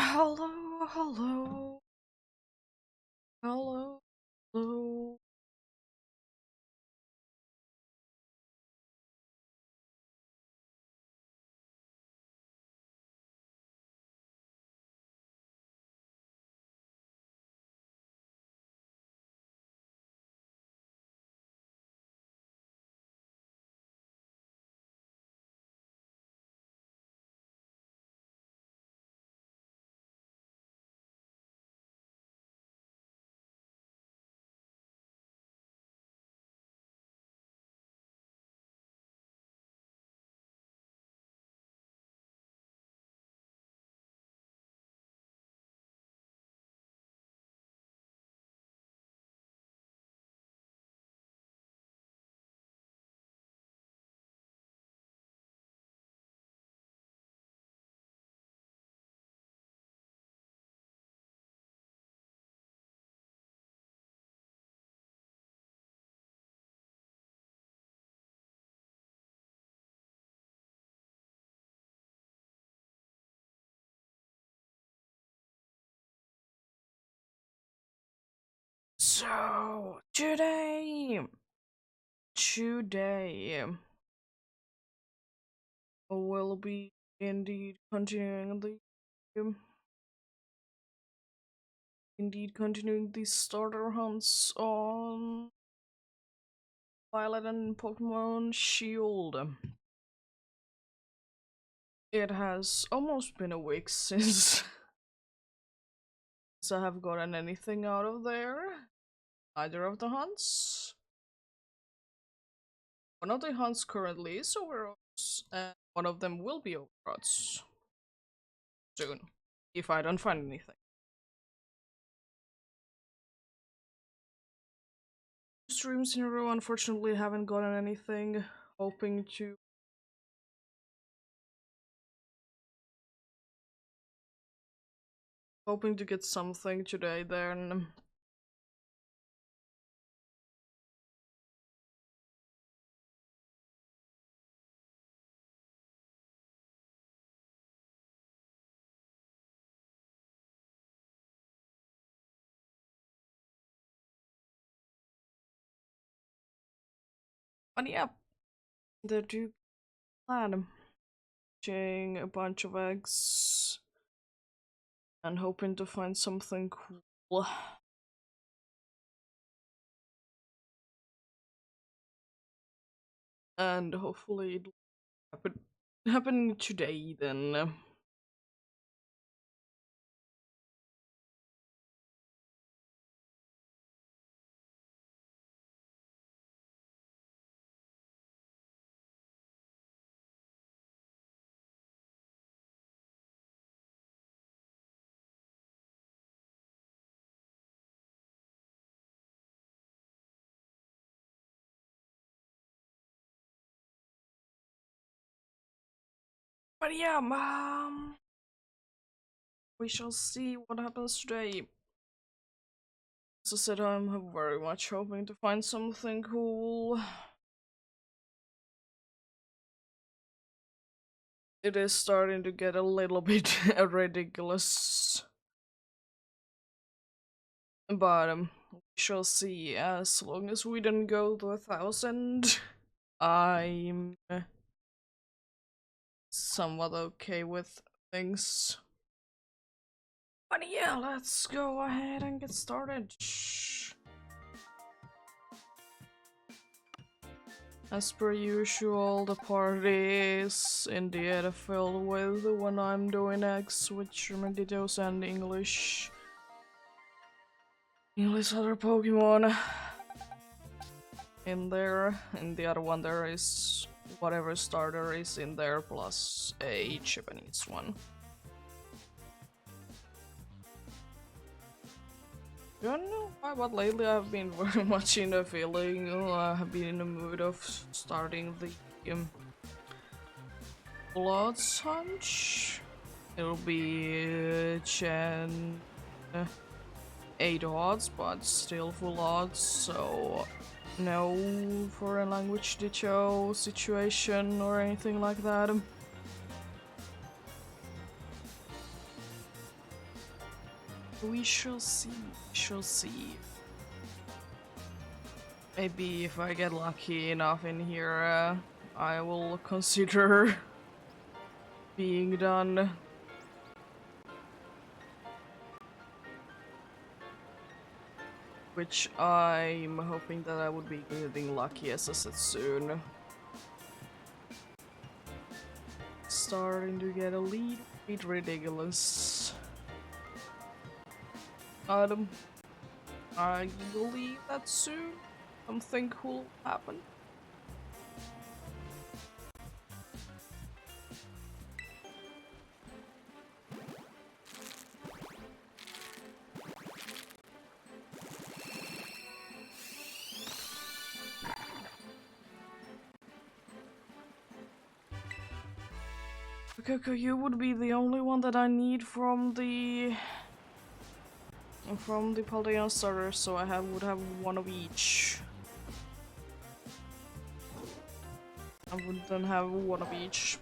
Hello, hello, hello, hello. So today we'll be um, continuing the starter hunts on Violet and Pokemon Shield. It has almost been a week since I have gotten anything out of there. Either of the hunts. One of the hunts currently is overalls, and one of them will be overalls soon, if I don't find anything. Streams in a row, unfortunately, haven't gotten anything. Hoping to get something today. Then but yeah, the Duke plan. Hatching a bunch of eggs and hoping to find something cool. And hopefully it'll happen today then. But yeah, we shall see what happens today. As I said, I'm very much hoping to find something cool. It is starting to get a little bit ridiculous. But we shall see. As long as we don't go to 1,000, I'm somewhat okay with things. But yeah, let's go ahead and get started. As per usual, the party is indeed filled with when I'm doing X with Shermaditos and English other Pokemon in there. In the other one there is whatever starter is in there plus a Japanese one. Don't know why, but lately I've been very much in the feeling. I have been in the mood of starting the Bloods Hunch. It'll be 8 odds, but still full odds, so no foreign language ditcho situation or anything like that. We shall see. We shall see. Maybe if I get lucky enough in here, I will consider being done. Which I'm hoping that I would be getting lucky, as I said, soon. Starting to get a little bit ridiculous. I believe that soon something cool will happen. Okay, you would be the only one that I need from the Paldean starter, so I would have one of each. I would then have one of each.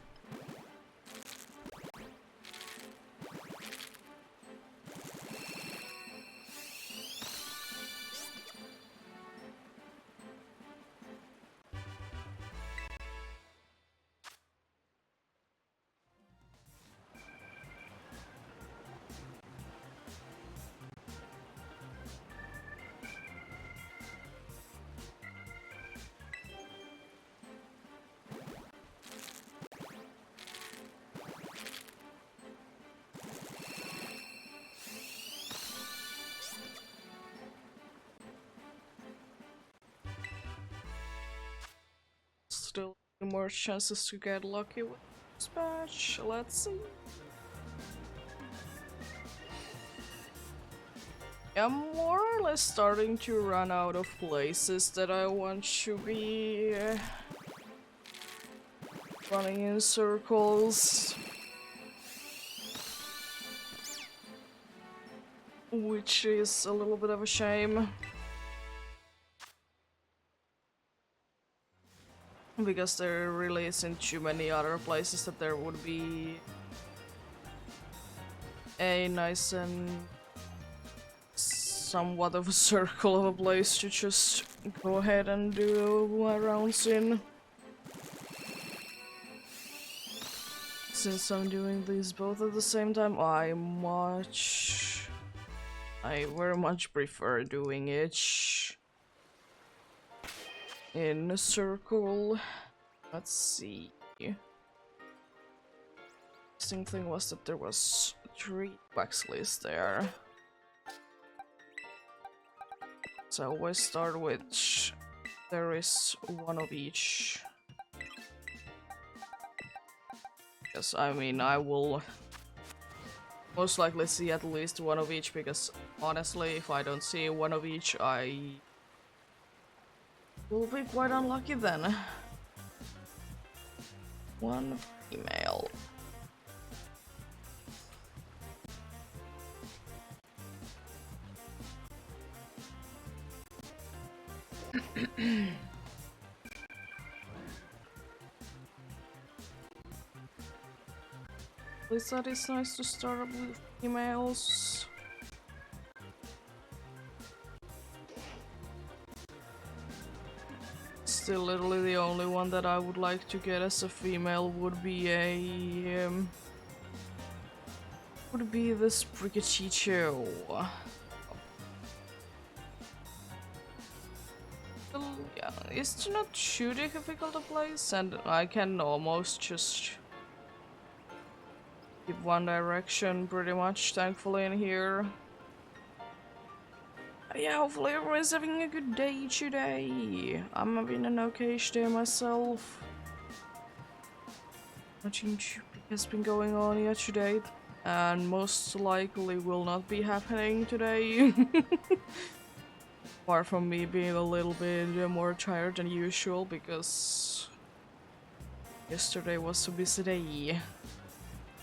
Still more chances to get lucky with this patch. Let's see. I'm more or less starting to run out of places that I want to be running in circles. Which is a little bit of a shame. Because there really isn't too many other places that there would be a nice and somewhat of a circle of a place to just go ahead and do rounds in. Since I'm doing these both at the same time, I very much prefer doing it in a circle. Let's see. Interesting thing was that there was 3 Waxleys there. So I always start with there is one of each. Yes, I mean I will most likely see at least one of each, because honestly if I don't see one of each I will be quite unlucky then. One female. At least that is nice to start up with females. Still, literally the only one that I would like to get as a female would be a this Brigachicho. Yeah, it's not too difficult to place, and I can almost just give one direction pretty much, thankfully, in here. Yeah, hopefully everyone's having a good day today. I'm having an okay-ish day myself. Nothing has been going on yet today, and most likely will not be happening today. Apart from me being a little bit more tired than usual, because yesterday was a busy day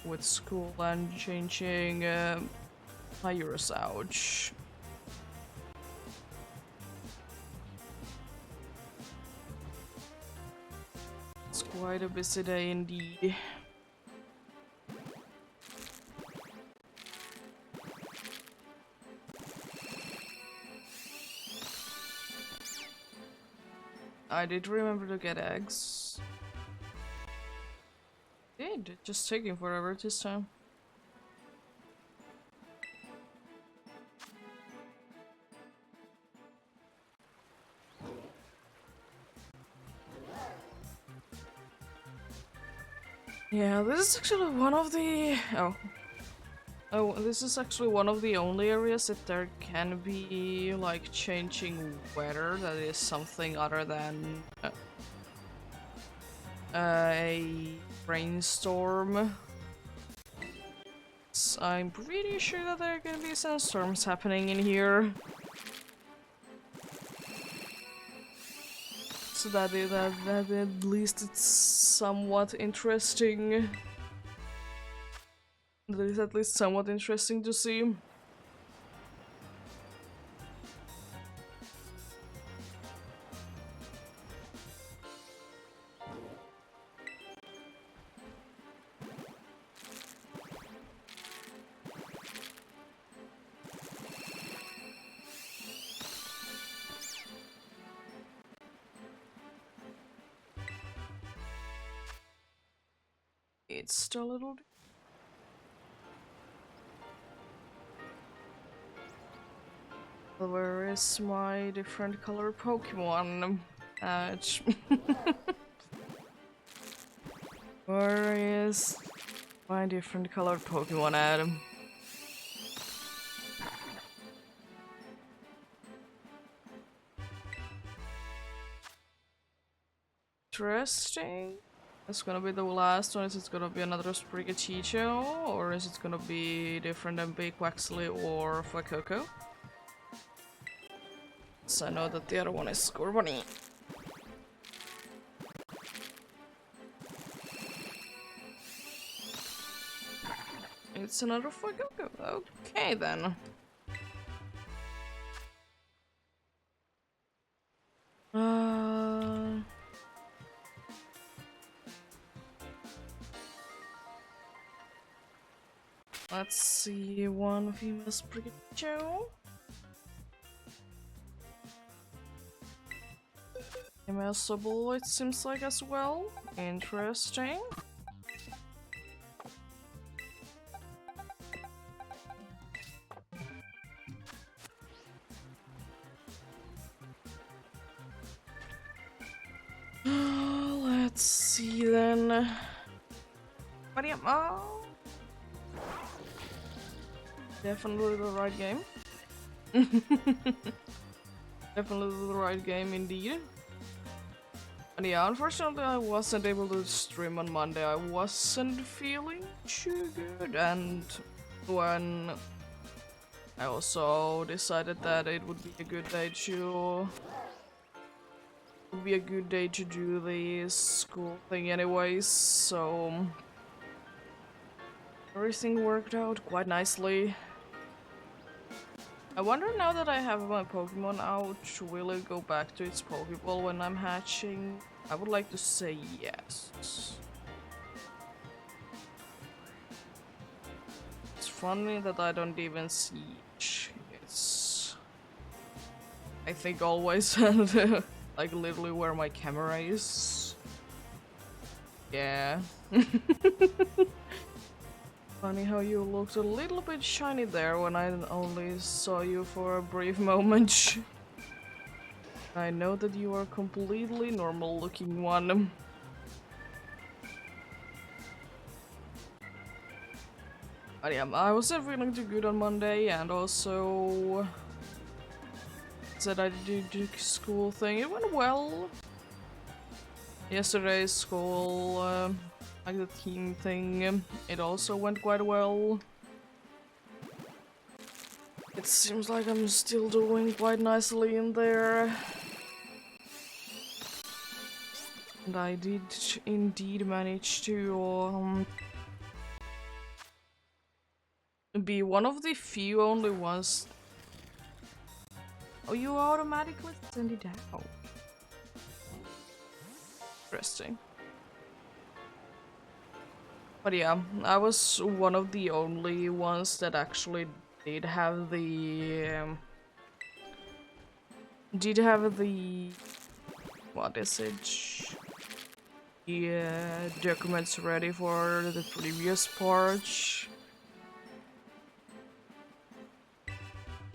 with school and changing tires. Ouch. It's quite a busy day indeed. I did remember to get eggs. Did just taking forever this time. Yeah, this is actually one of the this is actually one of the only areas that there can be like changing weather that is something other than a rainstorm. I'm pretty sure that there are gonna be some storms happening in here. So that at least it's somewhat interesting. That is at least somewhat interesting to see. It's still a little. Where is my different color Pokemon? Where is my different colored Pokemon, Adam? Interesting. It's gonna be the last one. Is it gonna be another Sprigatito? Or is it gonna be different than Big Waxley or Fuecoco? So I know that the other one is Scorbunny. It's another Fuecoco. Okay then. Let's see, one female Sprigatito. Female Sobble, it seems like as well. Interesting. Let's see then. What am I? Definitely the right game. Definitely the right game indeed. And yeah, unfortunately I wasn't able to stream on Monday. I wasn't feeling too good, and when I also decided that it would be a good day to do the school thing anyways, so everything worked out quite nicely. I wonder now that I have my Pokemon out, will it go back to its Pokeball when I'm hatching? I would like to say yes. It's funny that I don't even see it's... I think always like literally where my camera is. Yeah. Funny how you looked a little bit shiny there when I only saw you for a brief moment. I know that you are completely normal looking one. But yeah, I wasn't feeling too good on Monday, and also said I did the school thing. It went well. Yesterday's school, like the team thing, it also went quite well. It seems like I'm still doing quite nicely in there. And I did indeed manage to be one of the few only ones. Oh, you automatically send it out. Interesting. But yeah, I was one of the only ones that actually did have the what is it? Yeah, documents ready for the previous part.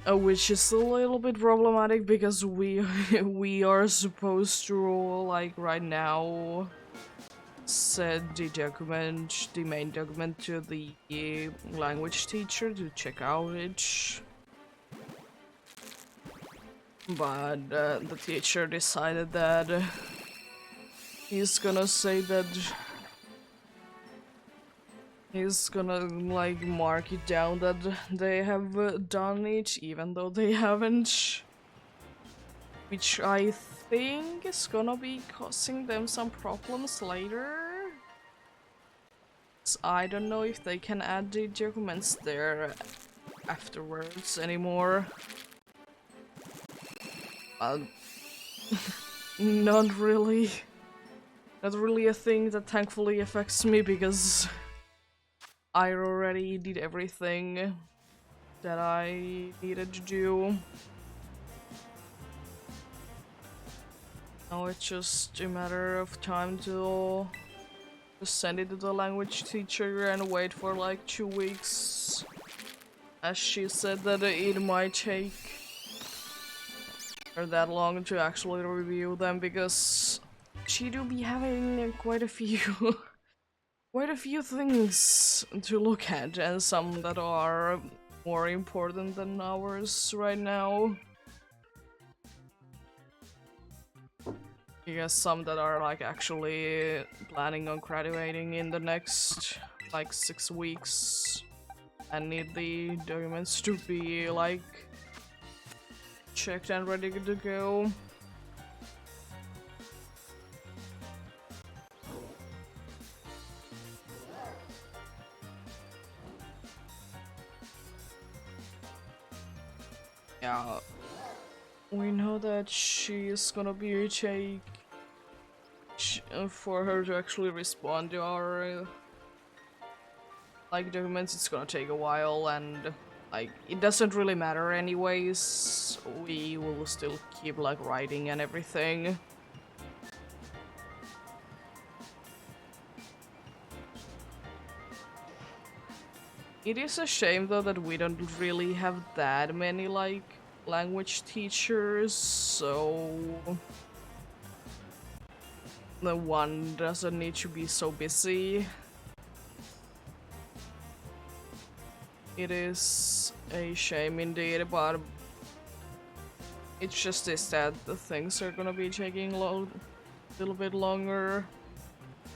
Which is a little bit problematic because we we are supposed to, like, right now send the main document to the language teacher to check out it. But the teacher decided that he's gonna say that he's gonna, like, mark it down that they have done it even though they haven't, which I think is gonna be causing them some problems later. So I don't know if they can add the documents there afterwards anymore. Not really. Not really a thing that thankfully affects me because I already did everything that I needed to do. Now it's just a matter of time to just send it to the language teacher and wait for like 2 weeks. As she said that it might take her that long to actually review them because she do be having quite a few quite a few things to look at, and some that are more important than ours right now. Because some that are like actually planning on graduating in the next like 6 weeks and need the documents to be like checked and ready to go. Yeah, we know that she's gonna be a take for her to actually respond to our like documents. It's gonna take a while, and like it doesn't really matter anyways. We will still keep like writing and everything. It is a shame though that we don't really have that many like language teachers, so the one doesn't need to be so busy. It is a shame indeed, but it's just this that the things are gonna be taking a little bit longer.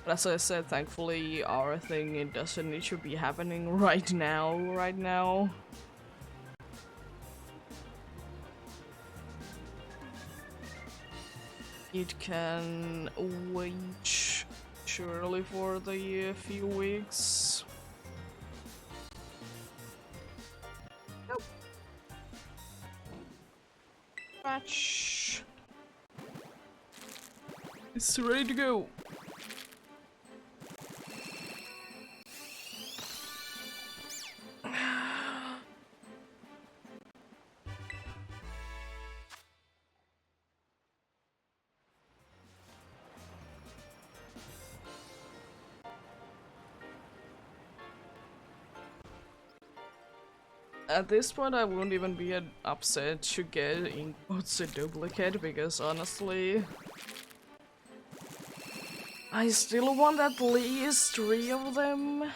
But as I said, thankfully our thing, it doesn't need to be happening right now. It can wait surely for the few weeks. Nope. Batch. It's ready to go. At this point, I wouldn't even be upset to get in quotes a duplicate, because honestly, I still want at least 3 of them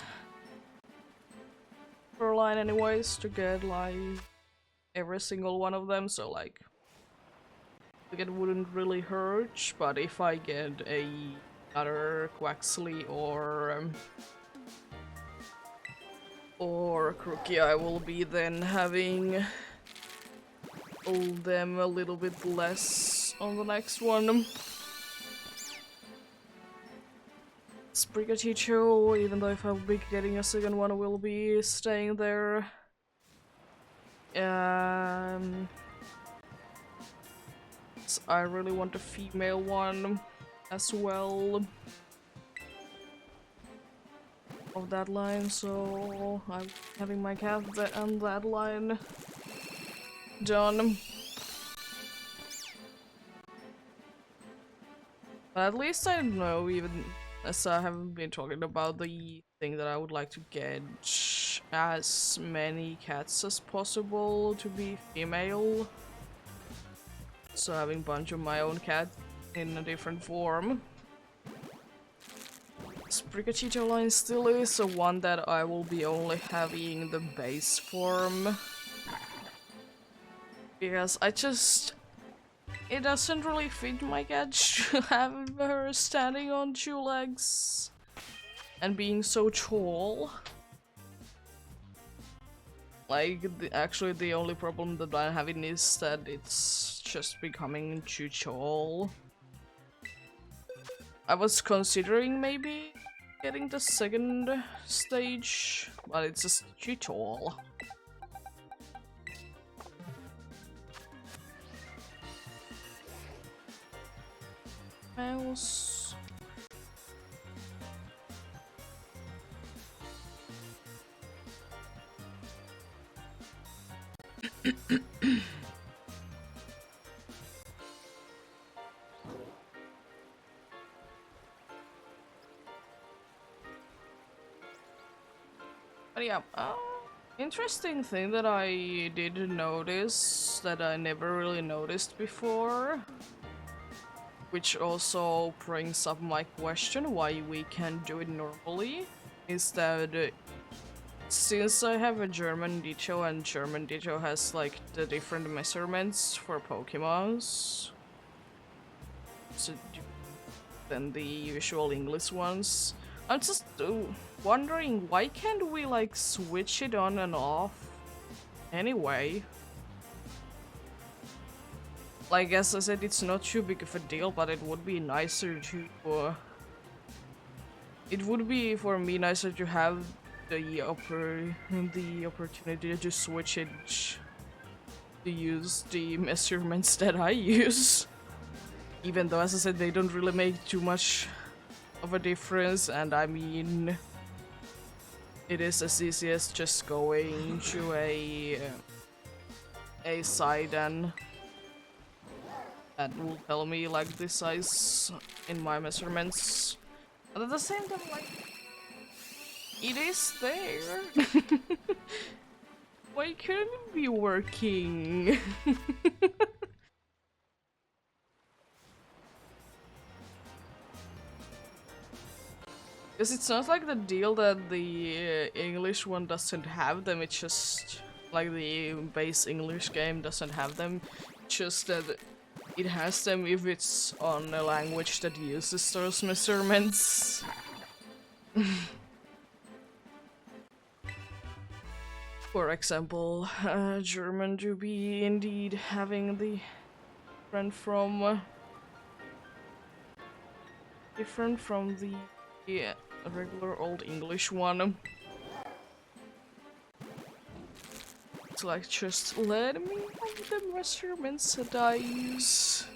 per line anyways, to get like every single one of them, so like it wouldn't really hurt. But if I get another Quaxley or Crookie, I will be then having all them a little bit less on the next one. Sprigatito, even though if I'll be getting a second one, will be staying there. So I really want a female one as well of that line, so I'm having my cat on that line done. But at least I know, even as I haven't been talking about the thing that I would like to get as many cats as possible to be female. So having a bunch of my own cat in a different form. Sprigachito line still is a one that I will be only having the base form. Because it doesn't really fit my cat to have her standing on two legs and being so tall. Like, actually the only problem that I'm having is that it's just becoming too tall. I was considering maybe getting the second stage, but it's just too tall. Mouse. But yeah, interesting thing that I did notice that I never really noticed before, which also brings up my question why we can't do it normally, is that since I have a German Ditto and German Ditto has like the different measurements for Pokemons so, than the usual English ones, I'm just wondering why can't we like switch it on and off anyway? Like, as I said, it's not too big of a deal, but it would be nicer to it would be for me nicer to have the opportunity to switch it to use the measurements that I use. Even though, as I said, they don't really make too much of a difference, and I mean, it is as easy as just going to a site and that will tell me like the size in my measurements. But at the same time, like, it is there. Why couldn't it be working? Because it's not like the deal that the English one doesn't have them, it's just like the base English game doesn't have them, just that it has them if it's on a language that uses those measurements. For example, German to be indeed having the different from the regular old English one. It's like, just let me have the measurements that I use.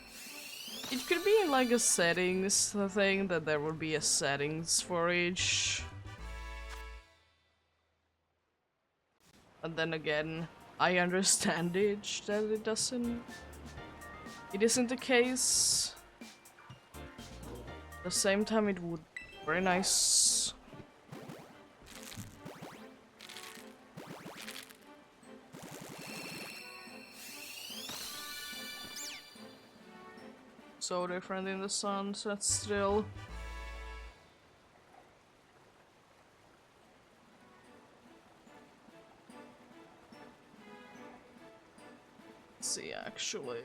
It could be in like a settings thing, that there would be a settings for each. And then again, I understand it, that it isn't the case. At the same time, it would be very nice. So different in the sunset still. Let's see, actually.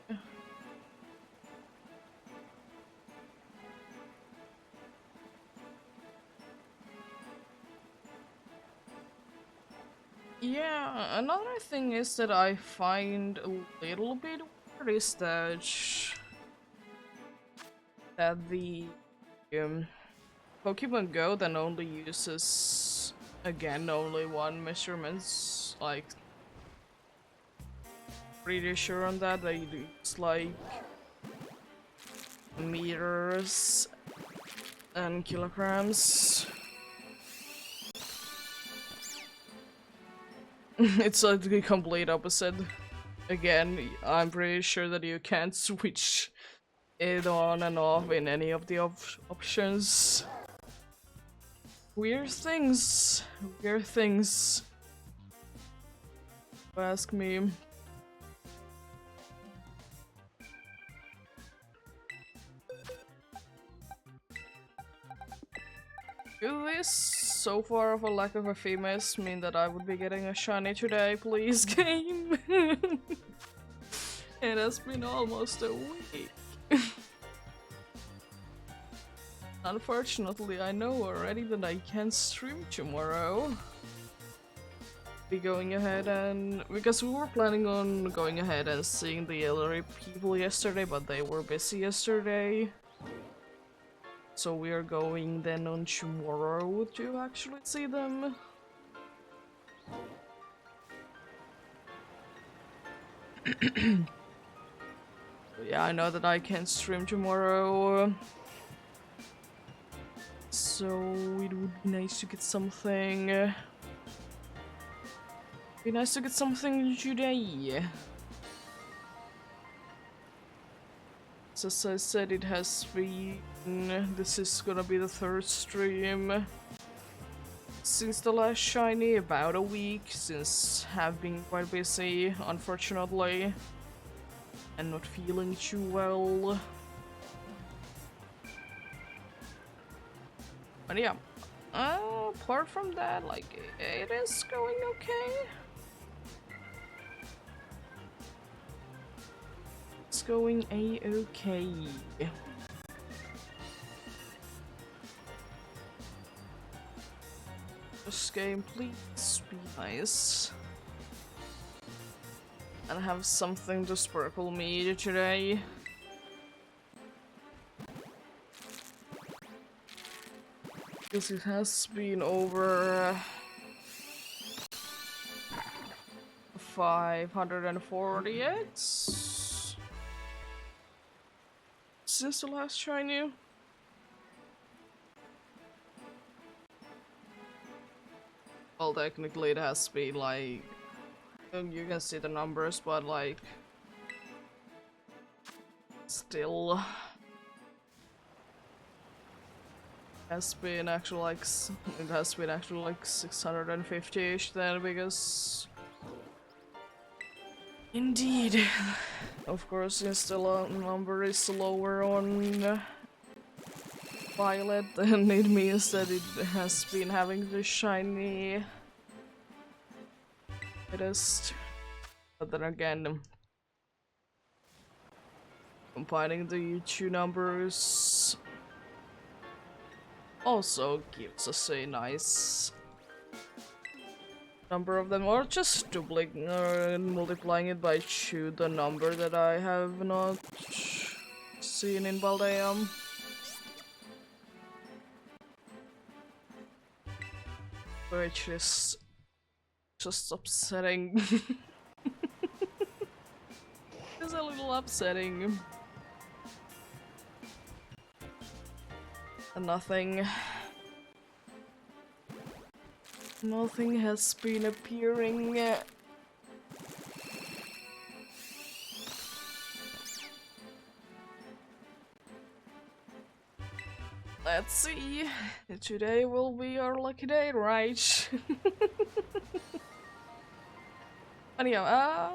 Yeah, another thing is that I find a little bit weird is that the Pokemon Go then only uses, again, only one measurements, like, pretty sure on that. They use like meters and kilograms. It's like the complete opposite. Again, I'm pretty sure that you can't switch it on and off in any of the options. Weird things. Weird things. Ask me. Could this so far of a lack of a famous mean that I would be getting a shiny today, please, game? It has been almost a week. Unfortunately, I know already that I can't stream tomorrow. Be going ahead and... because we were planning on going ahead and seeing the elderly people yesterday, but they were busy yesterday. So we are going then on tomorrow to actually see them. Yeah, I know that I can't stream tomorrow. So it would be nice to get something. Be nice to get something today. So as I said, it has been... this is gonna be the third stream since the last shiny, about a week, since have been quite busy, unfortunately, and not feeling too well. But yeah, apart from that, like, it is going okay. It's going a-okay. This game, please be nice. And have something to sparkle me today. Because it has been over 548 since the last shiny. Well, technically it has been like... you can see the numbers, but like... still... has been actually like... it has been actually like 650-ish then, because... indeed! Of course, since the number is lower on... Violet, then it means that it has been having the shiny latest. But then again, combining the two numbers also gives us a nice number of them, or just doubling or multiplying it by 2, the number that I have not seen in Baldeum. Which is just upsetting. It's a little upsetting. And nothing has been appearing. Let's see. Today will be our lucky day, right? Anyhow,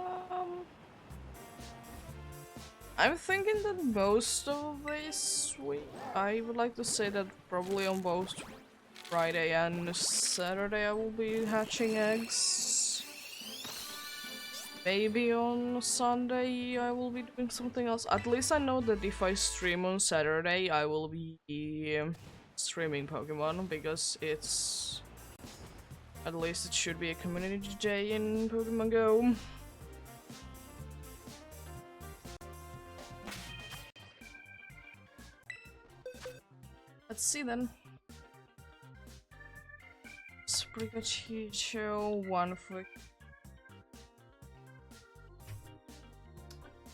I'm thinking that most of this week, I would like to say that probably on both Friday and Saturday I will be hatching eggs. Maybe on Sunday I will be doing something else. At least I know that if I stream on Saturday I will be streaming Pokemon, because it's... at least it should be a community day in Pokemon Go. Let's see then. Sprigachicho, 1 for...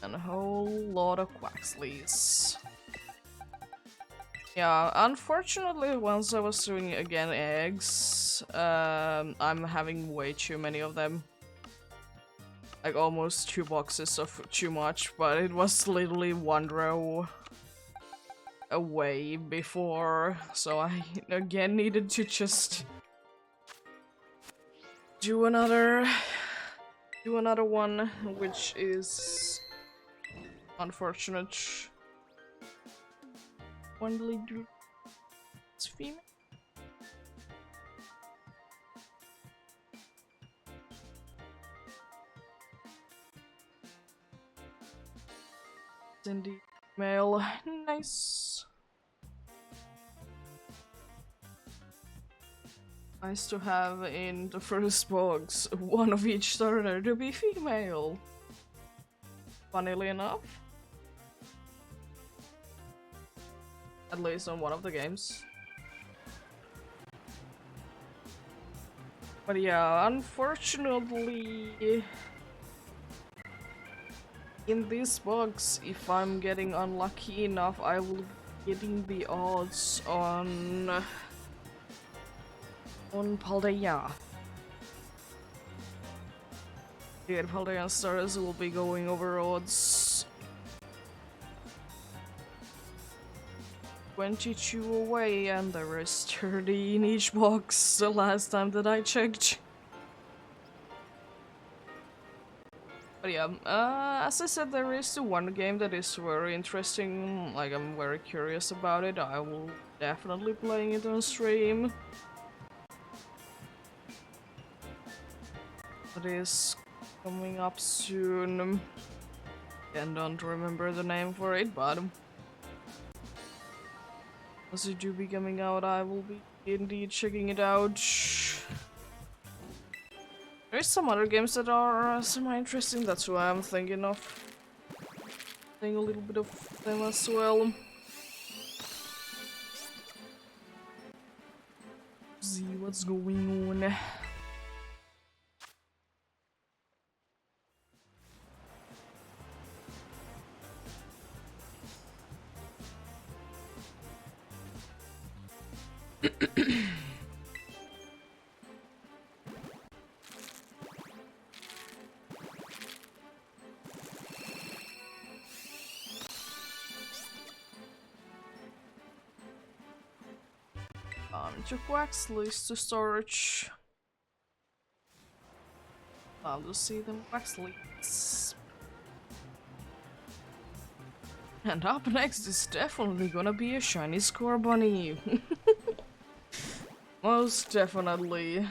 and a whole lot of Quaxleys. Yeah, unfortunately, once I was doing again eggs, I'm having way too many of them. Like almost 2 boxes of too much, but it was literally 1 row away before, so I again needed to just do another one, which is unfortunate. One lead is female. It's indeed male. Nice. Nice to have in the first box one of each starter to be female. Funnily enough. At least on one of the games. But yeah, unfortunately, in this box, if I'm getting unlucky enough, I will be getting the odds on Paldea. The Paldean stars will be going over odds 22 away, and there is 30 in each box the last time that I checked. But yeah, as I said, there is the one game that is very interesting, like I'm very curious about it. I will definitely playing it on stream. It is coming up soon. Again, don't remember the name for it, but as it do be coming out, I will be indeed checking it out. There's some other games that are semi-interesting, that's why I'm thinking of playing a little bit of them as well. See what's going on. Took wax leads to storage. I'll just see them wax leads. And up next is definitely gonna be a shiny score bunny. Most definitely.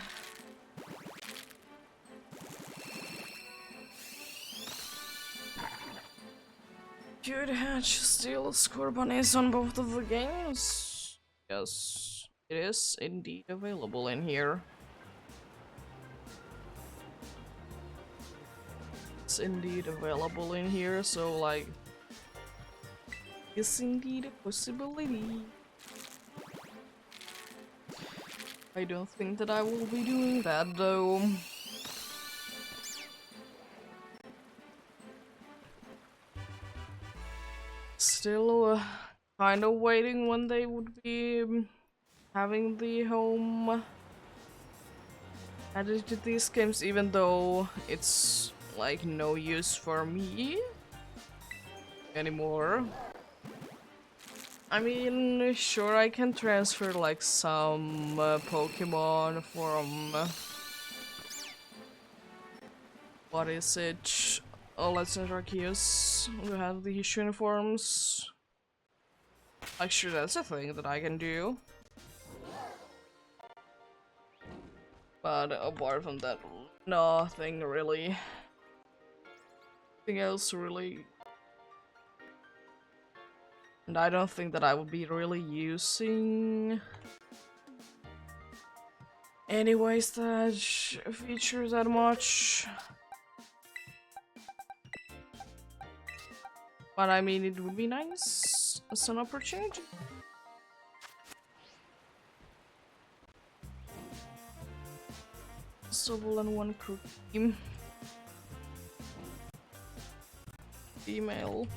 Good hatch, still score bunnies on both of the games. Yes. It is indeed available in here. It's indeed available in here, so like, it's indeed a possibility. I don't think that I will be doing that though. Still kind of waiting when they would be having the home added to these games, even though it's like no use for me anymore. I mean, sure, I can transfer like some Pokemon from what is it? Oh, Let's Not Arceus. We have these uniforms. Like, sure, that's a thing that I can do. But apart from that, nothing really. Nothing else really. And I don't think that I would be really using anyways that feature that much. But I mean, it would be nice as an opportunity. Sobble and one cookie. Female.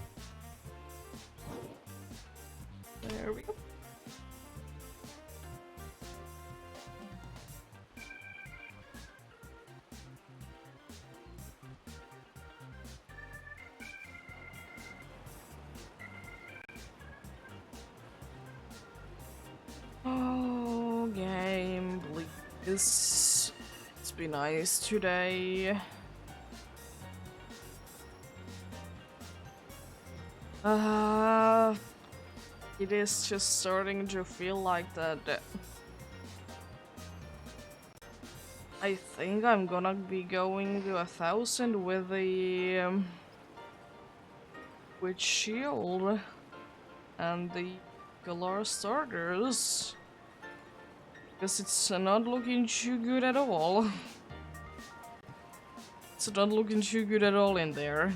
There we go. It's been nice today. Uh, it is just starting to feel like that. I think I'm gonna be going to 1,000 with the with shield and the Galar starters, because it's not looking too good at all. It's not looking too good at all in there,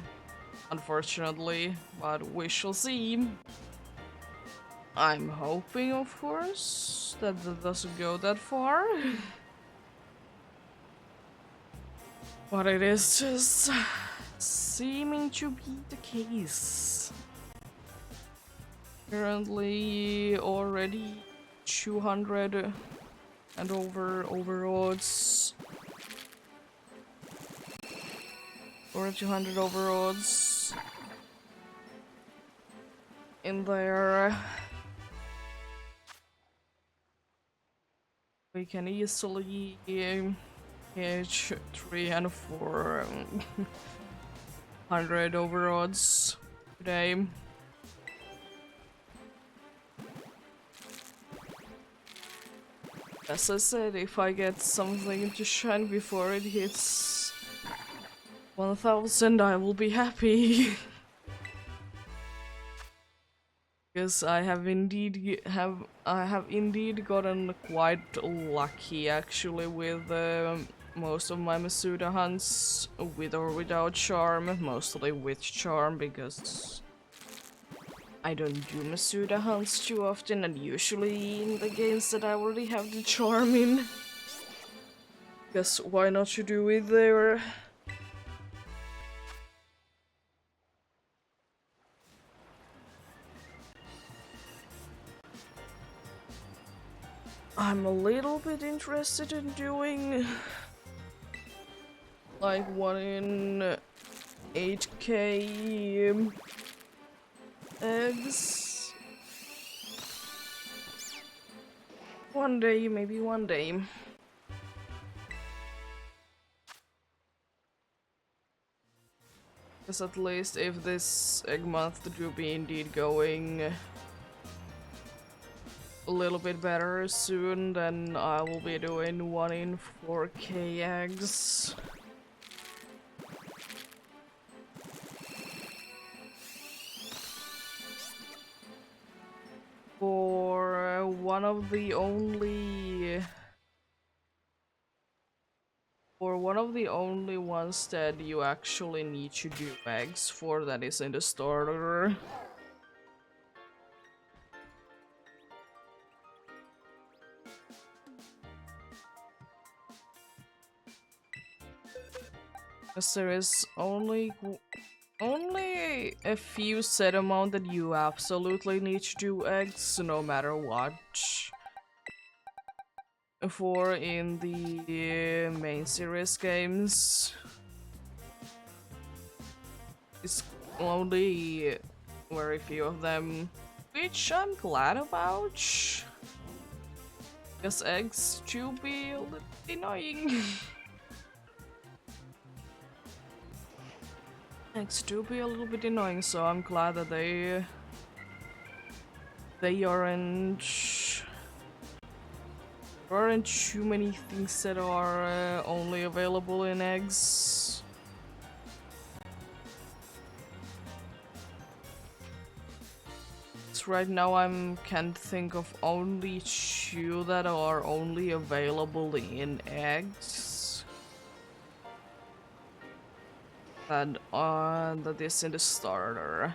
unfortunately, but we shall see. I'm hoping, of course, that that doesn't go that far. But it is just seeming to be the case. Currently already 200 and over odds. Or 200 over odds in there. We can easily catch 3 and 400 over odds today. As I said, if I get something to shine before it hits 1,000, I will be happy. Because I have indeed gotten quite lucky actually with most of my Masuda hunts, with or without charm, mostly with charm because I don't do Masuda hunts too often, and usually in the games that I already have the charm in. Because why not to do it there? I'm a little bit interested in doing like 1 in 8k eggs. One day, maybe one day. Because at least if this egg month do be indeed going a little bit better soon, then I will be doing 1 in 4k eggs. For one of the only ones that you actually need to do eggs for, that is in the starter. Because there is only a few set amount that you absolutely need to do eggs no matter what for in the main series games. It's only very few of them, which I'm glad about, because eggs do be a little annoying. Eggs do be a little bit annoying, so I'm glad that they aren't too many things that are only available in eggs. So right now I can't think of only 2 that are only available in eggs. And that is in the starter.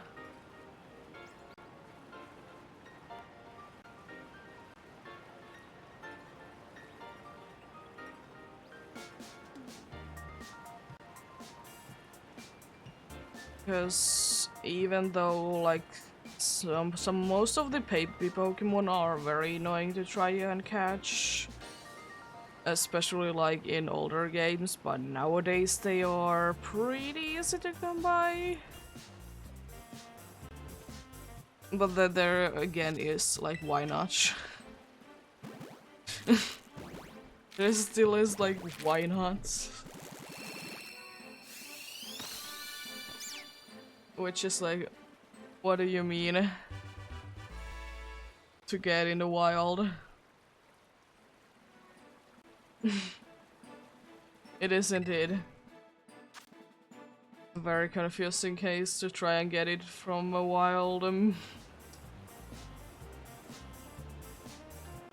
Because even though like most of the baby Pokemon are very annoying to try and catch, especially like in older games, but nowadays they are pretty easy to come by. But then there again is like, why not? There still is like, why not? Which is like, what do you mean? To get in the wild? It is indeed a very confusing case to try and get it from a wild.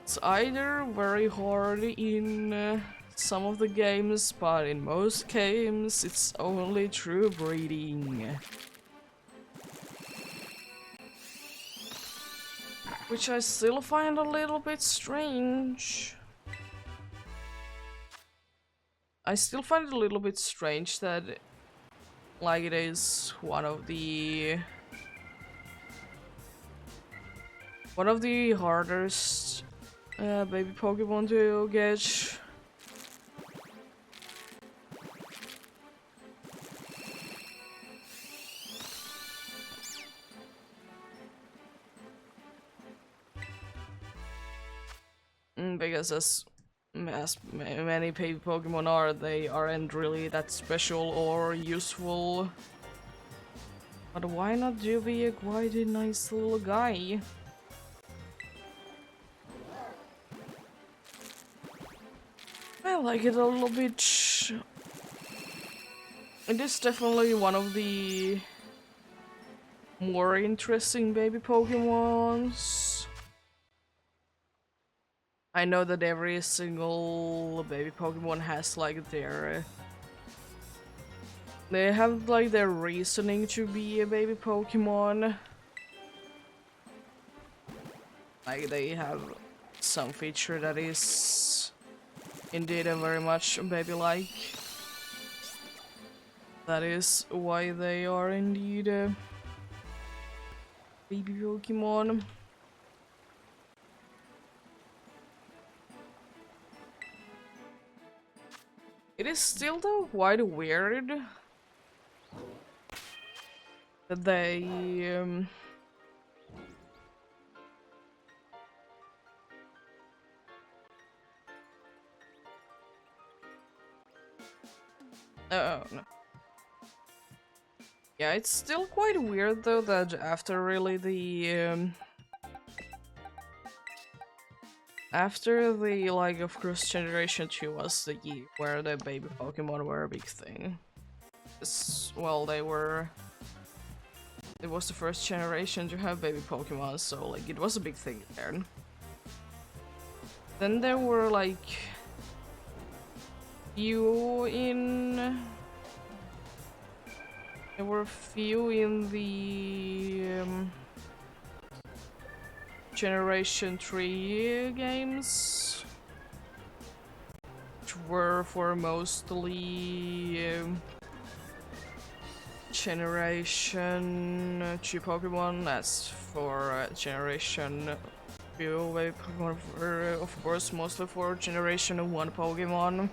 It's either very hard in some of the games, but in most games it's only through breeding. Which I still find a little bit strange. I still find it a little bit strange that, like, it is one of the hardest baby Pokemon to get. Because as many baby Pokemon are, they aren't really that special or useful. But why not do be a quite a nice little guy? I like it a little bit. It is definitely one of the more interesting baby Pokemons. I know that every single baby Pokemon has like their... They have like their reasoning to be a baby Pokemon. Like they have some feature that is indeed a very much baby-like. That is why they are indeed a baby Pokemon. It is still though quite weird that they oh no. Yeah, it's still quite weird though that after really the after the, like, of course, Generation 2 was the year where the baby Pokemon were a big thing. Well, they were... It was the first generation to have baby Pokemon, so, like, it was a big thing there. Then there were, like... few in... There were few in the... Generation 3 games, which were for mostly Generation 2 Pokemon. As for Generation 2 baby Pokemon were, of course, mostly for Generation 1 Pokemon.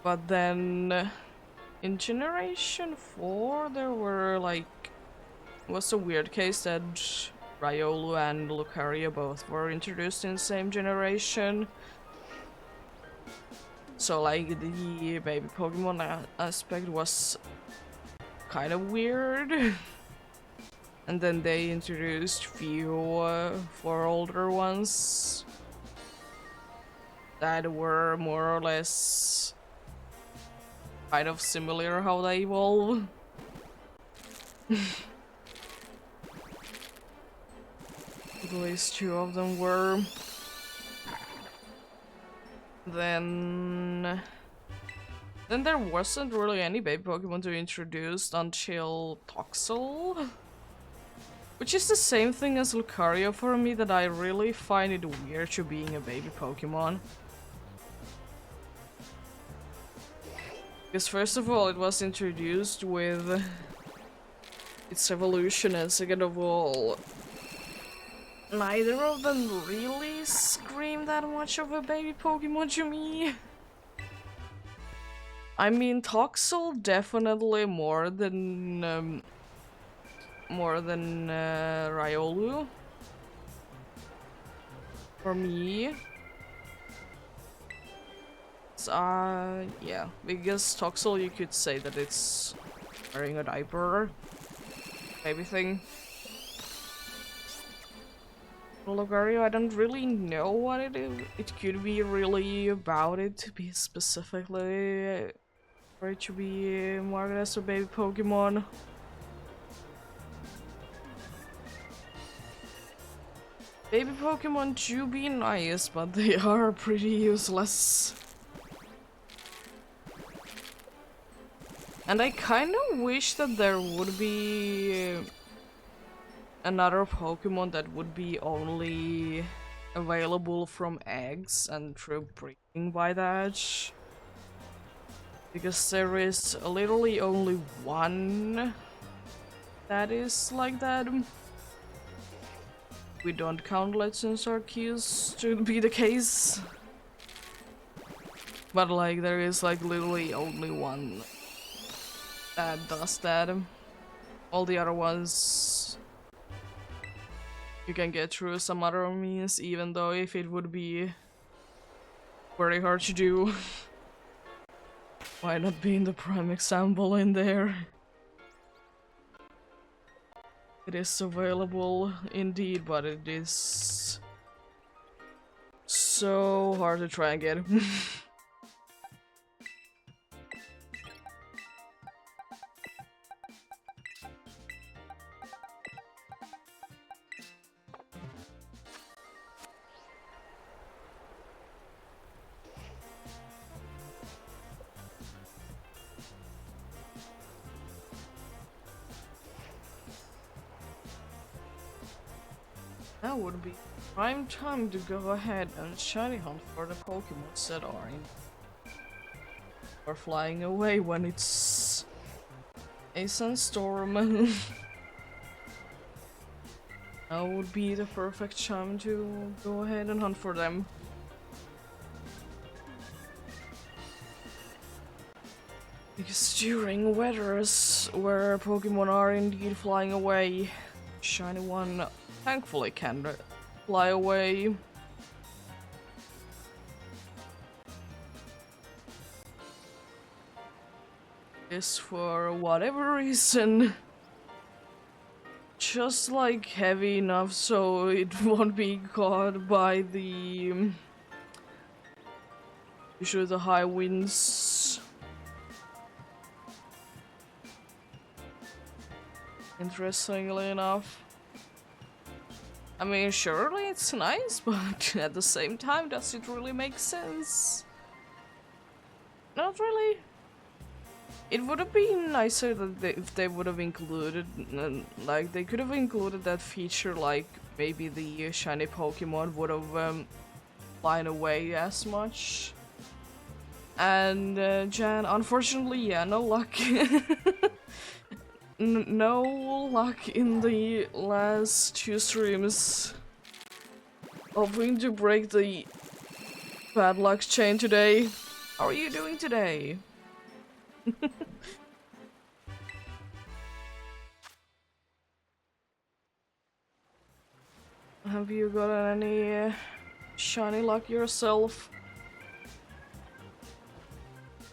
But then... In Generation 4, there were, like... It was a weird case that Riolu and Lucario both were introduced in the same generation. So, like, the baby Pokemon aspect was kind of weird. And then they introduced few for older ones that were more or less kind of similar how they evolve. At least two of them were. Then there wasn't really any baby Pokemon to be introduced until Toxel. Which is the same thing as Lucario for me, that I really find it weird to being a baby Pokemon. Because first of all, it was introduced with its evolution, and second of all, neither of them really scream that much of a baby Pokemon to me. I mean, Toxel definitely more than Riolu. For me, it's, yeah, because Toxel, you could say that it's wearing a diaper, baby thing. Lugario, I don't really know what it is. It could be really about it to be specifically for it to be marketed as a baby Pokemon. Baby Pokemon do be nice, but they are pretty useless. And I kind of wish that there would be another Pokemon that would be only available from eggs and through breeding by that. Because there is literally only one that is like that. We don't count Legends Arceus to be the case. But like there is like literally only one that does that. All the other ones you can get through some other means, even though if it would be very hard to do. Why not being the prime example in there? It is available indeed, but it is so hard to try and get. That would be prime time to go ahead and shiny hunt for the Pokemons that are in or flying away when it's a sandstorm. That would be the perfect time to go ahead and hunt for them. Because during weathers where Pokemon are indeed flying away, shiny one thankfully can fly away. This for whatever reason just like heavy enough so it won't be caught by the usually the high winds. Interestingly enough. I mean, surely it's nice, but at the same time, does it really make sense? Not really. It would have been nicer that if they would have included, like, they could have included that feature, like, maybe the shiny Pokemon would have flying away as much. And, Jan, unfortunately, yeah, no luck. No luck in the last two streams. Hoping to break the bad luck chain today. How are you doing today? Have you got any shiny luck yourself?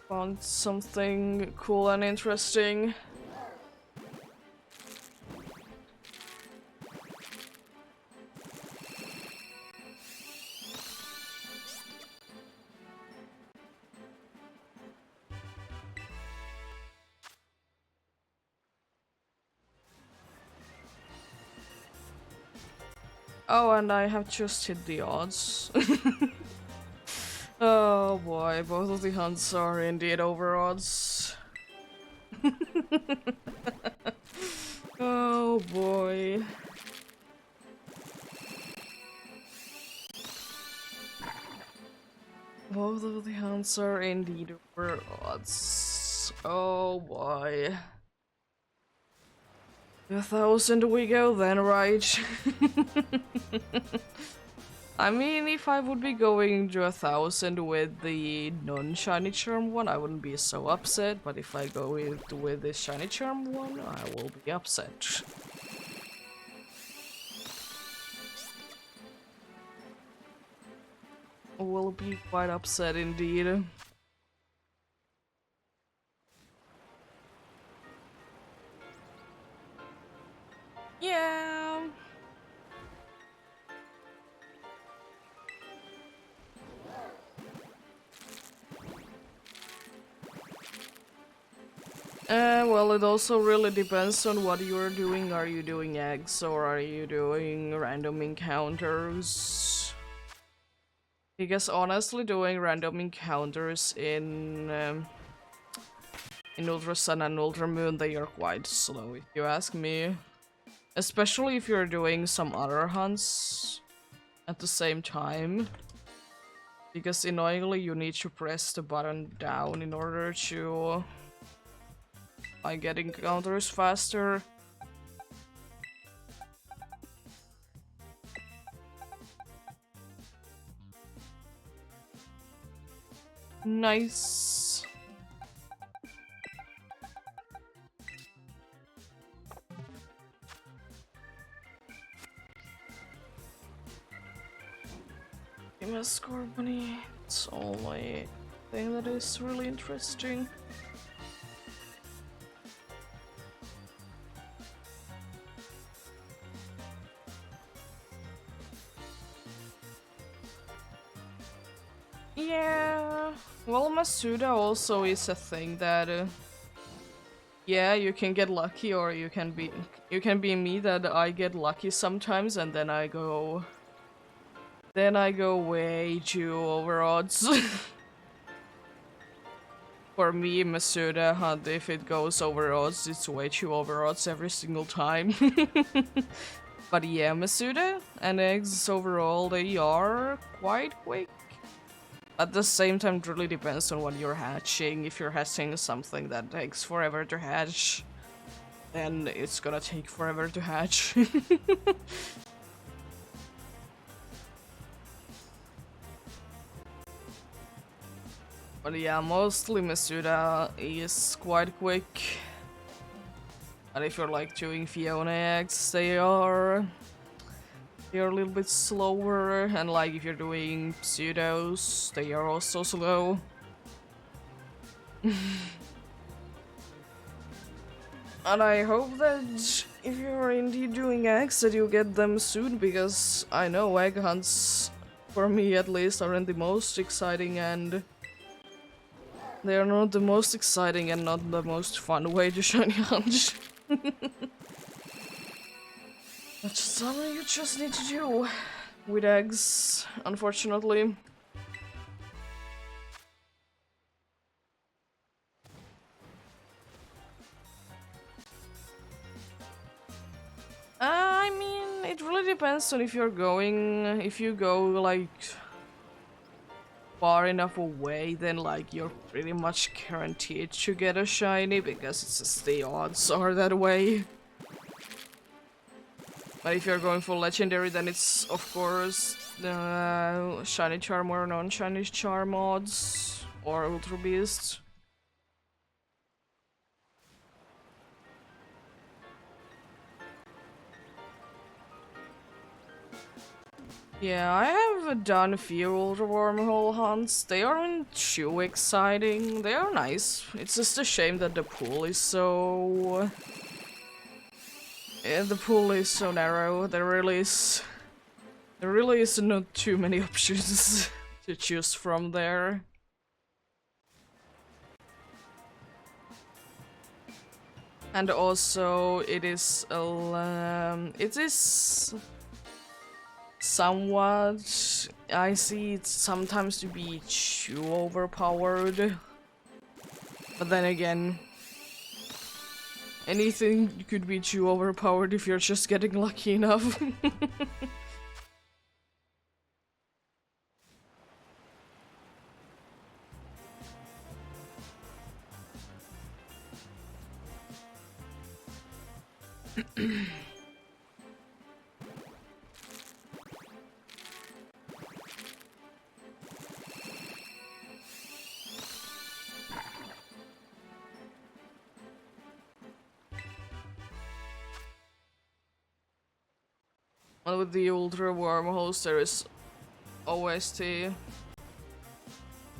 Found something cool and interesting? Oh, and I have just hit the odds. Oh boy, both of the hunts are indeed over odds. Oh boy. Both of the hunts are indeed over odds. Oh boy. 1,000 we go then, right? I mean, if I would be going to 1,000 with the non-shiny charm one, I wouldn't be so upset, but if I go with the shiny charm one, I will be upset. will be quite upset indeed. Yeah. Well, it also really depends on what you're doing. Are you doing eggs or are you doing random encounters? Because honestly, doing random encounters in Ultra Sun and Ultra Moon, they are quite slow, if you ask me. Especially if you're doing some other hunts at the same time. Because annoyingly, you need to press the button down in order to get encounters faster. Nice. Give me a score bunny. It's only thing that is really interesting. Yeah. Well, Masuda also is a thing that yeah, you can get lucky or you can be me that I get lucky sometimes and then I go way too over odds. For me, Masuda hunt, if it goes over odds, it's way too over odds every single time. But yeah, Masuda and eggs overall, they are quite quick. At the same time, it really depends on what you're hatching. If you're hatching something that takes forever to hatch, then it's gonna take forever to hatch. But yeah, mostly Masuda is quite quick. And if you're like doing Fiona eggs, they're a little bit slower, and like if you're doing pseudos, they are also slow. And I hope that if you're indeed doing eggs that you get them soon, because I know egg hunts, for me at least, aren't the most exciting, and they are not the most exciting and not the most fun way to shiny hunt. That's something you just need to do with eggs, unfortunately. I mean, it really depends on if you go like far enough away, then like you're pretty much guaranteed to get a shiny because it's just the odds are that way. But if you're going for legendary, then it's of course shiny charm or non-shiny charm odds or ultra beast. Yeah, I have done a few ultra wormhole hunts. They aren't too exciting. They are nice. It's just a shame that the pool is so... Yeah, the pool is so narrow. There really is not too many options to choose from there. And also, it is somewhat, I see it sometimes to be too overpowered. But then again, anything could be too overpowered if you're just getting lucky enough. And with the ultra wormholes, there is OST.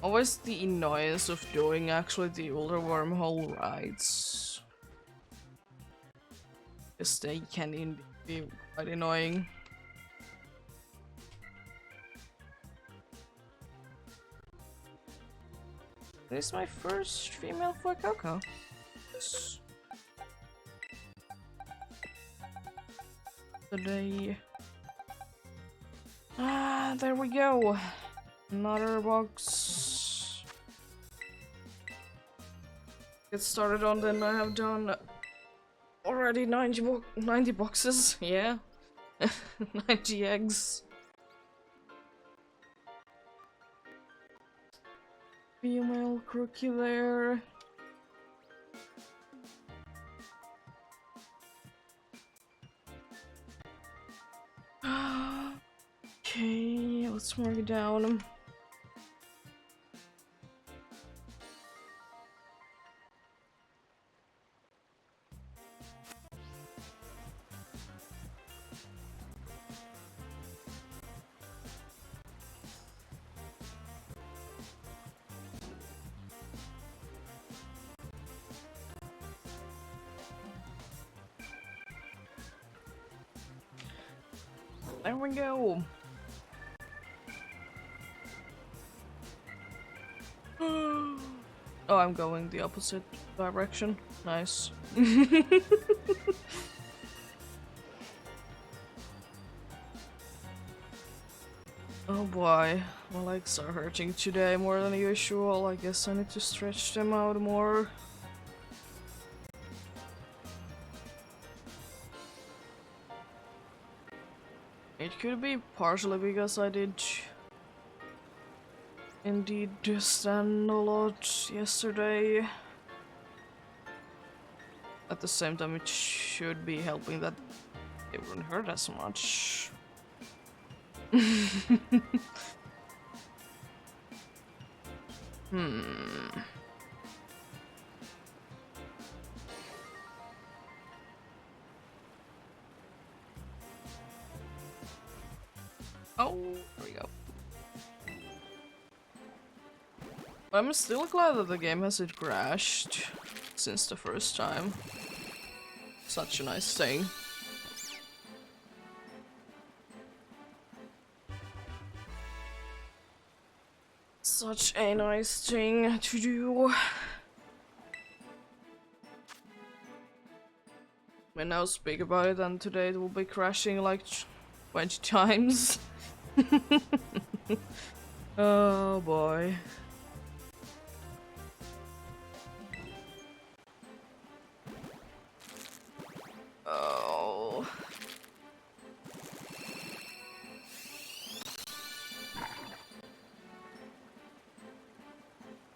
Always the annoyance of doing actually the older wormhole rides. Because they can indeed be quite annoying. This is my first female for Coco. Today. Ah, there we go. Another box. Get started on, then I have done already 90 boxes. Yeah. 90 eggs. Female crookie there. Okay, let's mark it down. There we go. Oh, I'm going the opposite direction. Nice. Oh boy, my legs are hurting today more than usual. I guess I need to stretch them out more. It could be partially because I did indeed stand a lot yesterday. At the same time, it should be helping that it wouldn't hurt as much. Oh, there we go. I'm still glad that the game hasn't crashed since the first time. Such a nice thing. Such a nice thing to do. When I speak about it, and today it will be crashing like 20 times. Oh boy. Oh.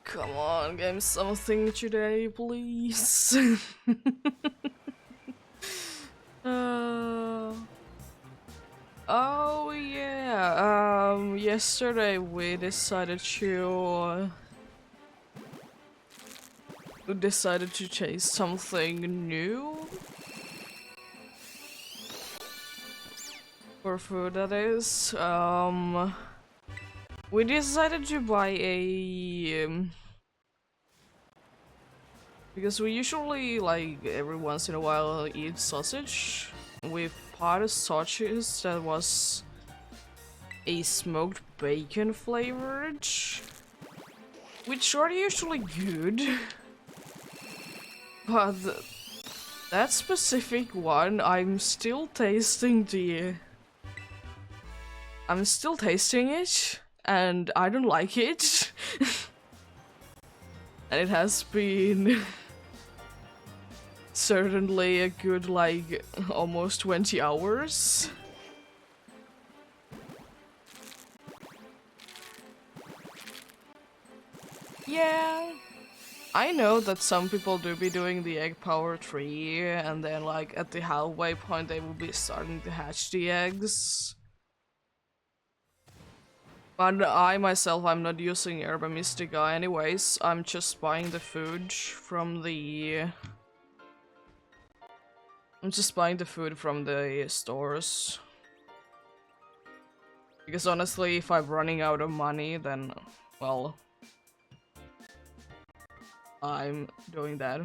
Come on, game something today, please. Oh yeah, yesterday we decided to taste something new. For food, that is. We decided to buy a because we usually, like, every once in a while eat sausage. We bought a sausage that was a smoked bacon flavored, which are usually good. But that specific one, I'm still tasting it, and I don't like it. And it has been certainly a good, like, almost 20 hours. Yeah, I know that some people do be doing the egg power tree, and then, like, at the halfway point they will be starting to hatch the eggs. But I myself, I'm not using Herba Mystica anyways. I'm just buying the food from the... I'm just buying the food from the stores. Because honestly, if I'm running out of money, then, well, I'm doing that.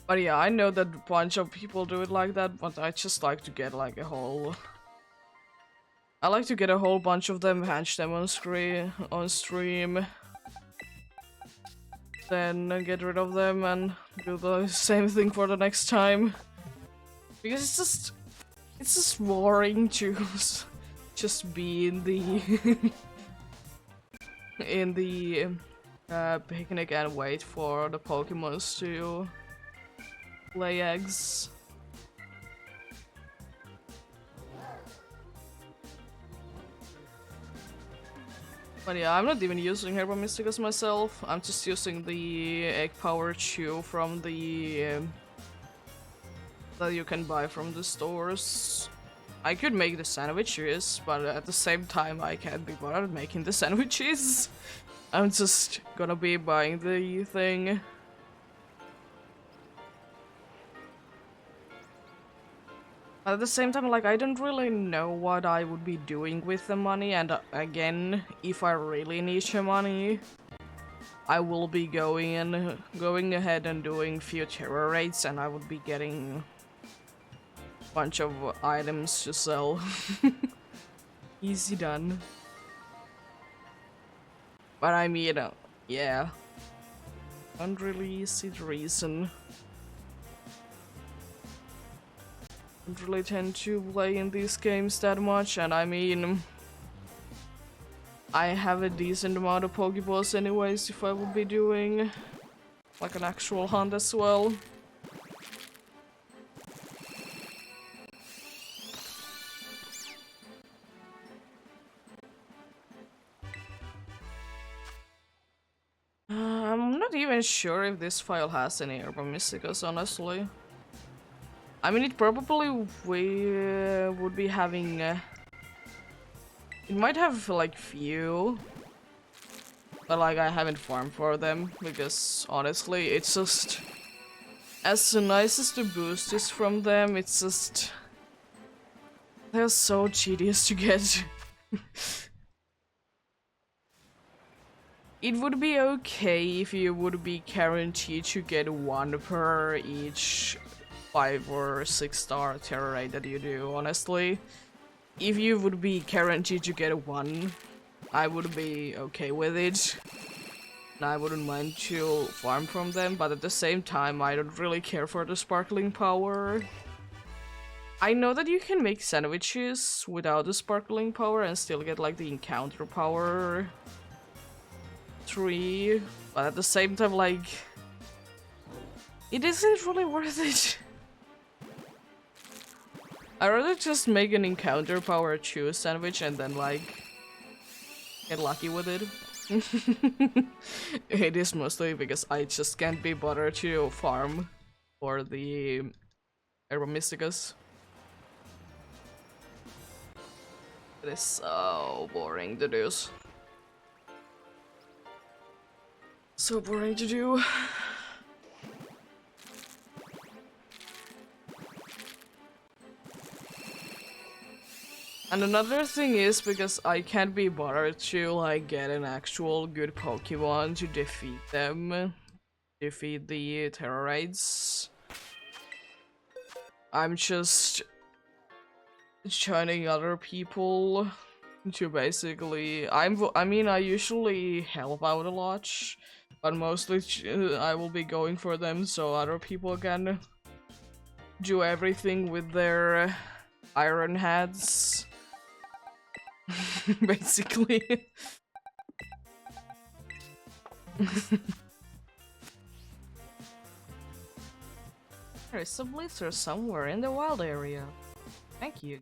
But yeah, I know that a bunch of people do it like that, but I just like to get like a whole... I like to get a whole bunch of them, hatch them on stream, then get rid of them and do the same thing for the next time. Because it's just boring to just be in the in the picnic and wait for the Pokemons to lay eggs. But yeah, I'm not even using Herba Mysticus myself. I'm just using the egg power chew from the that you can buy from the stores. I could make the sandwiches, but at the same time I can't be bothered making the sandwiches. I'm just gonna be buying the thing. At the same time, like, I don't really know what I would be doing with the money, and again, if I really need the money, I will be going ahead and doing few terror raids, and I would be getting a bunch of items to sell. Easy done. But I mean, yeah. Don't really see the reason. Don't really tend to play in these games that much, and I mean, I have a decent amount of Pokeballs anyways if I would be doing like an actual hunt as well. I'm not even sure if this file has any Herba Mysticus, honestly. I mean, it probably would be having... it might have, like, few. But, like, I haven't farmed for them, because, honestly, it's just... as nice as the boost is from them, it's just... they're so tedious to get. It would be okay if you would be guaranteed to get one per each 5 or 6 star terror raid that you do, honestly. If you would be guaranteed to get one, I would be okay with it. And I wouldn't mind to farm from them, but at the same time, I don't really care for the sparkling power. I know that you can make sandwiches without the sparkling power and still get like the encounter power 3, but at the same time, like, it isn't really worth it. I'd rather just make an encounter power 2 sandwich and then, like, get lucky with it. It is mostly because I just can't be bothered to farm for the Herba Mysticus. It is so boring to do. So boring to do. And another thing is because I can't be bothered to like get an actual good Pokemon to defeat them, defeat the terror raids. I'm just joining other people to basically. I mean, I usually help out a lot, but mostly I will be going for them so other people can do everything with their iron hats. Basically. There is a blizzard somewhere in the wild area. Thank you.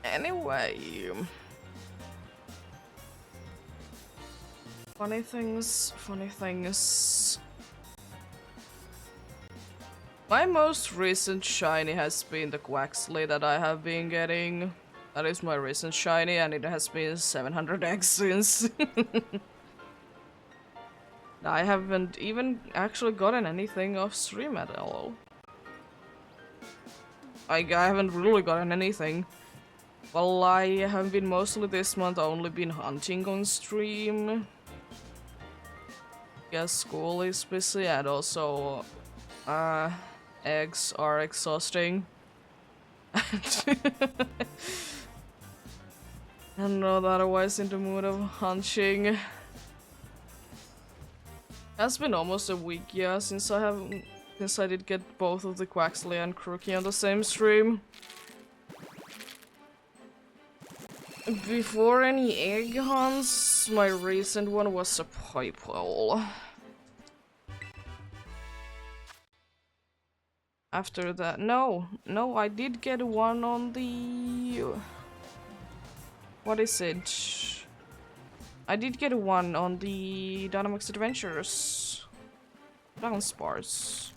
Anyway, funny things. My most recent shiny has been the Quaxley that I have been getting. That is my recent shiny, and it has been 700x since. I haven't even actually gotten anything off stream at all. I haven't really gotten anything. Well, I have been mostly this month only been hunting on stream. Guess school is busy, and also eggs are exhausting. I'm not otherwise in the mood of hunting. It's been almost a week, yeah, since I did get both of the Quaxley and Crookie on the same stream. Before any egg hunts, my recent one was a pipe hole. After that, no, I did get one on the... What is it? I did get one on the Dynamax Adventures. Down Spars.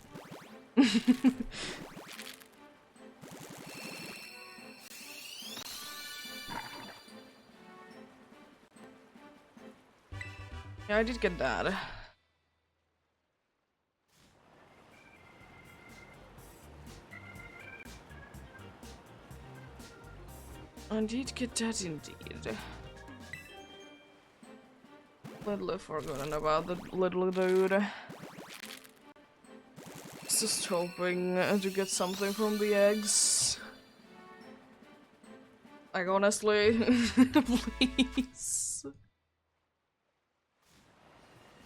Yeah, I did get that. I did get that indeed. Little forgotten about the little dude. Just hoping to get something from the eggs. Like, honestly, please.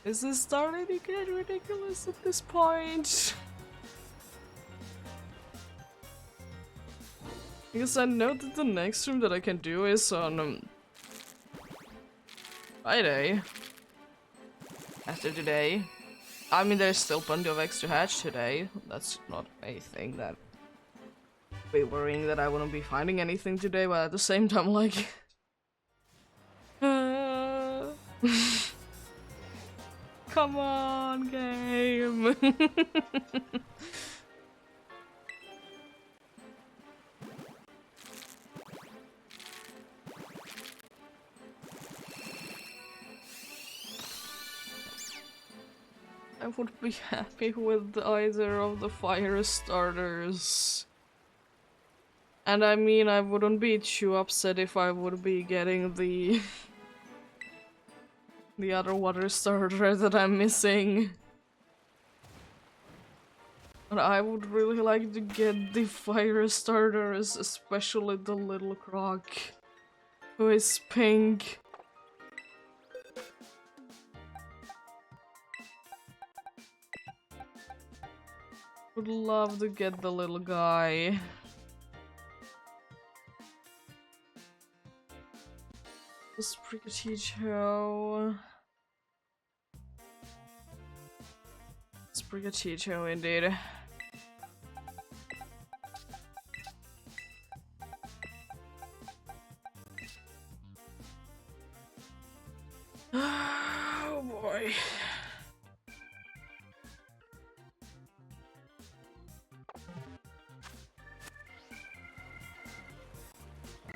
This is starting to get ridiculous at this point. Because I know that the next stream that I can do is on Friday. After today. I mean, there's still plenty of eggs to hatch today. That's not a thing that be worrying that I wouldn't be finding anything today, but at the same time, like... Come on, game! I would be happy with either of the fire starters. And I mean, I wouldn't be too upset if I would be getting the... the other water starter that I'm missing. But I would really like to get the fire starters, especially the little croc, who is pink. Would love to get the little guy. Sprigatito. Sprigatito indeed. Oh boy.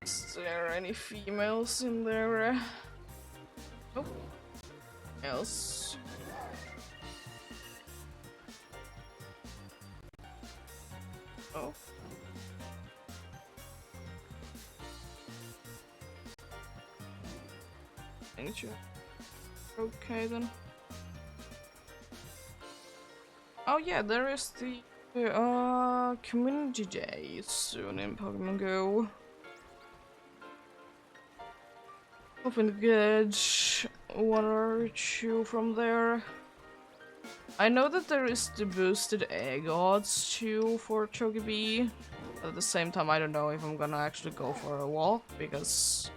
Is there any females in there? Nope. Else. Oh. Thank you. Okay then. Oh yeah, there is the community day soon in Pokemon Go. Hoping to get one or two from there. I know that there is the boosted egg odds too for Chogebi. At the same time, I don't know if I'm gonna actually go for a walk because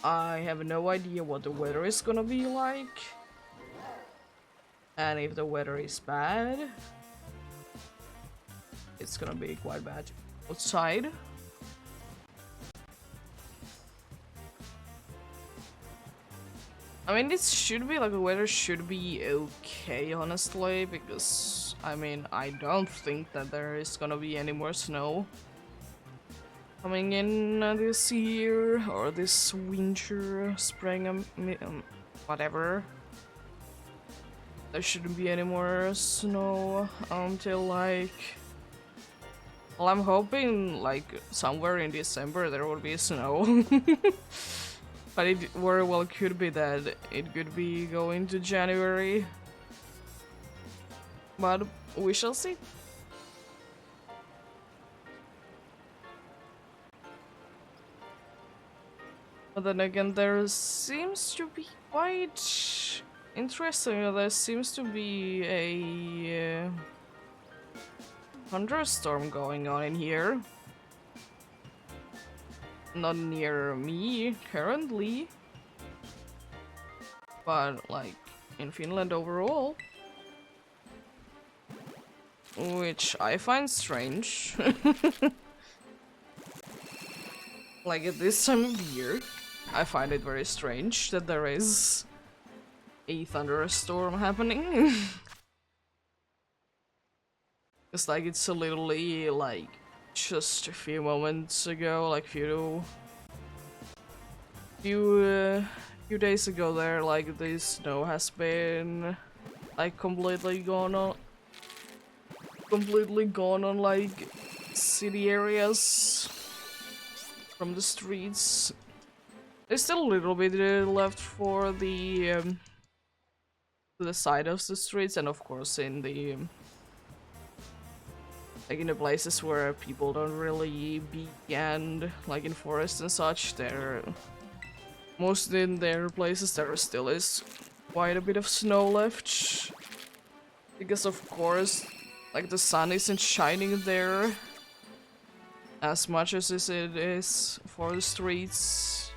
I have no idea what the weather is gonna be like. And if the weather is bad, it's gonna be quite bad outside. I mean, this should be like the weather should be okay, honestly, because I mean, I don't think that there is gonna be any more snow coming in this year or this winter, spring, whatever. There shouldn't be any more snow until like. Well, I'm hoping like somewhere in December there will be snow. But it very well could be that it could be going to January. But we shall see. But then again, there seems to be quite interesting. There seems to be a thunderstorm going on in here. Not near me currently, but like in Finland overall. Which I find strange. Like at this time of year, I find it very strange that there is a thunderstorm happening. It's like it's literally like just a few moments ago, like few days ago there, like the snow has been like completely gone on like city areas from the streets. There's still a little bit left for the side of the streets, and of course in the like in the places where people don't really be, and like in forests and such, there most in their places there still is quite a bit of snow left, because of course like the sun isn't shining there as much as it is for the streets.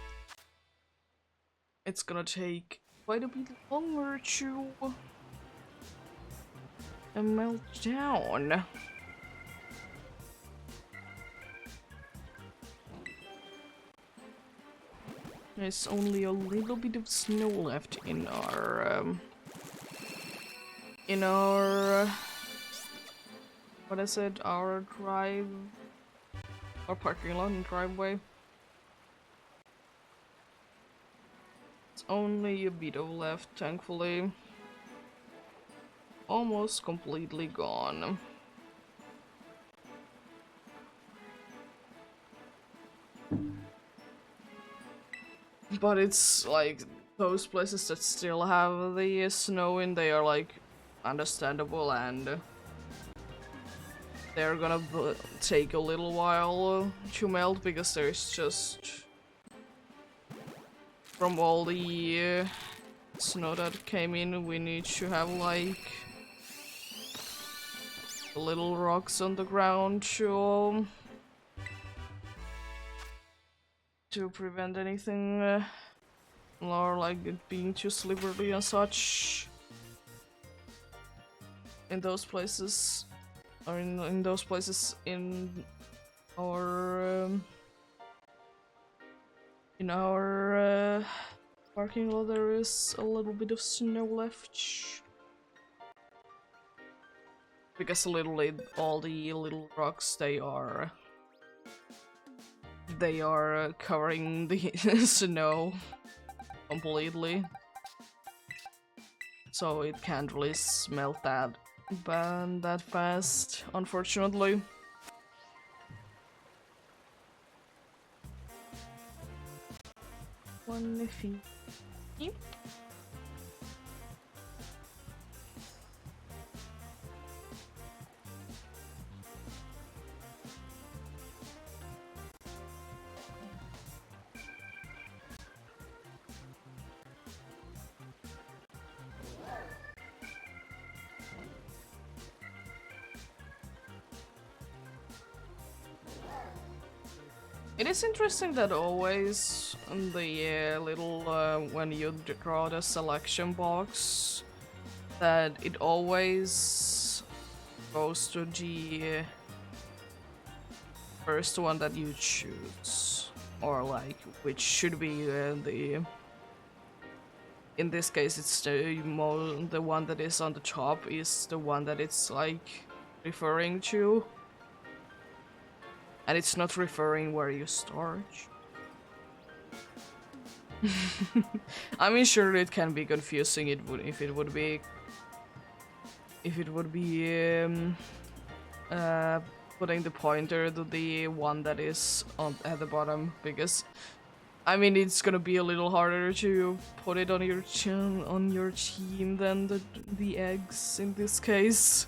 It's gonna take quite a bit longer to melt down. There's only a little bit of snow left in our what is it? Our parking lot and driveway. It's only a bit of left, thankfully. Almost completely gone. But it's like those places that still have the snow in, they are like understandable, and they're gonna take a little while to melt, because there's just from all the snow that came in, we need to have like little rocks on the ground to prevent anything or like it being too slippery and such in those places, or in those places in our parking lot. There is a little bit of snow left, because literally all the little rocks, they are covering the snow completely, so it can't really smelt that fast, unfortunately. One feet. It is interesting that always the little when you draw the selection box, that it always goes to the first one that you choose, or like which should be in this case, it's the one that is on the top is the one that it's like referring to, and it's not referring where you start. I mean, sure, it can be confusing. If it would be uh, putting the pointer to the one that is on at the bottom, because I mean it's gonna be a little harder to put it on your team than the eggs in this case.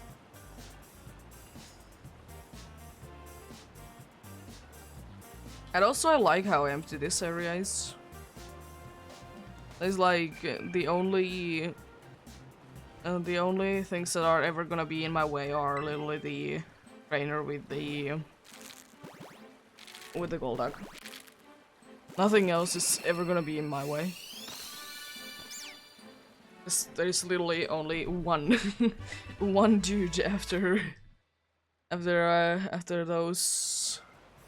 And also I like how empty this area is. It's like the only things that are ever gonna be in my way are literally the trainer with the Golduck. Nothing else is ever gonna be in my way. There's literally only one one dude after those,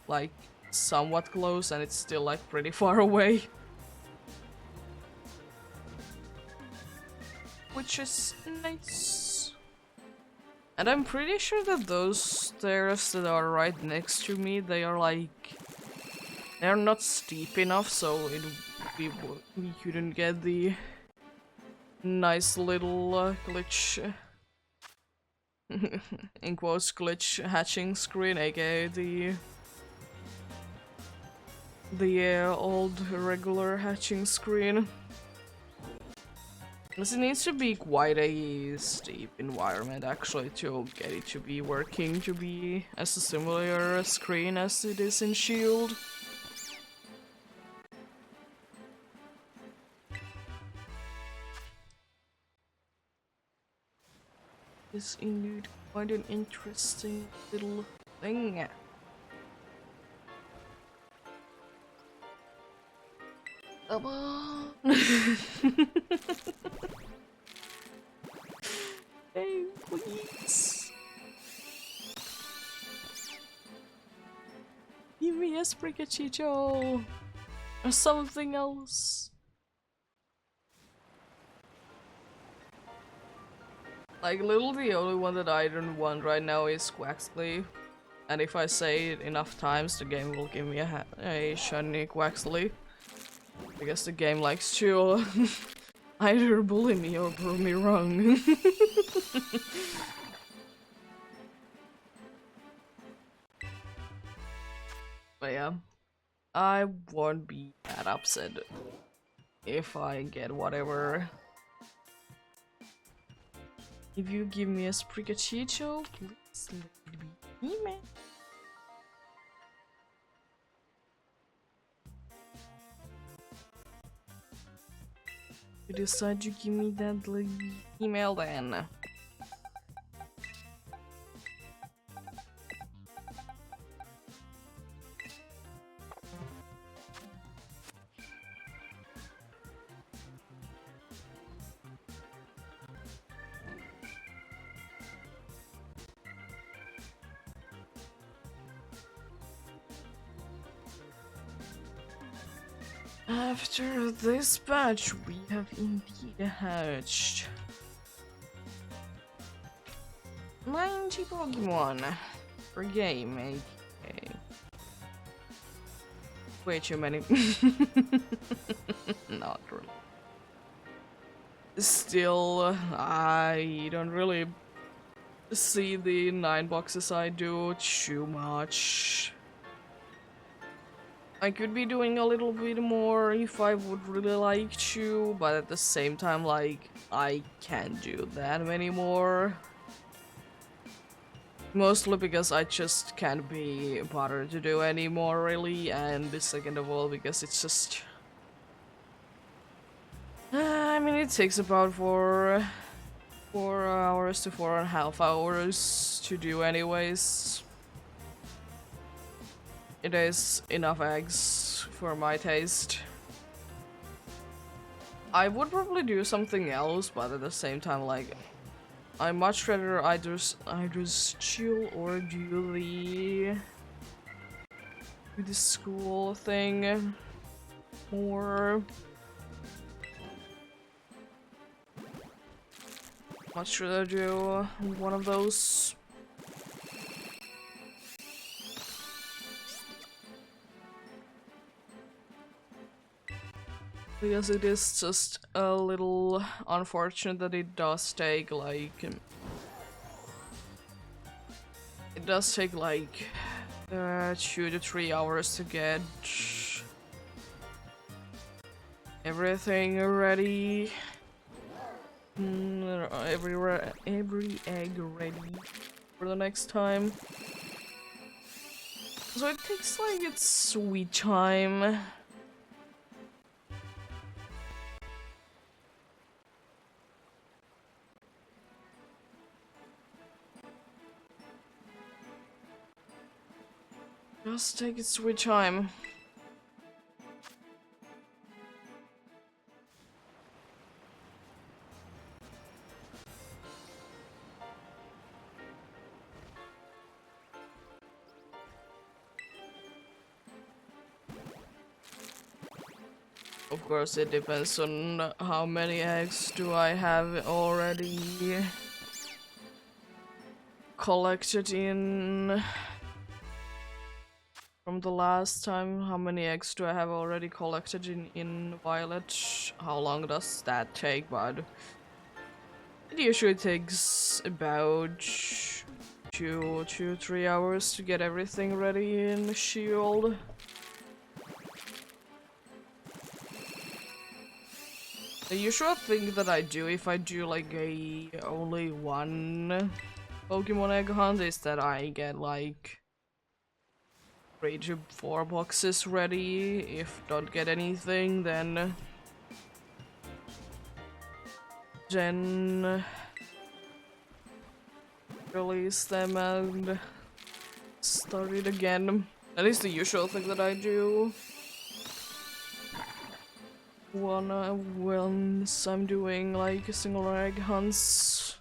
like, somewhat close, and it's still like pretty far away. Which is nice. And I'm pretty sure that those stairs that are right next to me, they're not steep enough, so we couldn't get the nice little glitch, in quotes, glitch hatching screen, aka the old regular hatching screen. Because it needs to be quite a steep environment actually to get it to be working, to be as a similar screen as it is in Shield. Is indeed quite an interesting little thing. Come on! Hey, please! Give me a Sprigachito! Or something else! Like, literally the only one that I don't want right now is Quaxley. And if I say it enough times, the game will give me a shiny Quaxley. Because the game likes to either bully me or prove me wrong. But yeah, I won't be that upset if I get whatever. If you give me a Sprigachito, please let it be me. You decide to give me that little email then. After this batch, we have indeed hatched 90 Pokemon per game, aka way too many. Not really. Still, I don't really see the 9 boxes I do too much. I could be doing a little bit more if I would really like to, but at the same time, like, I can't do that many more. Mostly because I just can't be bothered to do anymore, really, and second of all, because it's just... I mean, it takes about 4 hours to 4.5 hours to do anyways. It is enough eggs for my taste. I would probably do something else, but at the same time, like, I much rather either chill or do the school thing more. What should I do? One of those. Because it is just a little unfortunate that it does take like... It does take like 2 to 3 hours to get everything ready. Every egg ready for the next time. So it takes like its sweet time. Just take its sweet time. Of course, it depends on how many eggs do I have already collected in from the last time. How many eggs do I have already collected in Violet? How long does that take? But it usually takes about 2 to 3 hours to get everything ready in Shield. The usual thing that I do if I do like a only one Pokemon egg hunt is that I get like 3 to 4 boxes ready. If don't get anything, then release them and start it again. That is the usual thing that I do. Once I'm doing like single egg hunts.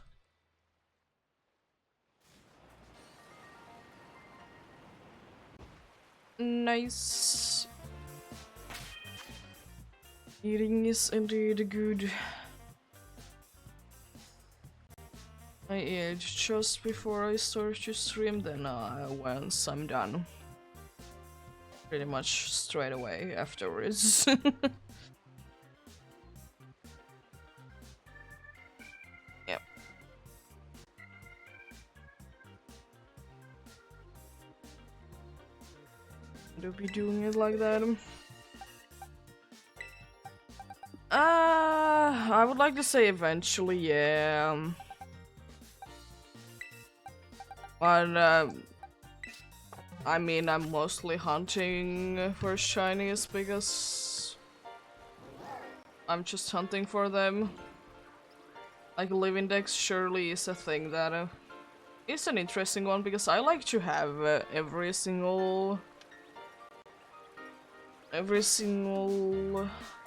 Nice. Eating is indeed good. I ate just before I start to stream, then once I'm done. Pretty much straight away afterwards. Yep. Do be doing it like that. I would like to say eventually, yeah. But I mean, I'm mostly hunting for shinies because I'm just hunting for them. Like living decks surely is a thing that is an interesting one because I like to have every single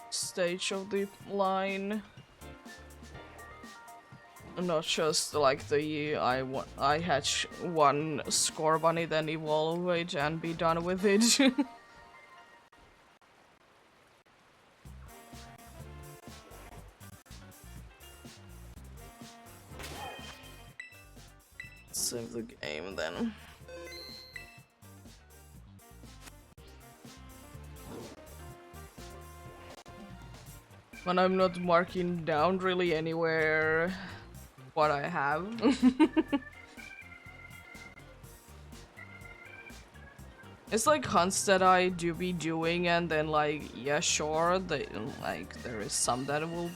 stage of the line. Not just like the I hatch one score bunny, then evolve it and be done with it. Save the game then. But I'm not marking down really anywhere what I have. It's like hunts that I do be doing and then like, yeah sure, there is some that would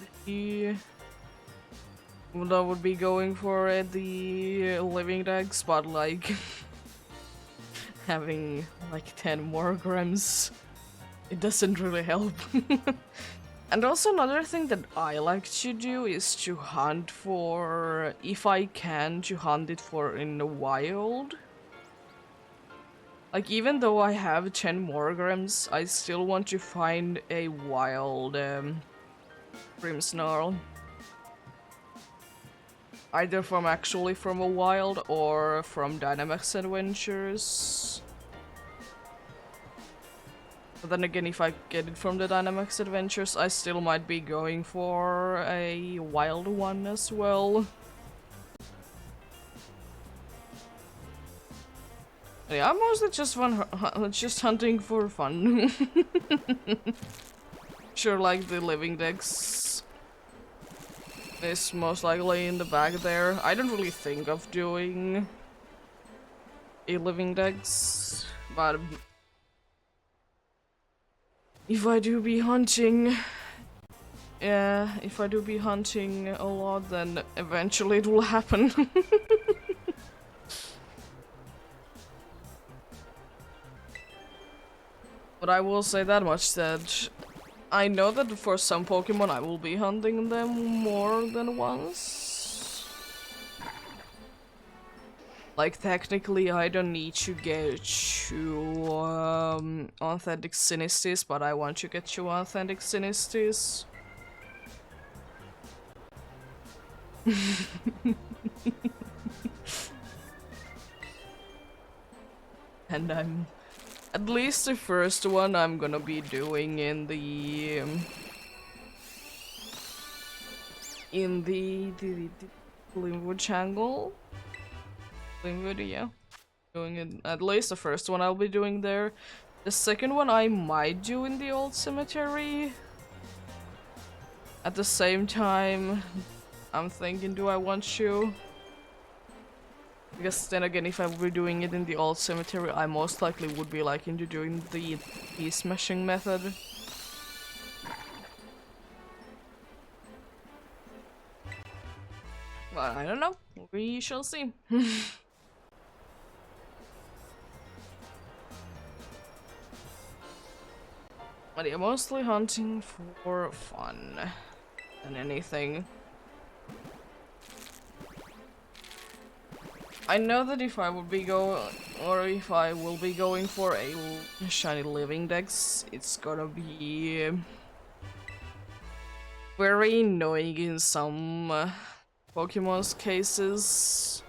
be going for the living decks, but like having like 10 more grams, it doesn't really help. And also another thing that I like to do is to hunt for, if I can, to hunt it for in the wild. Like even though I have 10 more grams, I still want to find a wild Grimmsnarl. Either from a wild or from Dynamax Adventures. But then again, if I get it from the Dynamax Adventures, I still might be going for a wild one as well. Yeah, I'm mostly just hunting for fun. Sure, like the living decks is most likely in the back there. I don't really think of doing a living decks, but if I do be hunting, yeah, if I do be hunting a lot, then eventually it will happen. But I will say that much, that I know that for some Pokemon I will be hunting them more than once. Like, technically I don't need to get to authentic Sinistis, but I want to get to authentic Sinistis. And I'm... At least the first one I'm gonna be doing in the Linwood Jungle. Linwood, yeah. Doing it, at least the first one I'll be doing there. The second one I might do in the old cemetery. At the same time, I'm thinking, do I want to? Because then again, if I were doing it in the old cemetery, I most likely would be like into doing the smashing method. But I don't know. We shall see. But yeah, mostly hunting for fun than anything. I know that if I would be if I will be going for a shiny living dex, it's gonna be very annoying in some Pokemon's cases.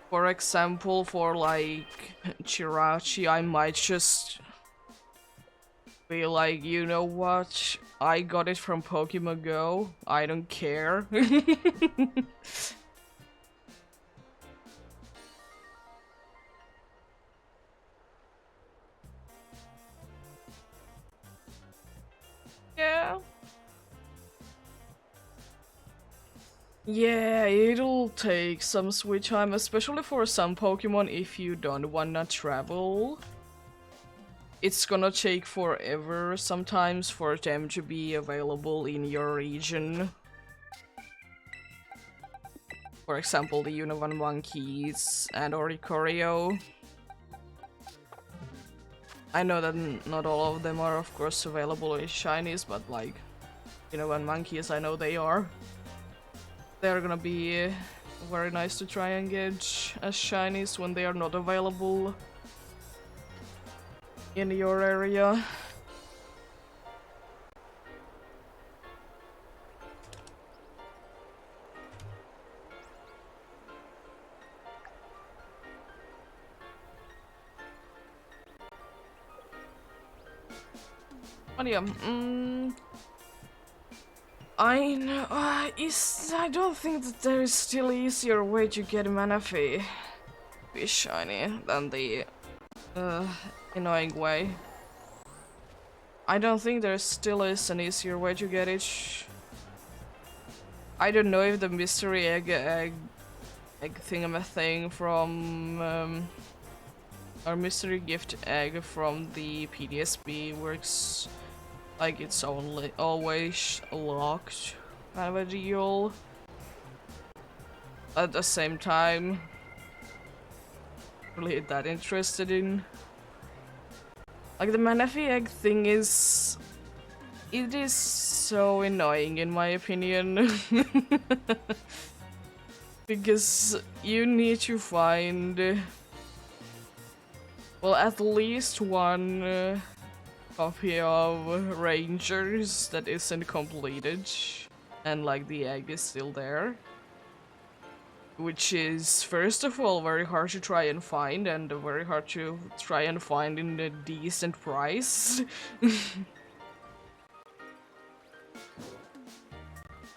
For example, for like Chirachi, I might just be like, you know what? I got it from Pokemon Go. I don't care. Yeah. Yeah, it'll take some sweet time, especially for some Pokemon if you don't wanna travel. It's gonna take forever sometimes for them to be available in your region. For example, the Unovan monkeys and Oricorio. I know that not all of them are of course available in shinies, but like, Unovan monkeys, I know they are. They're gonna be very nice to try and get as shinies when they are not available in your area. But yeah, I know, I don't think that there is still easier way to get Manaphy be shiny than the annoying way. I don't think there still is an easier way to get it. I don't know if the mystery egg thing from or mystery gift egg from the PDSB works like it's only always locked kind of a deal. At the same time, really that interested in. Like the Manaphy egg thing is, it is so annoying in my opinion. Because you need to find, well, at least one copy of Rangers that isn't completed, and like the egg is still there. Which is, first of all, very hard to try and find, and very hard to try and find in a decent price.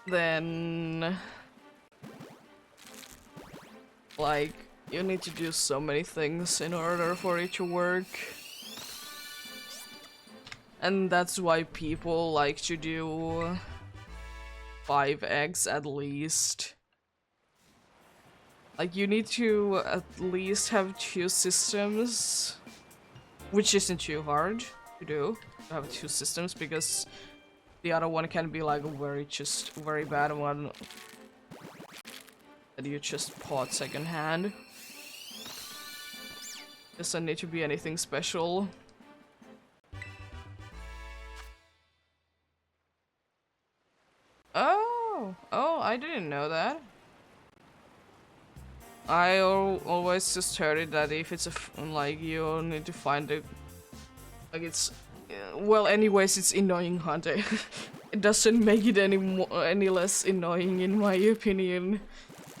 Then Like, you need to do so many things in order for it to work. And that's why people like to do 5 eggs at least. Like, you need to at least have 2 systems, which isn't too hard to do, to have 2 systems, because the other one can be like a very bad one that you just bought secondhand. Doesn't need to be anything special. Oh, I didn't know that. I always just heard it that if it's like you need to find it, like it's well, anyways, it's annoying hunting. It doesn't make it any less annoying in my opinion.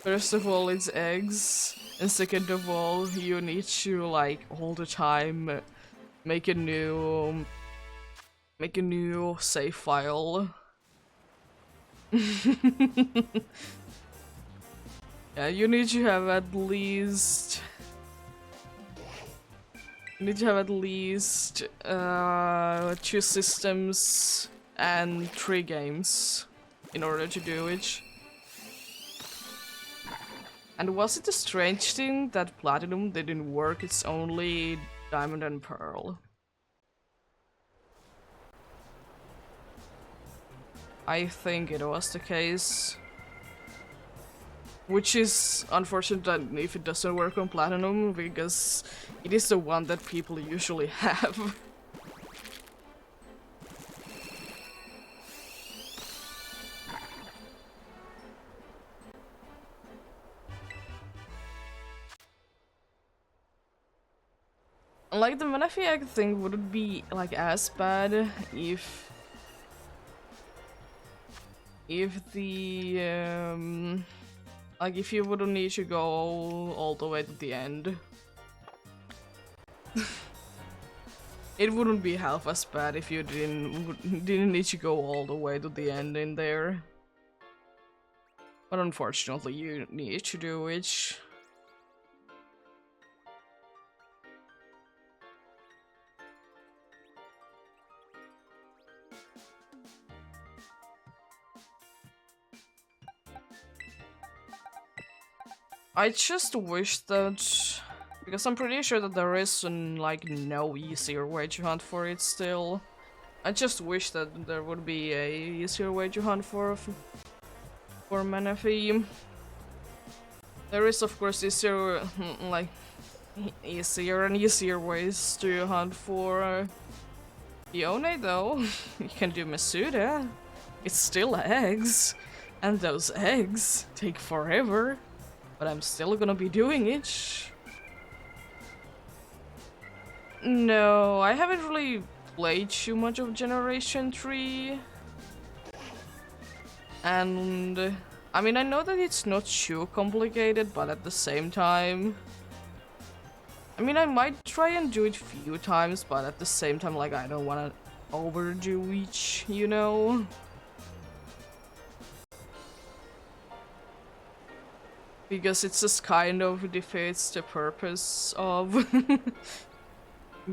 First of all, it's eggs, and second of all, you need to like all the time make a new save file. Yeah, you need to have at least 2 systems and 3 games in order to do it. And was it a strange thing that Platinum didn't work? It's only Diamond and Pearl. I think it was the case. Which is unfortunate that if it doesn't work on Platinum, because it is the one that people usually have. Like, the Menifee egg thing wouldn't be like as bad if the like if you wouldn't need to go all the way to the end. It wouldn't be half as bad if you didn't need to go all the way to the end in there. But unfortunately, you need to do it. I just wish that, because I'm pretty sure that there is like no easier way to hunt for it still. I just wish that there would be a easier way to hunt for Menifee. There is of course easier and easier ways to hunt for Yone though. You can do Masuda. It's still eggs, and those eggs take forever. But I'm still gonna be doing it. No, I haven't really played too much of Generation 3. And I mean, I know that it's not too complicated, but at the same time, I mean, I might try and do it a few times, but at the same time, like, I don't want to overdo each, you know? Because it just kind of defeats the purpose of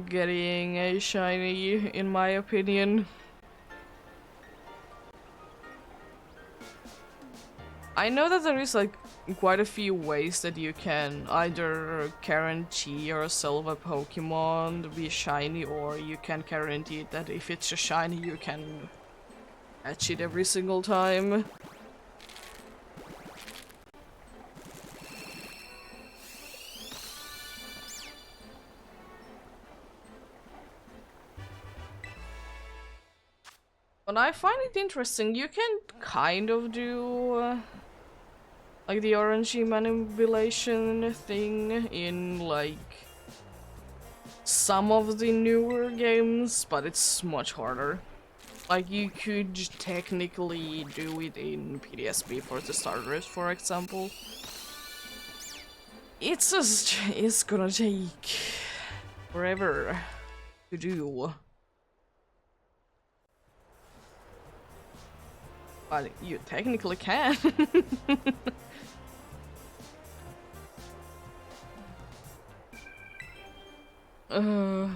getting a shiny, in my opinion. I know that there is like quite a few ways that you can either guarantee yourself a Pokemon to be shiny, or you can guarantee that if it's a shiny you can catch it every single time. But I find it interesting, you can kind of do like the RNG manipulation thing in like some of the newer games, but it's much harder. Like, you could technically do it in PDSB for the starters, for example. It's just, it's gonna take forever to do. But you technically can. Uh,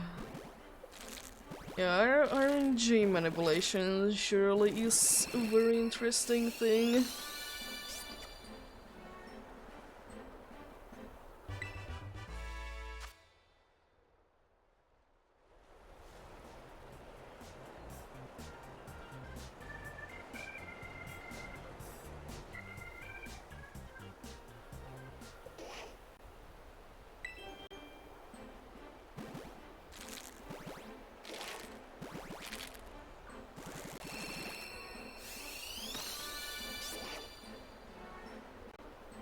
yeah, RNG manipulation surely is a very interesting thing.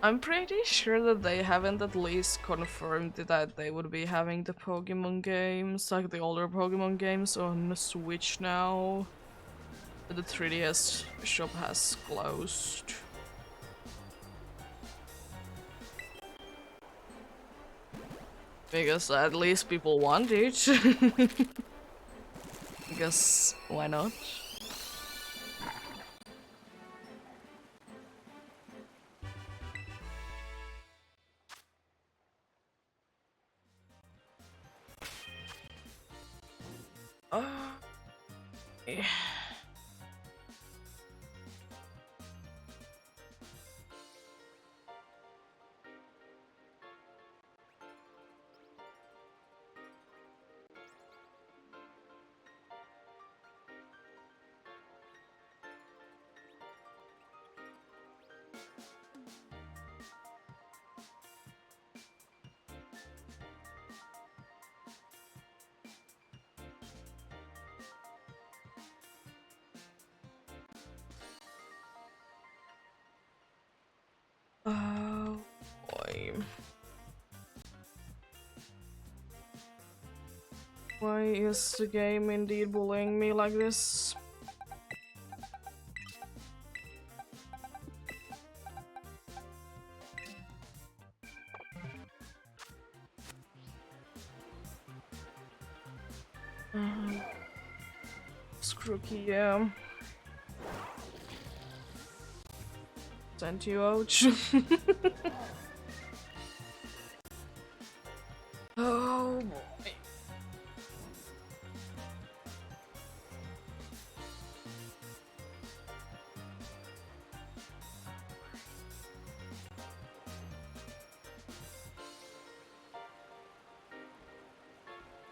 I'm pretty sure that they haven't at least confirmed that they would be having the Pokemon games, like the older Pokemon games, on the Switch now. But the 3DS shop has closed. Because at least people want it. Because why not? Yeah. Oh boy. Why is the game indeed bullying me like this? Scrooky, yeah. Sent you out. Oh boy.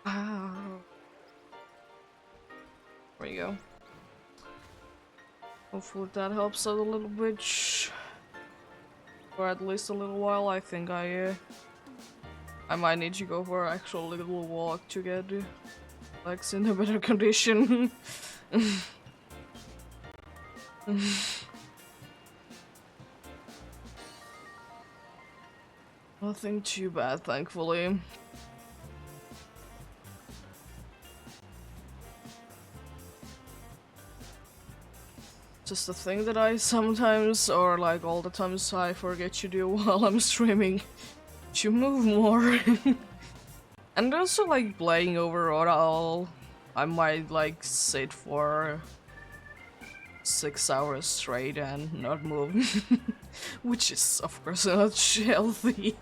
Oh. There we go. Hopefully that helps out a little bit. For at least a little while. I think I might need to go for an actual little walk to get legs in a better condition. Nothing too bad, thankfully. Just a thing that I sometimes, or like all the times, I forget to do while I'm streaming. To move more. And also like playing overall, I might like sit for 6 hours straight and not move. Which is of course not healthy.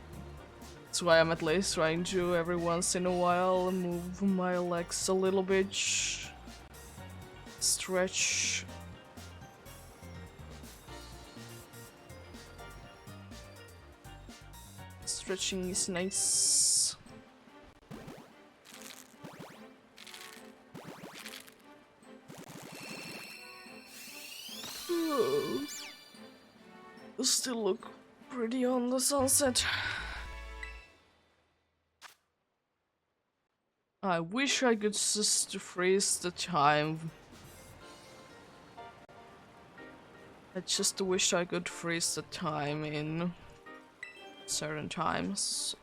That's why I'm at least trying to every once in a while move my legs a little bit. Stretch. Stretching is nice. Still look pretty on the sunset. I wish I could just freeze the time. I just wish I could freeze the time in certain times.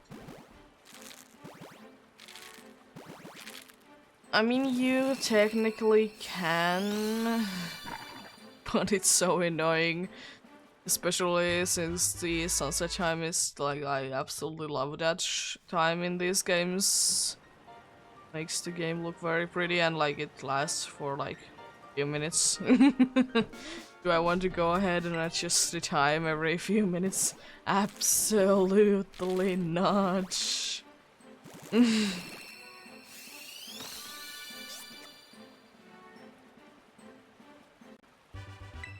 I mean, you technically can, but it's so annoying. Especially since the sunset time is like, I absolutely love that time in these games. Makes the game look very pretty and like it lasts for like a few minutes. Do I want to go ahead and adjust the time every few minutes? Absolutely not.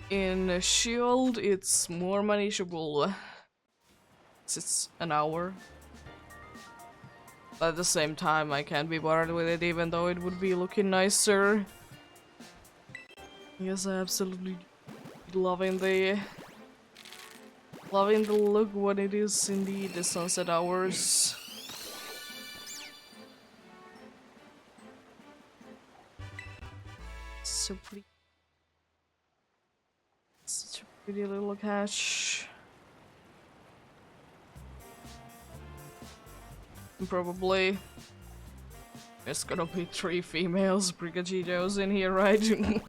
In Shield, it's more manageable. It's an hour. But at the same time, I can't be bothered with it, even though it would be looking nicer. Yes, I absolutely loving the look when it is indeed the sunset hours. So pretty. Such a pretty little cache. And probably there's gonna be 3 females brigadeiros in here, right?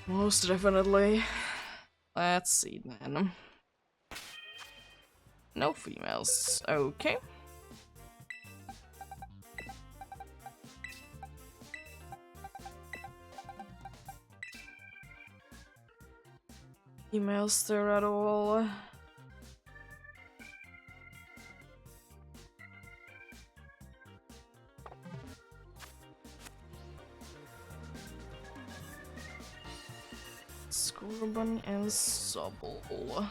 Most definitely. Let's see then. No females. Okay. Females there at all. Scorbun and Sobble.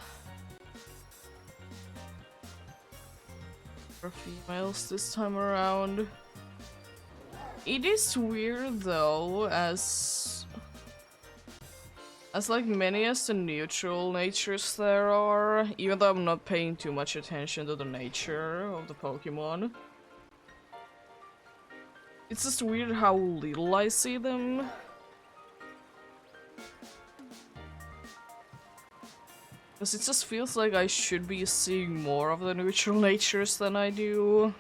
For females this time around. It is weird though, as like many as the neutral natures there are, even though I'm not paying too much attention to the nature of the Pokemon. It's just weird how little I see them. Because it just feels like I should be seeing more of the neutral natures than I do.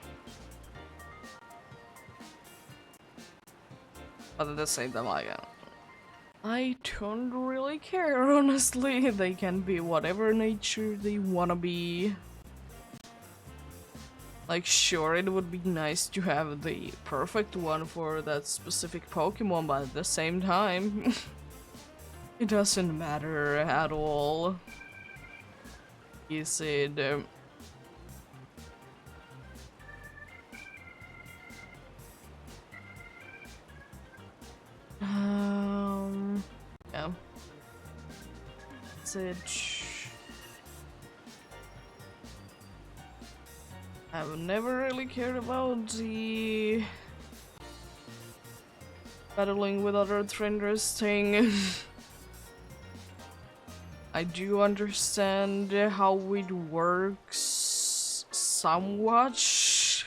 But at the same time, I don't really care, honestly. They can be whatever nature they wanna be. Like, sure, it would be nice to have the perfect one for that specific Pokemon, but at the same time, it doesn't matter at all. Is it... yeah. Is it... I've never really cared about the... battling with other trainers thing. I do understand how it works somewhat.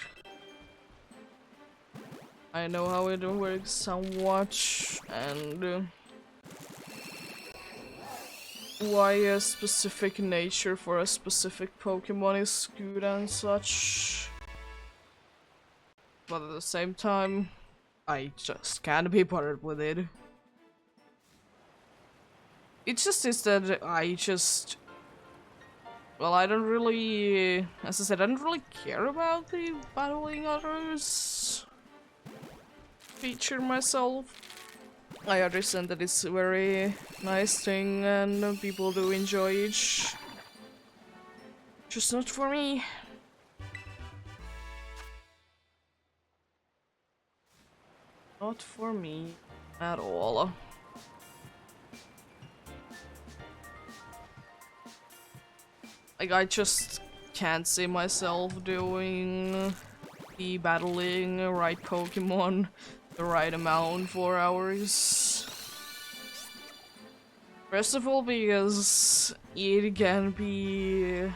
I know how it works somewhat, and why a specific nature for a specific Pokemon is good and such. But at the same time, I just can't be bothered with it. It just is that well, I don't really, as I said, I don't really care about the battling others feature myself. I understand that it's a very nice thing and people do enjoy it. Just not for me. Not for me at all. Like, I just can't see myself doing the battling right Pokemon the right amount for hours. First of all, because it can be...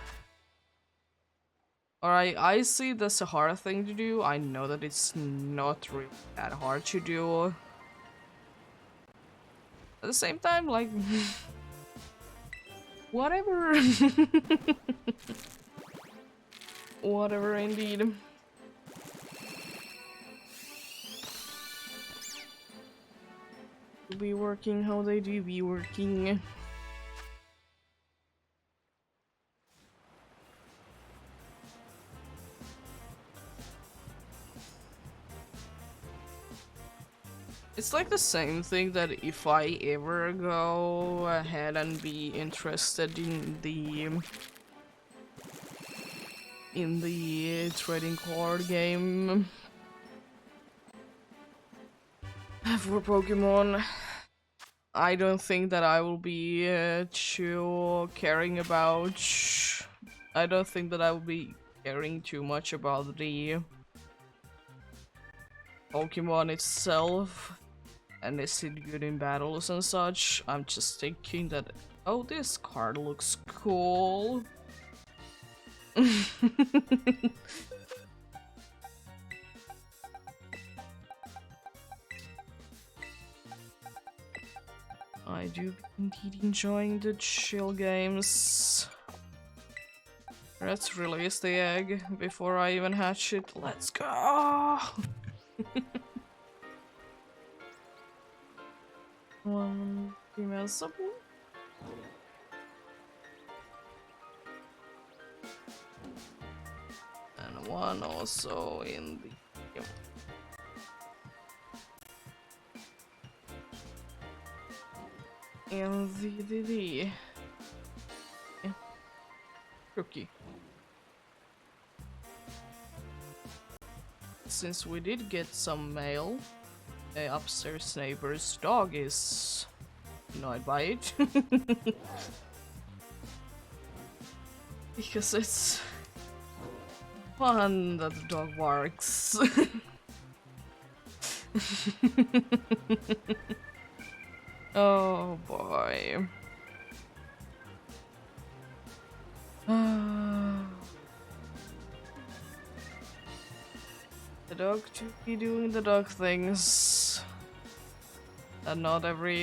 Alright, I see that's a hard thing to do. I know that it's not really that hard to do. At the same time, like... whatever. Whatever, indeed. Be working how they do be working. It's like the same thing that if I ever go ahead and be interested in the in the trading card game for Pokemon. I don't think that I will be too caring about. I don't think that I will be caring too much about the Pokemon itself and is it good in battles and such. I'm just thinking that, oh, this card looks cool. I do indeed enjoying the chill games. Let's release the egg before I even hatch it. Let's go! One female supple. And one also in the... in the cookie. Since we did get some mail, the upstairs neighbor's dog is annoyed by it. Because it's fun that the dog barks. Oh boy. The dog to be doing the dog things that not every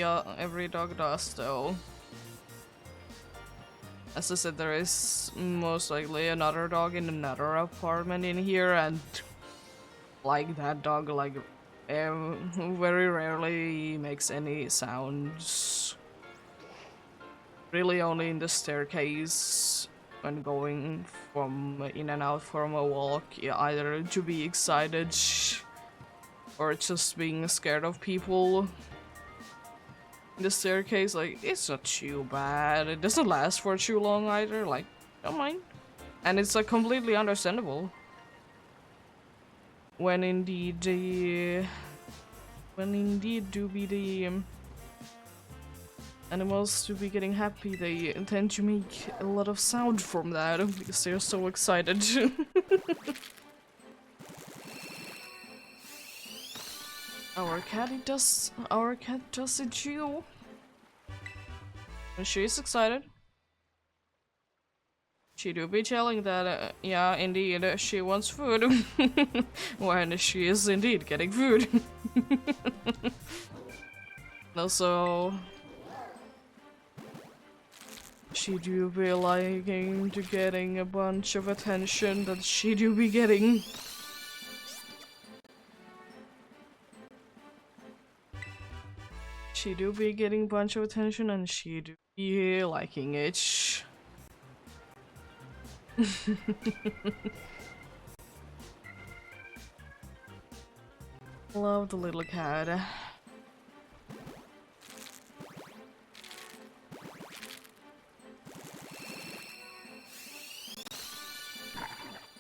dog does, though. As I said, there is most likely another dog in another apartment in here, and like that dog, like very rarely makes any sounds. Really, only in the staircase. When going from in and out from a walk, yeah, either to be excited or just being scared of people. In the staircase, like, it's not too bad. It doesn't last for too long either, like, don't mind. And it's like completely understandable. When indeed do be the animals to be getting happy, they tend to make a lot of sound from that because they're so excited. Our cat does it too. And she's excited. She do be telling that, yeah, indeed, she wants food. When she is indeed getting food. Also, she do be liking to getting a bunch of attention that she do be getting. She do be getting a bunch of attention and she do be liking it. Love the little cat.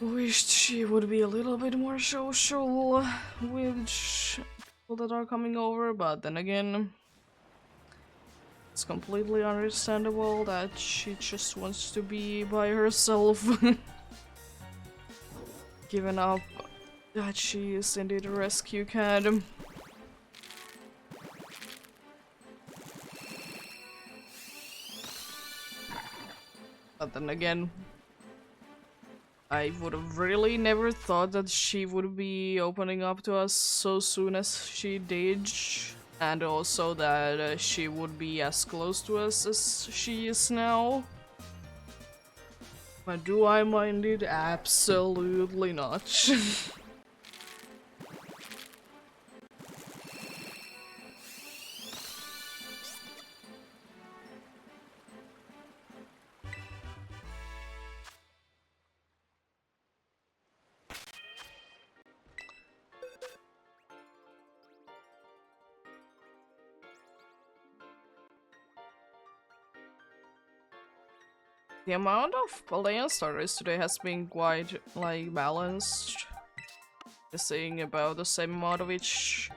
Wished she would be a little bit more social with people that are coming over, but then again, it's completely understandable that she just wants to be by herself. Given up that she is indeed a rescue cat. But then again, I would have really never thought that she would be opening up to us so soon as she did, and also that she would be as close to us as she is now. But do I mind it? Absolutely not. The amount of Paldean starters today has been quite, like, balanced. Seeing about the same amount of each.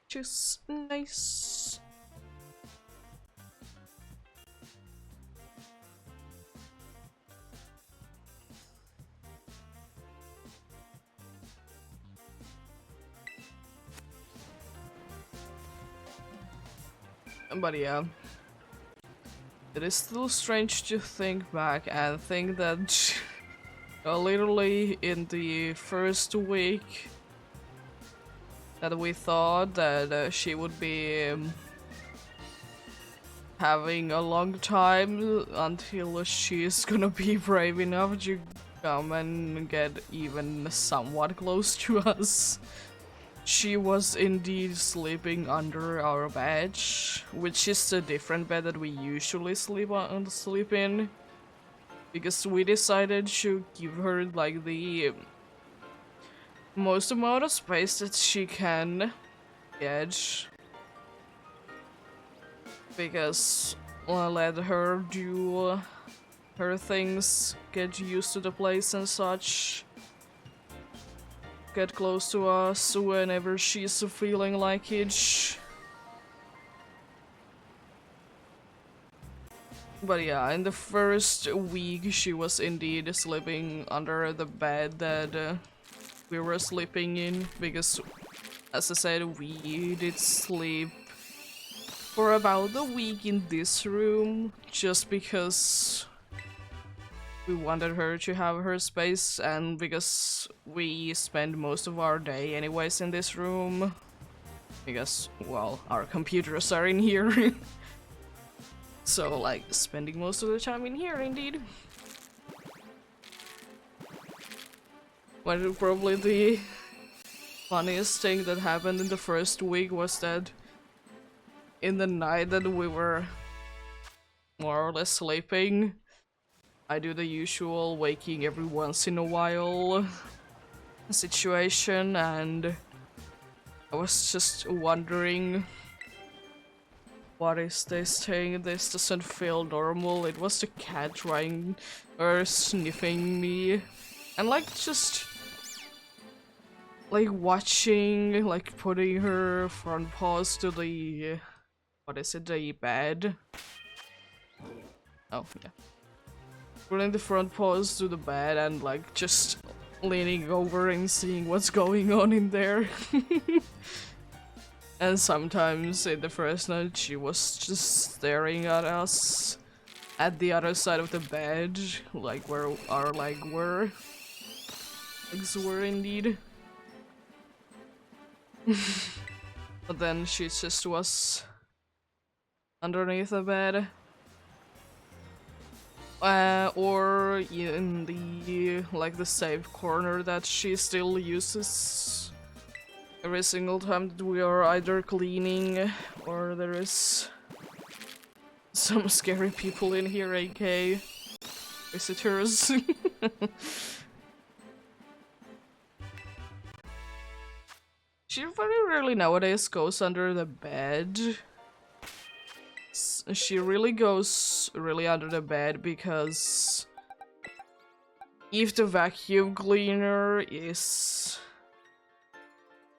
Which is nice. But yeah, it is still strange to think back and think that literally in the first week that we thought that she would be having a long time until she's gonna be brave enough to come and get even somewhat close to us. She was indeed sleeping under our bed, which is a different bed that we usually sleep in, because we decided to give her like the most amount of space that she can get, because let her do her things, get used to the place and such. Get close to us whenever she's feeling like it. But yeah, in the first week she was indeed sleeping under the bed that we were sleeping in, because as I said, we did sleep for about a week in this room just because we wanted her to have her space, and because we spend most of our day anyways in this room. Because, well, our computers are in here. So, like, spending most of the time in here, indeed. But probably the funniest thing that happened in the first week was that in the night that we were more or less sleeping, I do the usual waking every once in a while situation, and I was just wondering, what is this thing? This doesn't feel normal. It was the cat trying or sniffing me, and like just like watching, like putting her front paws to the what is it, the bed? Oh yeah. Putting the front paws to the bed and like just leaning over and seeing what's going on in there. And sometimes in the first night she was just staring at us at the other side of the bed, like where our legs were indeed. But then she just was underneath the bed. Or in the like the safe corner that she still uses every single time that we are either cleaning or there is some scary people in here, aka visitors. She very rarely nowadays goes under the bed. She really goes really under the bed because if the vacuum cleaner is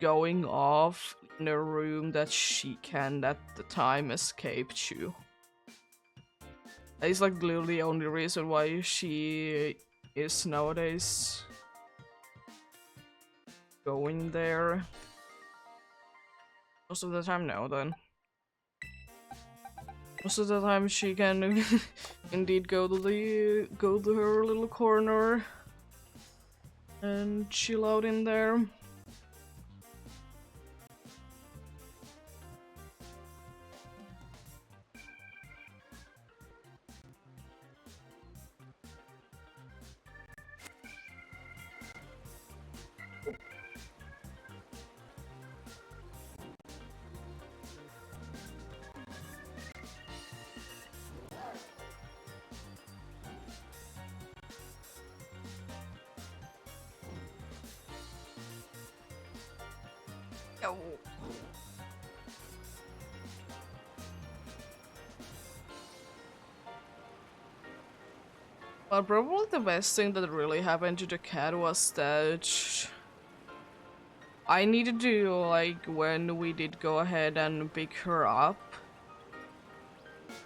going off in a room that she can at the time escape to. That is like literally the only reason why she is nowadays going there. Most of the time, no, then. Most of the time she can indeed go to her little corner and chill out in there. Oh. Well, probably the best thing that really happened to the cat was that I needed to, like, when we did go ahead and pick her up,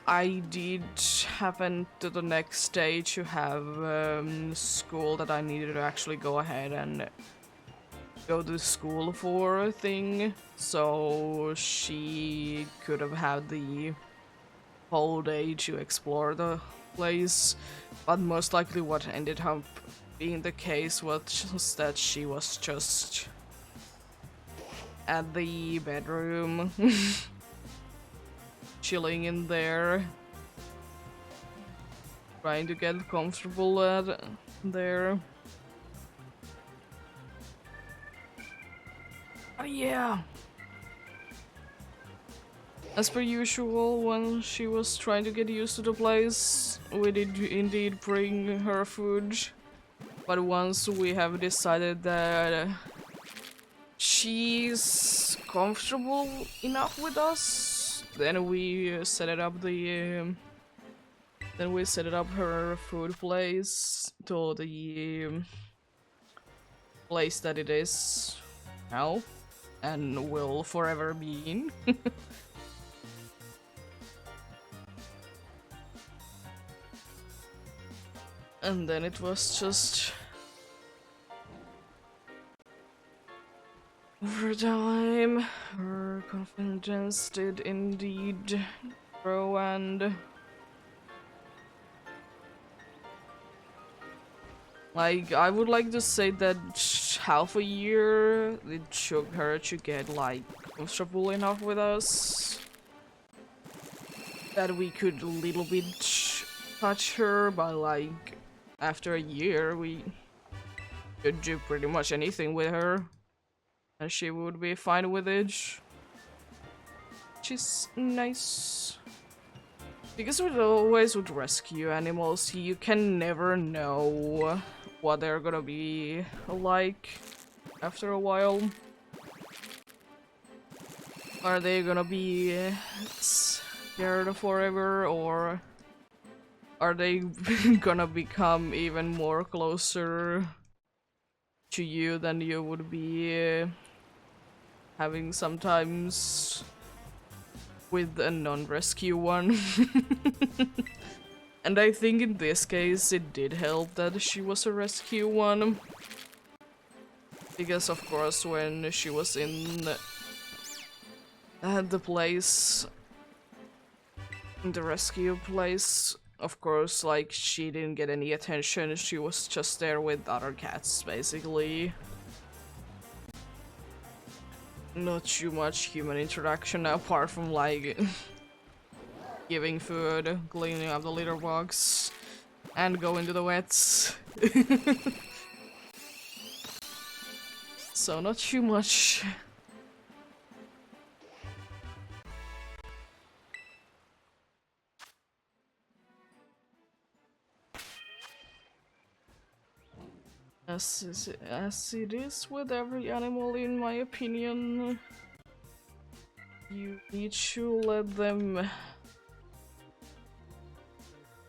I did happen to the next day to have school that I needed to actually go ahead and go to school for a thing, so she could have had the whole day to explore the place. But most likely what ended up being the case was just that she was just at the bedroom chilling in there, trying to get comfortable there. Oh yeah. As per usual, when she was trying to get used to the place, we did indeed bring her food. But once we have decided that she's comfortable enough with us, then we set it up her food place to the place that it is now and will forever be in. And then it was just over time, her confidence did indeed grow, and like, I would like to say that half a year it took her to get like comfortable enough with us that we could a little bit touch her, but like after a year we could do pretty much anything with her and she would be fine with it. Which is nice. Because with rescue animals, you can never know what they're gonna be like after a while. Are they gonna be scared forever, or are they gonna become even more closer to you than you would be having sometimes with a non-rescue one? And I think in this case it did help that she was a rescue one. Because of course when she was in the place, in the rescue place, of course, like, she didn't get any attention, she was just there with other cats, basically. Not too much human interaction apart from, like, giving food, cleaning up the litter box, and going to the vets. So not too much. As it is with every animal, in my opinion, you need to let them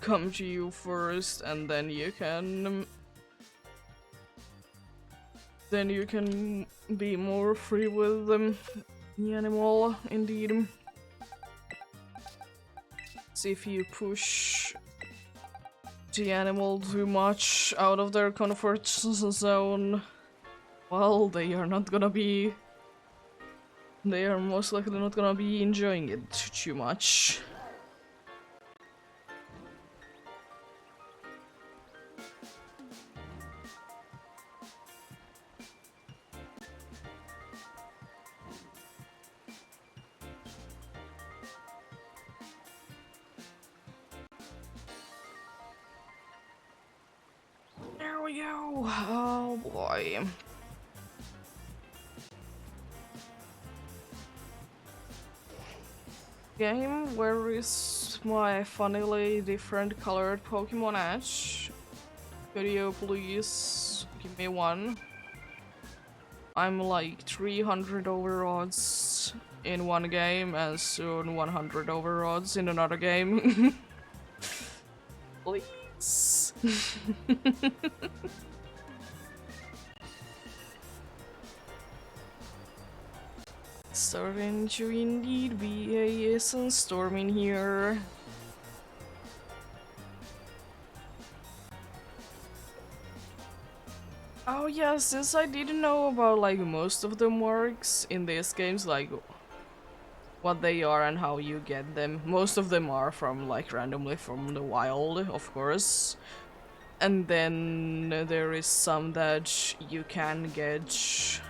come to you first, and then you can be more free with them, the animal, indeed. See, if you push the animal too much out of their comfort zone, well, they are most likely not gonna be enjoying it too much. There we go. Oh boy. Game, where is my funnily different colored Pokemon at? Could you please give me one? I'm like 300 over odds in one game and soon 100 over odds in another game. Please. Starting to indeed be a storm in here. Oh yeah, since I didn't know about like most of the marks in these games, like what they are and how you get them. Most of them are from like randomly from the wild, of course. And then there is some that you can get.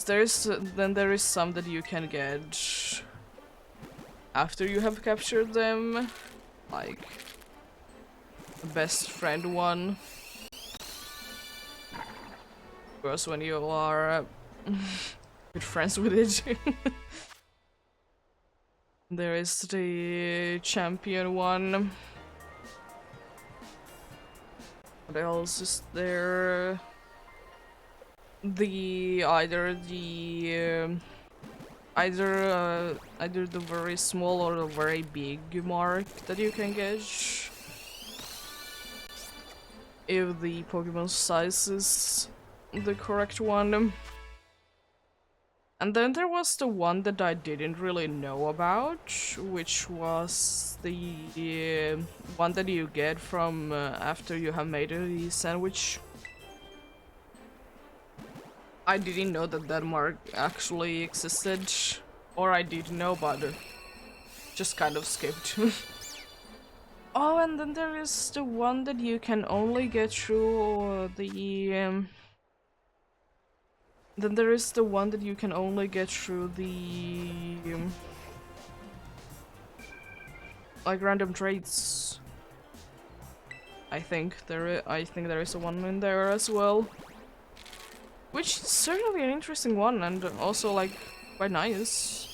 There is some that you can get after you have captured them, like the best friend one. Of course, when you are good friends with it. There is the champion one. What else is there? Either the very small or the very big mark that you can get if the Pokemon size is the correct one. And then there was the one that I didn't really know about, which was the one that you get from after you have made a sandwich. I didn't know that that mark actually existed, or I didn't know, but just kind of skipped. Oh, and then there is the one that you can only get through the. Then there is the one that you can only get through the like random traits. I think there is a one in there as well. Which is certainly an interesting one and also like quite nice.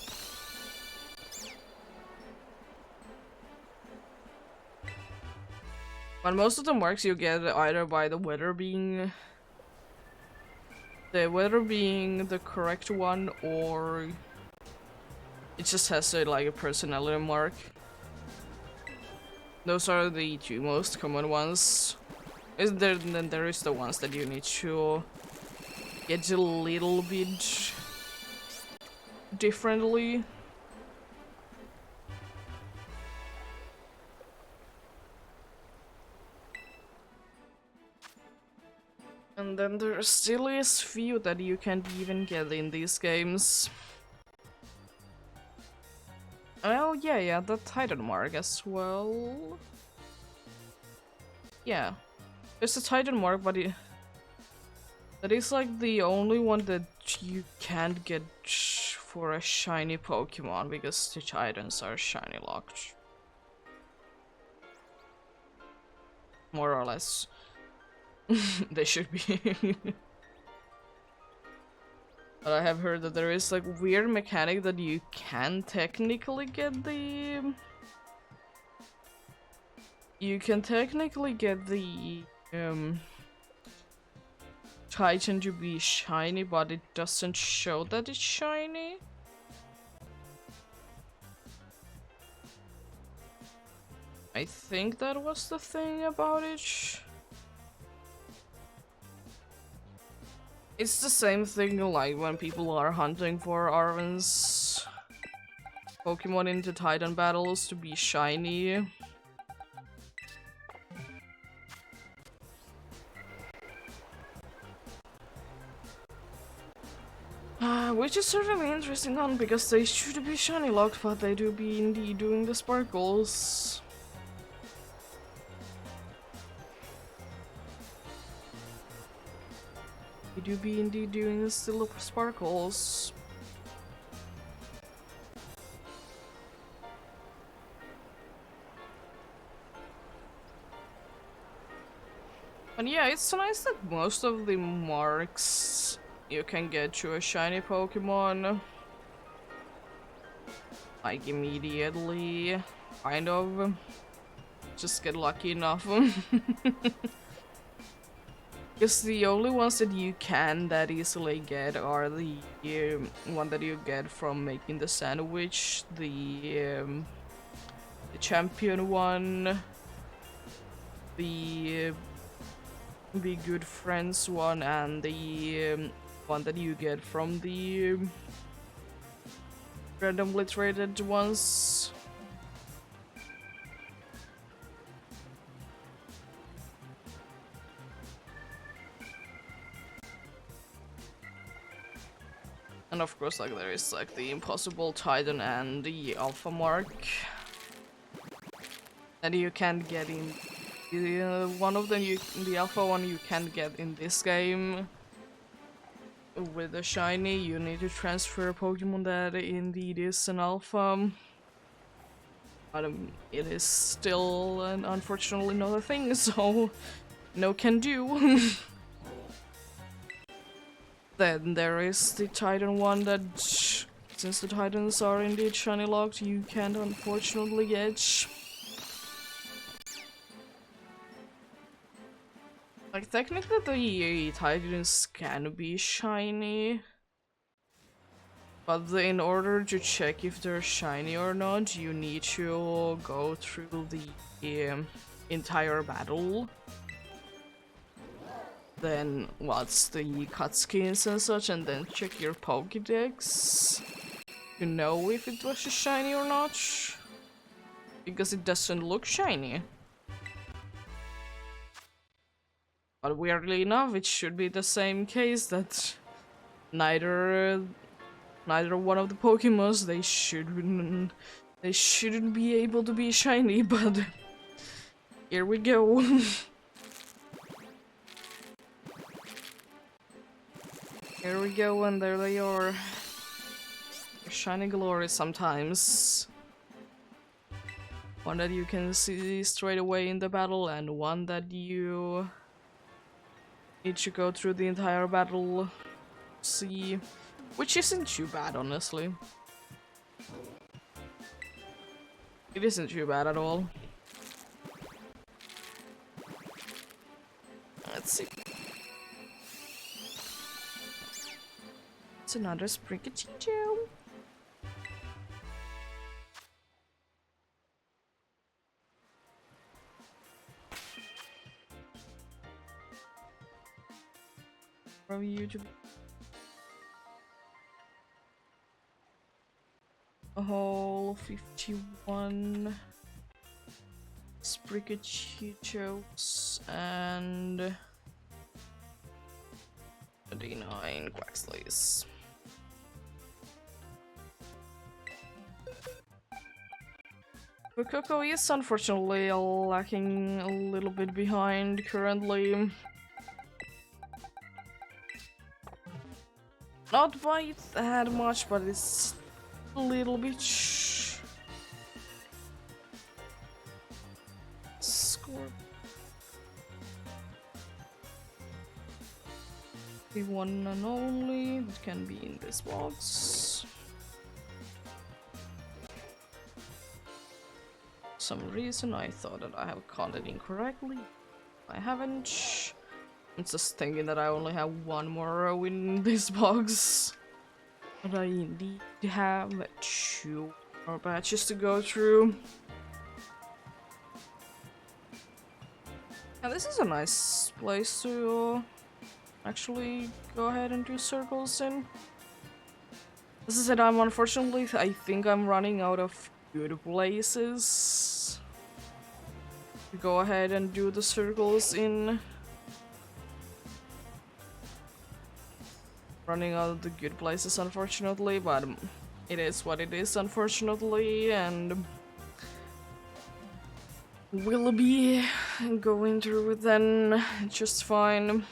But most of the marks you get either by the weather being the correct one, or it just has like a personality mark. Those are the two most common ones. Then there is the ones that you need to get a little bit differently. And then there still is few that you can't even get in these games. Oh yeah, the Titan mark as well. Yeah, there's a Titan mark, but that is like the only one that you can't get for a shiny Pokemon because the Titans are shiny locked. More or less. They should be. But I have heard that there is like weird mechanic that you can technically get the. You can technically get the Titan to be shiny, but it doesn't show that it's shiny. I think that was the thing about it. It's the same thing like when people are hunting for Arven's Pokemon into Titan battles to be shiny. Which is certainly interesting one because they should be shiny locked, but they do be indeed doing the sparkles. They do be indeed doing the still sparkles. And yeah, it's nice that most of the marks you can get to a shiny Pokemon like immediately, kind of. Just get lucky enough. Because the only ones that you can that easily get are the one that you get from making the sandwich, the champion one, the the good friends one, and the one that you get from the randomly traded ones. And of course, like, there is like the Impossible Titan and the Alpha Mark that you can't get in. One of them, the Alpha one, you can't get in this game. With the shiny, you need to transfer a Pokemon that indeed is an Alpha. But it is still, unfortunately, not a thing, so no can do. Then there is the Titan one that, since the Titans are indeed shiny locked, you can't unfortunately get. Like, technically the Titans can be shiny, but in order to check if they're shiny or not, you need to go through the entire battle. Then what's the cutscenes and such, and then check your Pokédex to know if it was a shiny or not, because it doesn't look shiny. But weirdly enough, it should be the same case that neither one of the Pokemons they shouldn't be able to be shiny, but here we go. Here we go, and there they are. Shiny glory sometimes. One that you can see straight away in the battle, and one that you need to go through the entire battle to see, which isn't too bad, honestly. It isn't too bad at all. Let's see. It's another Sprigatito. From YouTube. A whole 51 Sprigatitos and 29 Quaxleys. Coco is unfortunately lacking a little bit behind currently. Not by that much, but it's a little bit. Score. The one and only that can be in this box. For some reason I thought that I have counted incorrectly. I haven't. I'm just thinking that I only have one more row in this box. But I indeed have 2 more batches to go through. And this is a nice place to actually go ahead and do circles in. As I said, unfortunately, I think I'm running out of good places to go ahead and do the circles in. Running out of the good places, unfortunately, but it is what it is, unfortunately, and we'll be going through it then just fine.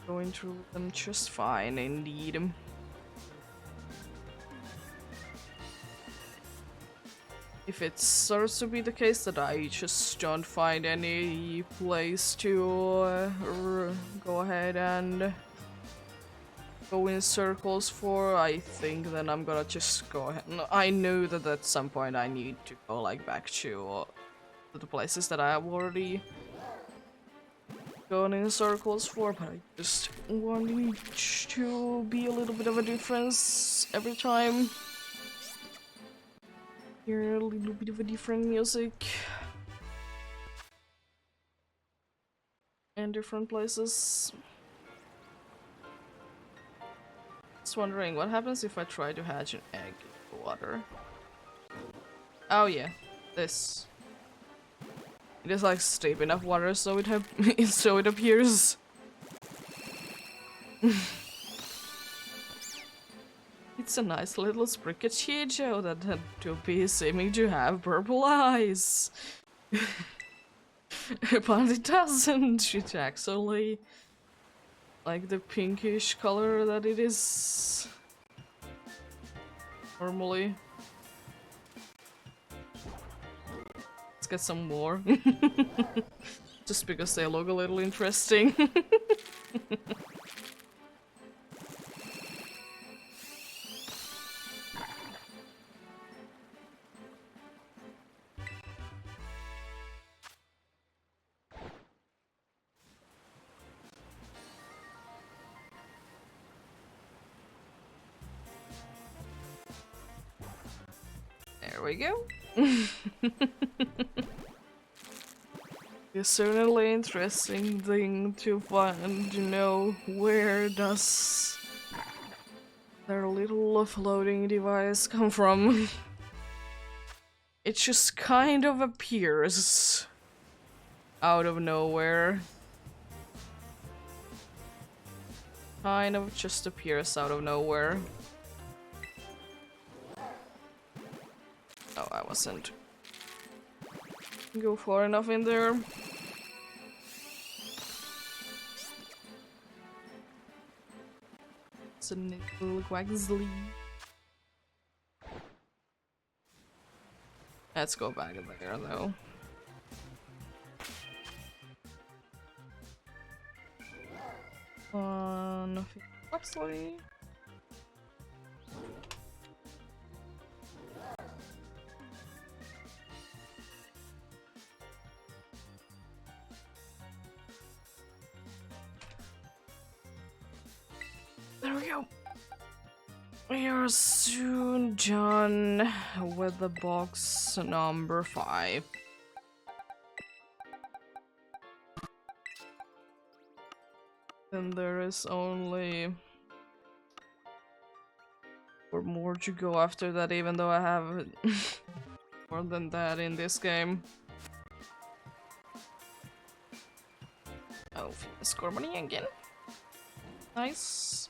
Going through them just fine, indeed. If it starts to be the case that I just don't find any place to go ahead and go in circles for, I think then I'm gonna just go ahead. I know that at some point I need to go like back to to the places that I have already gone in circles for, but I just wanted to be a little bit of a difference every time. Hear a little bit of a different music in different places. Just wondering what happens if I try to hatch an egg in the water. Oh yeah, this. It is like deep enough water so so it appears. It's a nice little Sprickachicho that had to be seeming to have purple eyes. But it doesn't. It's actually like the pinkish color that it is normally. Let's get some more. Just because they look a little interesting. There we go. It's certainly interesting thing to find, you know, where does their little floating device come from? It just kind of appears out of nowhere. Kind of just appears out of nowhere. Oh, I wasn't go far enough in there. It's a little Quaxley. Let's go back in there though. Nothing Quaxley. There we go. We are soon done with the box number 5. And there is only 4 more to go after that, even though I have more than that in this game. Oh, score money again. Nice.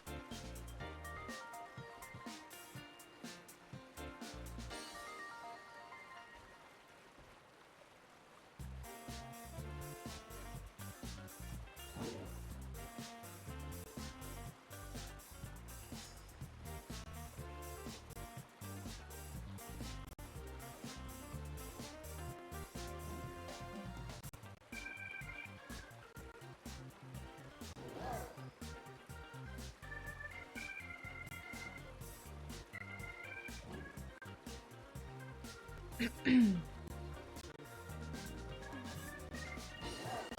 I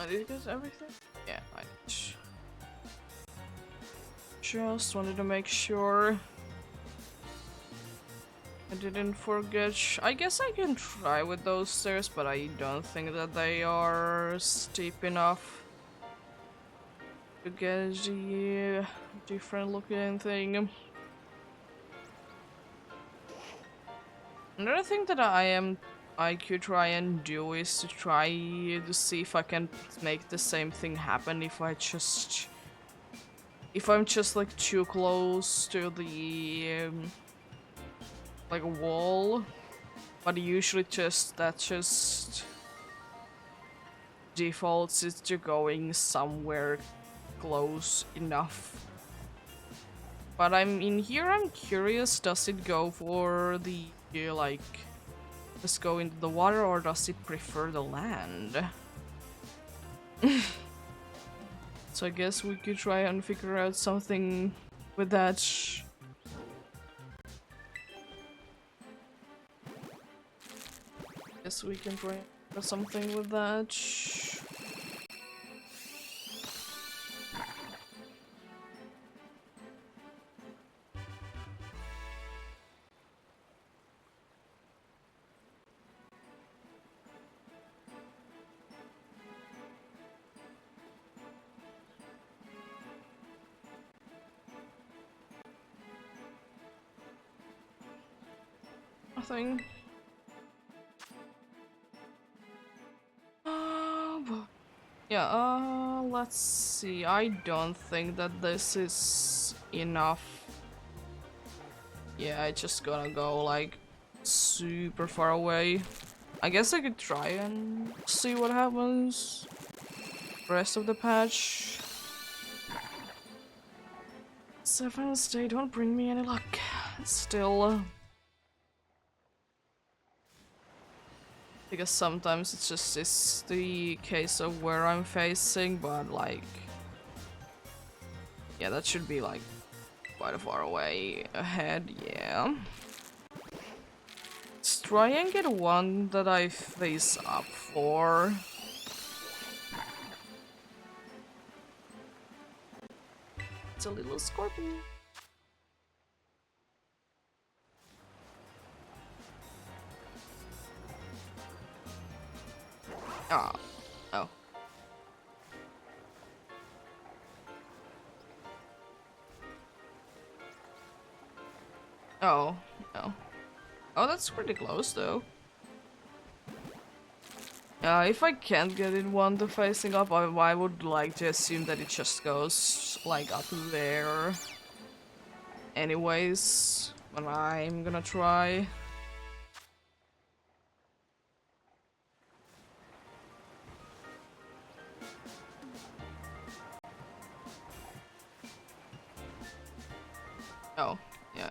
did get everything? Yeah, I just wanted to make sure I didn't forget. I guess I can try with those stairs, but I don't think that they are steep enough to get the different looking thing. Another thing that I could try and do is to try to see if I can make the same thing happen if I'm just like too close to the like a wall, but usually that just defaults it to going somewhere close enough. But I'm curious, does it go for the like just go into the water, or does it prefer the land? So I guess we could try and figure out something with that. Guess we can try or something with that. Nothing. Yeah, let's see. I don't think that this is enough. Yeah, I just gotta go like super far away. I guess I could try and see what happens. Rest of the patch. 7th, they don't bring me any luck. Still. Because sometimes it's just the case of where I'm facing, but like... Yeah, that should be like quite far away ahead, yeah. Let's try and get one that I face up for. It's a little scorpion. Ah, oh. Oh, no. Oh, that's pretty close though. If I can't get in one to facing up, I would like to assume that it just goes like up there. Anyways, but I'm gonna try. Oh, yeah.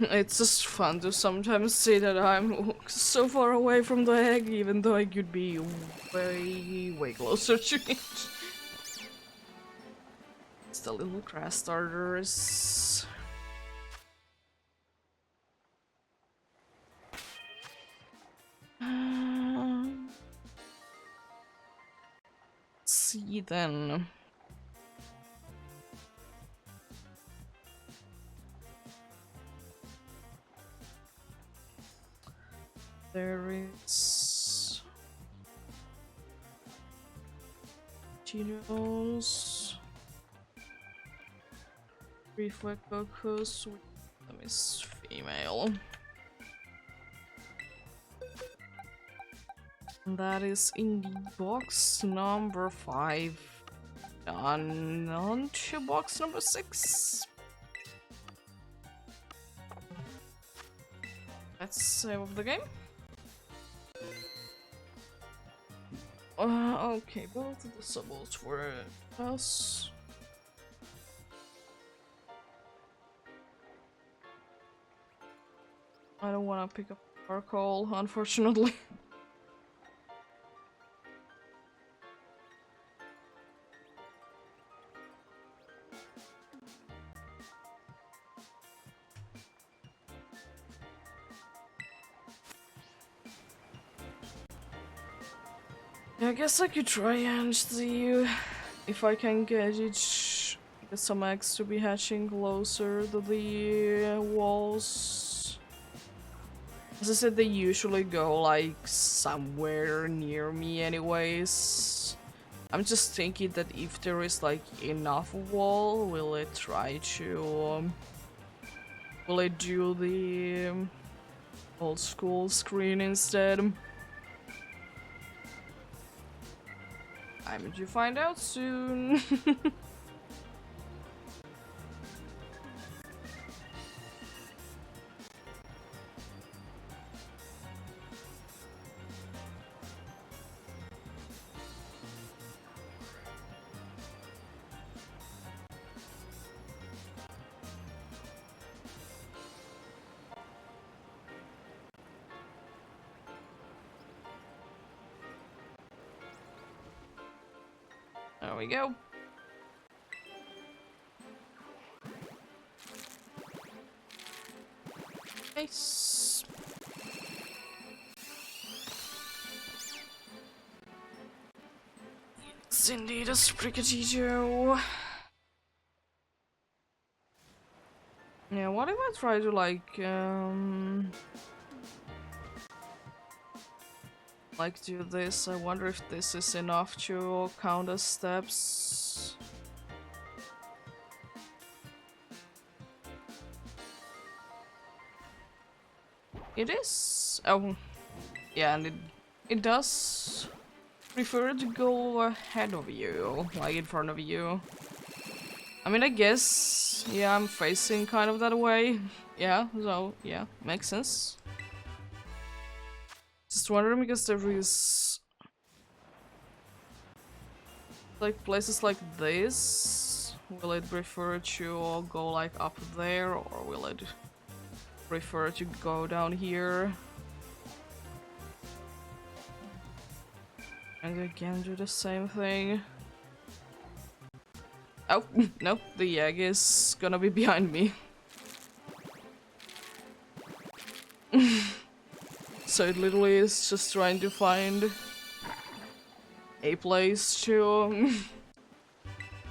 It's just fun to sometimes say that I'm so far away from the egg, even though I could be way closer to it. It's the little grass starters. Let's see then. There is Chinos, Reflect Focus, that is female. And that is in the box number 5. Done. On to box number 6. Let's save the game. Okay, both of the subbles were us. I don't want to pick up charcoal, unfortunately. Yeah, I guess I could try and see if I can get some eggs to be hatching closer to the walls. As I said, they usually go like somewhere near me anyways. I'm just thinking that if there is like enough wall, will it try to will it do the old school screen instead? I'm due to find out soon. There we go. Nice. Yes, indeed, a Sprigatito. Yeah, what if I try to like do this? I wonder if this is enough to count as steps. It is. Oh, yeah, and it does prefer to go ahead of you, like in front of you. I mean, I guess, yeah, I'm facing kind of that way. Yeah, so, yeah, makes sense. Just wondering because there is like places like this. Will it prefer to go like up there, or will it prefer to go down here? And again do the same thing. Oh, nope, the egg is gonna be behind me. So it literally is just trying to find a place to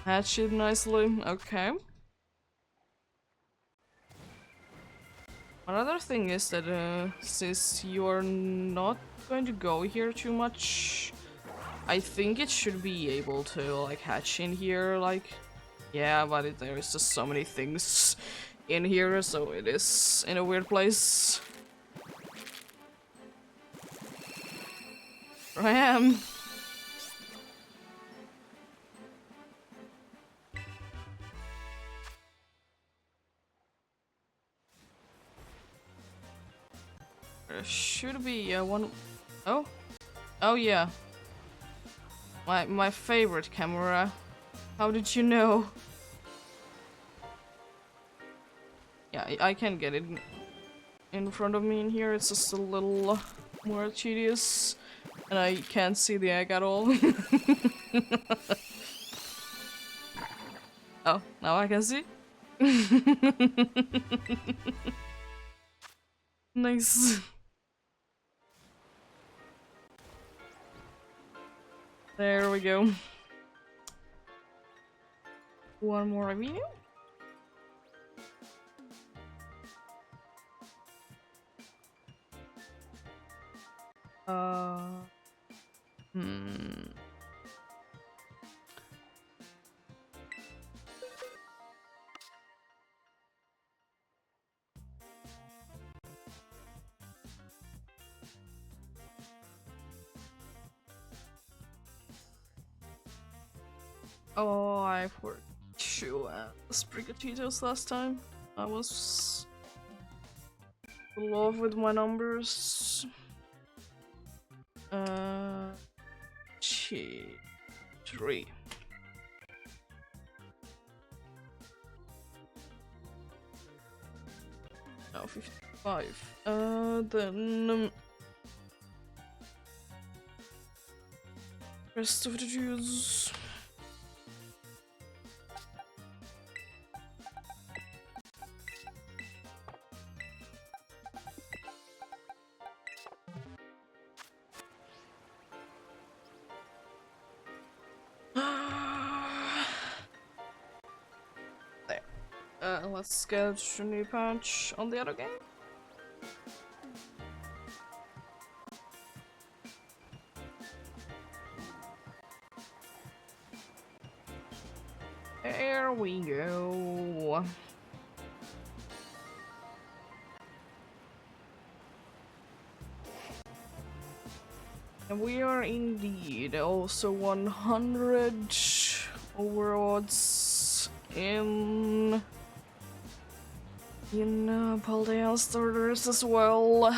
hatch it nicely. Okay. Another thing is that since you're not going to go here too much, I think it should be able to like hatch in here, like, yeah, but there's just so many things in here, so it is in a weird place. Here I am. There should be one. Oh, oh yeah. My favorite camera. How did you know? Yeah, I can get it in front of me in here. It's just a little more tedious, and I can't see the egg at all. Oh, now I can see. Nice. There we go. One more video. Hmm. Oh, I forgot to Sprigatito's last time. I was in love with my numbers. 3. No, 55. Then rest of the dudes. Let's get a new patch on the other game. There we go. And we are indeed also 100 overodds in Paldean starters as well.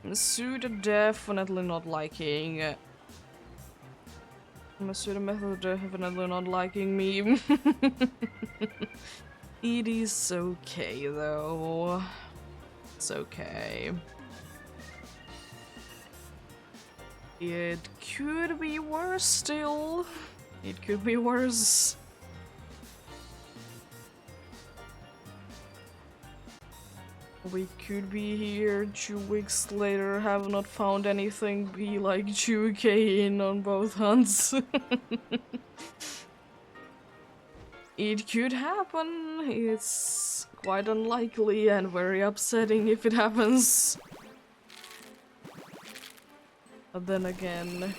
Masuda definitely not liking. Masuda method definitely not liking me. It is okay though. It's okay. It could be worse still. It could be worse. We could be here 2 weeks later, have not found anything, be like 2k in on both hunts. It could happen. It's quite unlikely and very upsetting if it happens. But then again,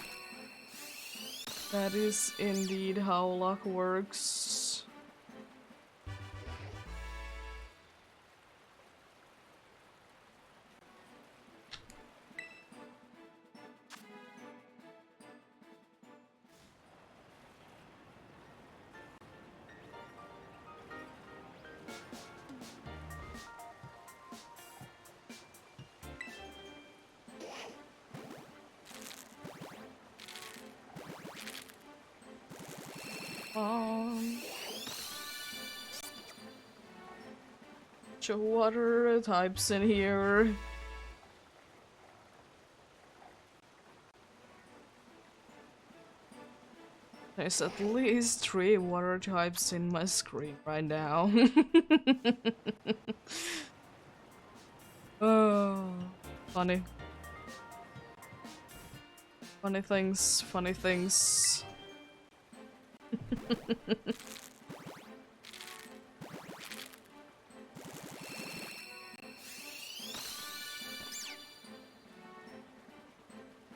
that is indeed how luck works. Water types in here. There's at least 3 water types in my screen right now. Oh, funny. Funny things, funny things.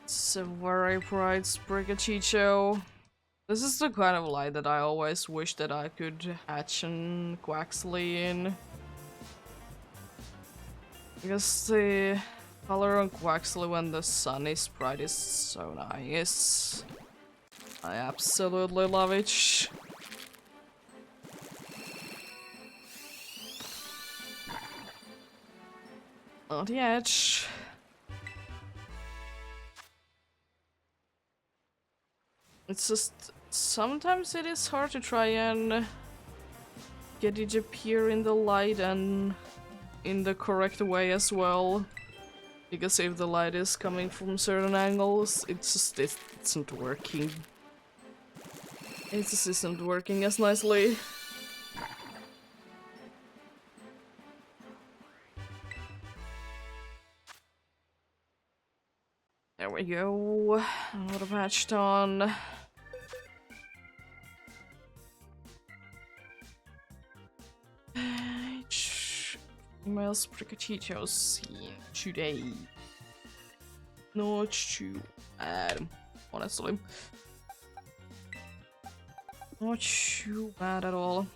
It's a very bright Sprigachicho. This is the kind of light that I always wish that I could hatch an Quaxley in. Because the color on Quaxley when the sun is bright is so nice. I absolutely love it. Not yet. It's just sometimes it is hard to try and get it to appear in the light and in the correct way as well. Because if the light is coming from certain angles, it isn't working. It just isn't working as nicely. There we go. Another patch done. Female Sprigachichos seen today. Not too bad, honestly. Not too bad at all.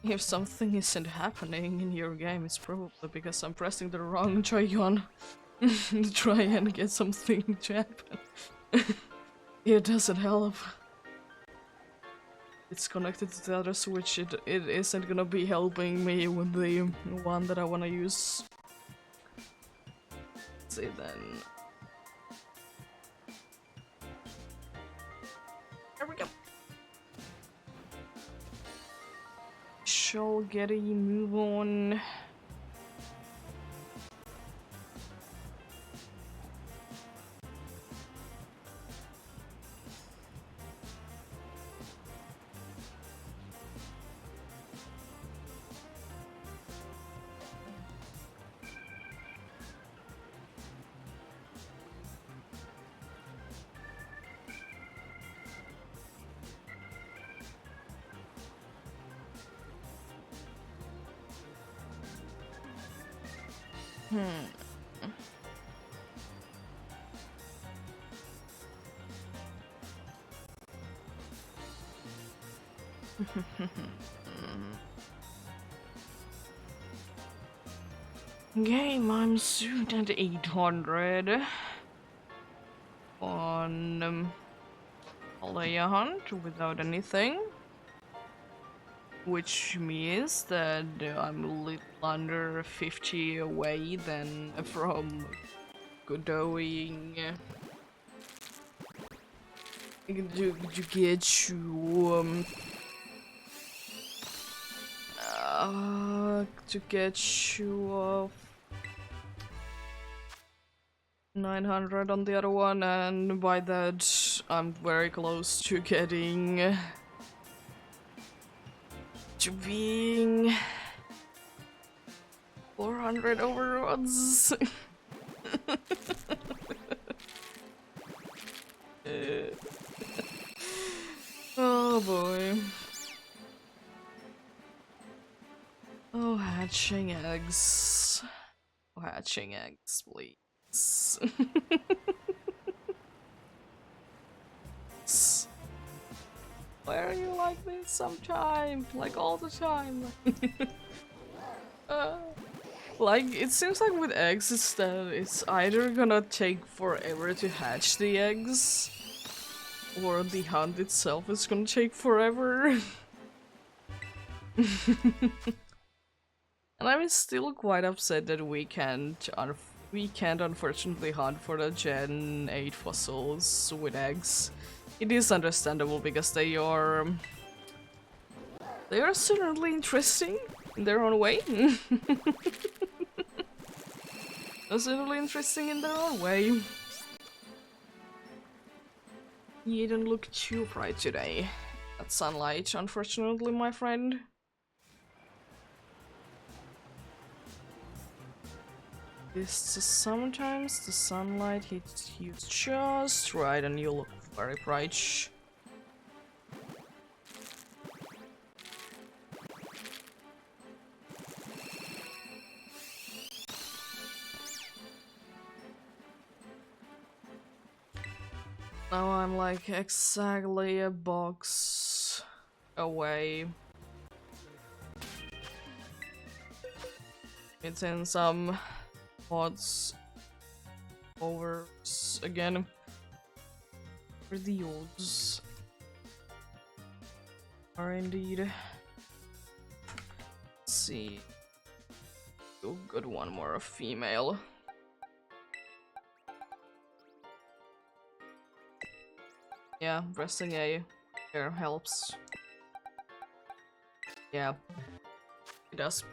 If something isn't happening in your game, it's probably because I'm pressing the wrong Joy-Con to try and get something to happen. It doesn't help. It's connected to the other switch, it isn't gonna be helping me with the one that I wanna use. Let's see then. There we go. Shall get a move on. Game, I'm soon at 800 on Alaya Hunt without anything, which means that I'm a little under 50 away then from Godoing. To get to you 900 on the other one, and by that I'm very close to getting to being 400 overrods. Oh boy. Oh, hatching eggs. Oh, hatching eggs, please. Why are you like this sometimes? Like all the time? uh, like, it seems like with eggs it's that it's either gonna take forever to hatch the eggs, or the hunt itself is gonna take forever. And I'm still quite upset that we can't unfortunately hunt for the Gen 8 fossils with eggs. It is understandable because they are certainly interesting in their own way. They're certainly interesting in their own way. You don't look too bright today. That sunlight, unfortunately, my friend. Sometimes the sunlight hits you just right and you look very bright. Now I'm like exactly a box away. It's in some mods over again for the olds are indeed. Let's see. Oh, good, one more, a female. Yeah, pressing A here helps. Yeah, it does.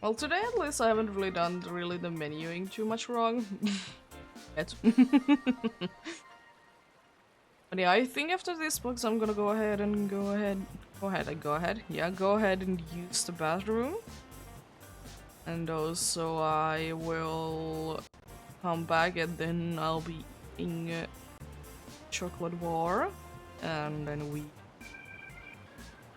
Well, today at least I haven't really done the menuing too much wrong. Yet. But yeah, I think after this box I'm gonna go ahead and go ahead and use the bathroom. And also I will come back and then I'll be eating chocolate bar, and then at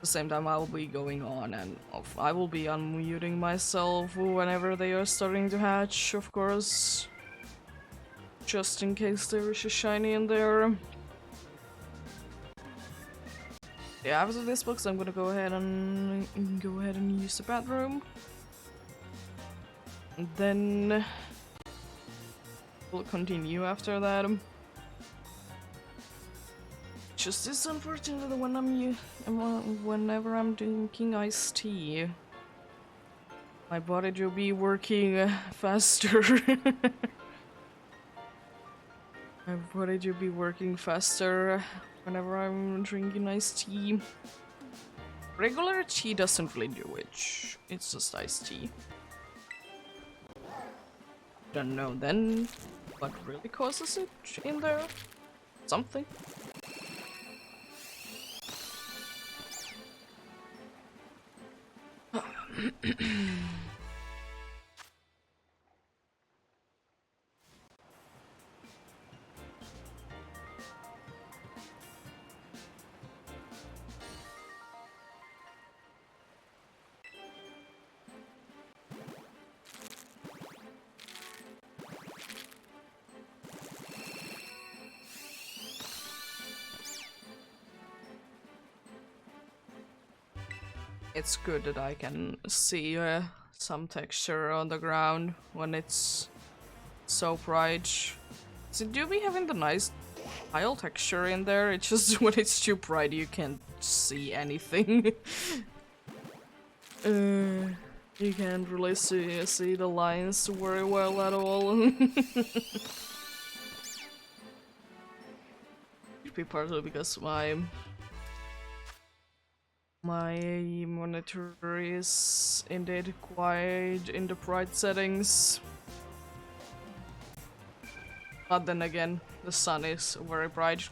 the same time I will be going on and off. I will be unmuting myself whenever they are starting to hatch, of course. Just in case there is a shiny in there. Yeah, after this box I'm gonna go ahead and use the bathroom. And then we'll continue after that. Just this unfortunately whenever I'm drinking iced tea, my body will be working faster. My body will be working faster whenever I'm drinking iced tea. Regular tea doesn't really do it. It's just iced tea. Don't know then what really causes it in there. Something. It's good that I can see some texture on the ground when it's so bright. So do be having the nice tile texture in there, it's just when it's too bright you can't see anything. You can't really see the lines very well at all. Could be partly because my monitor is indeed quite in the bright settings. But then again, the sun is very bright.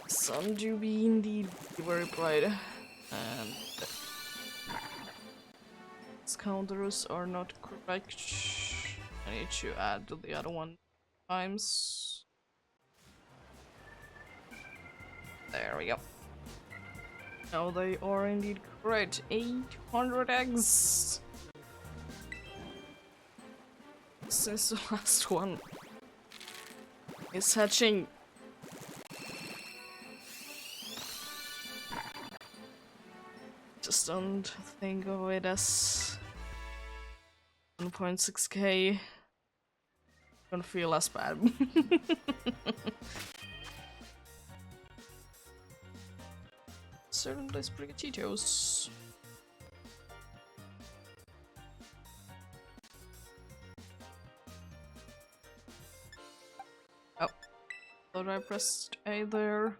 Sun do be indeed very bright. And these counters are not correct. I need to add the other one times. There we go. Now they are indeed correct. 800 eggs! Since the last one is hatching. Just don't think of it as 1.6k. Don't feel as bad. Certainly spaghettitos. Oh, thought I pressed A there.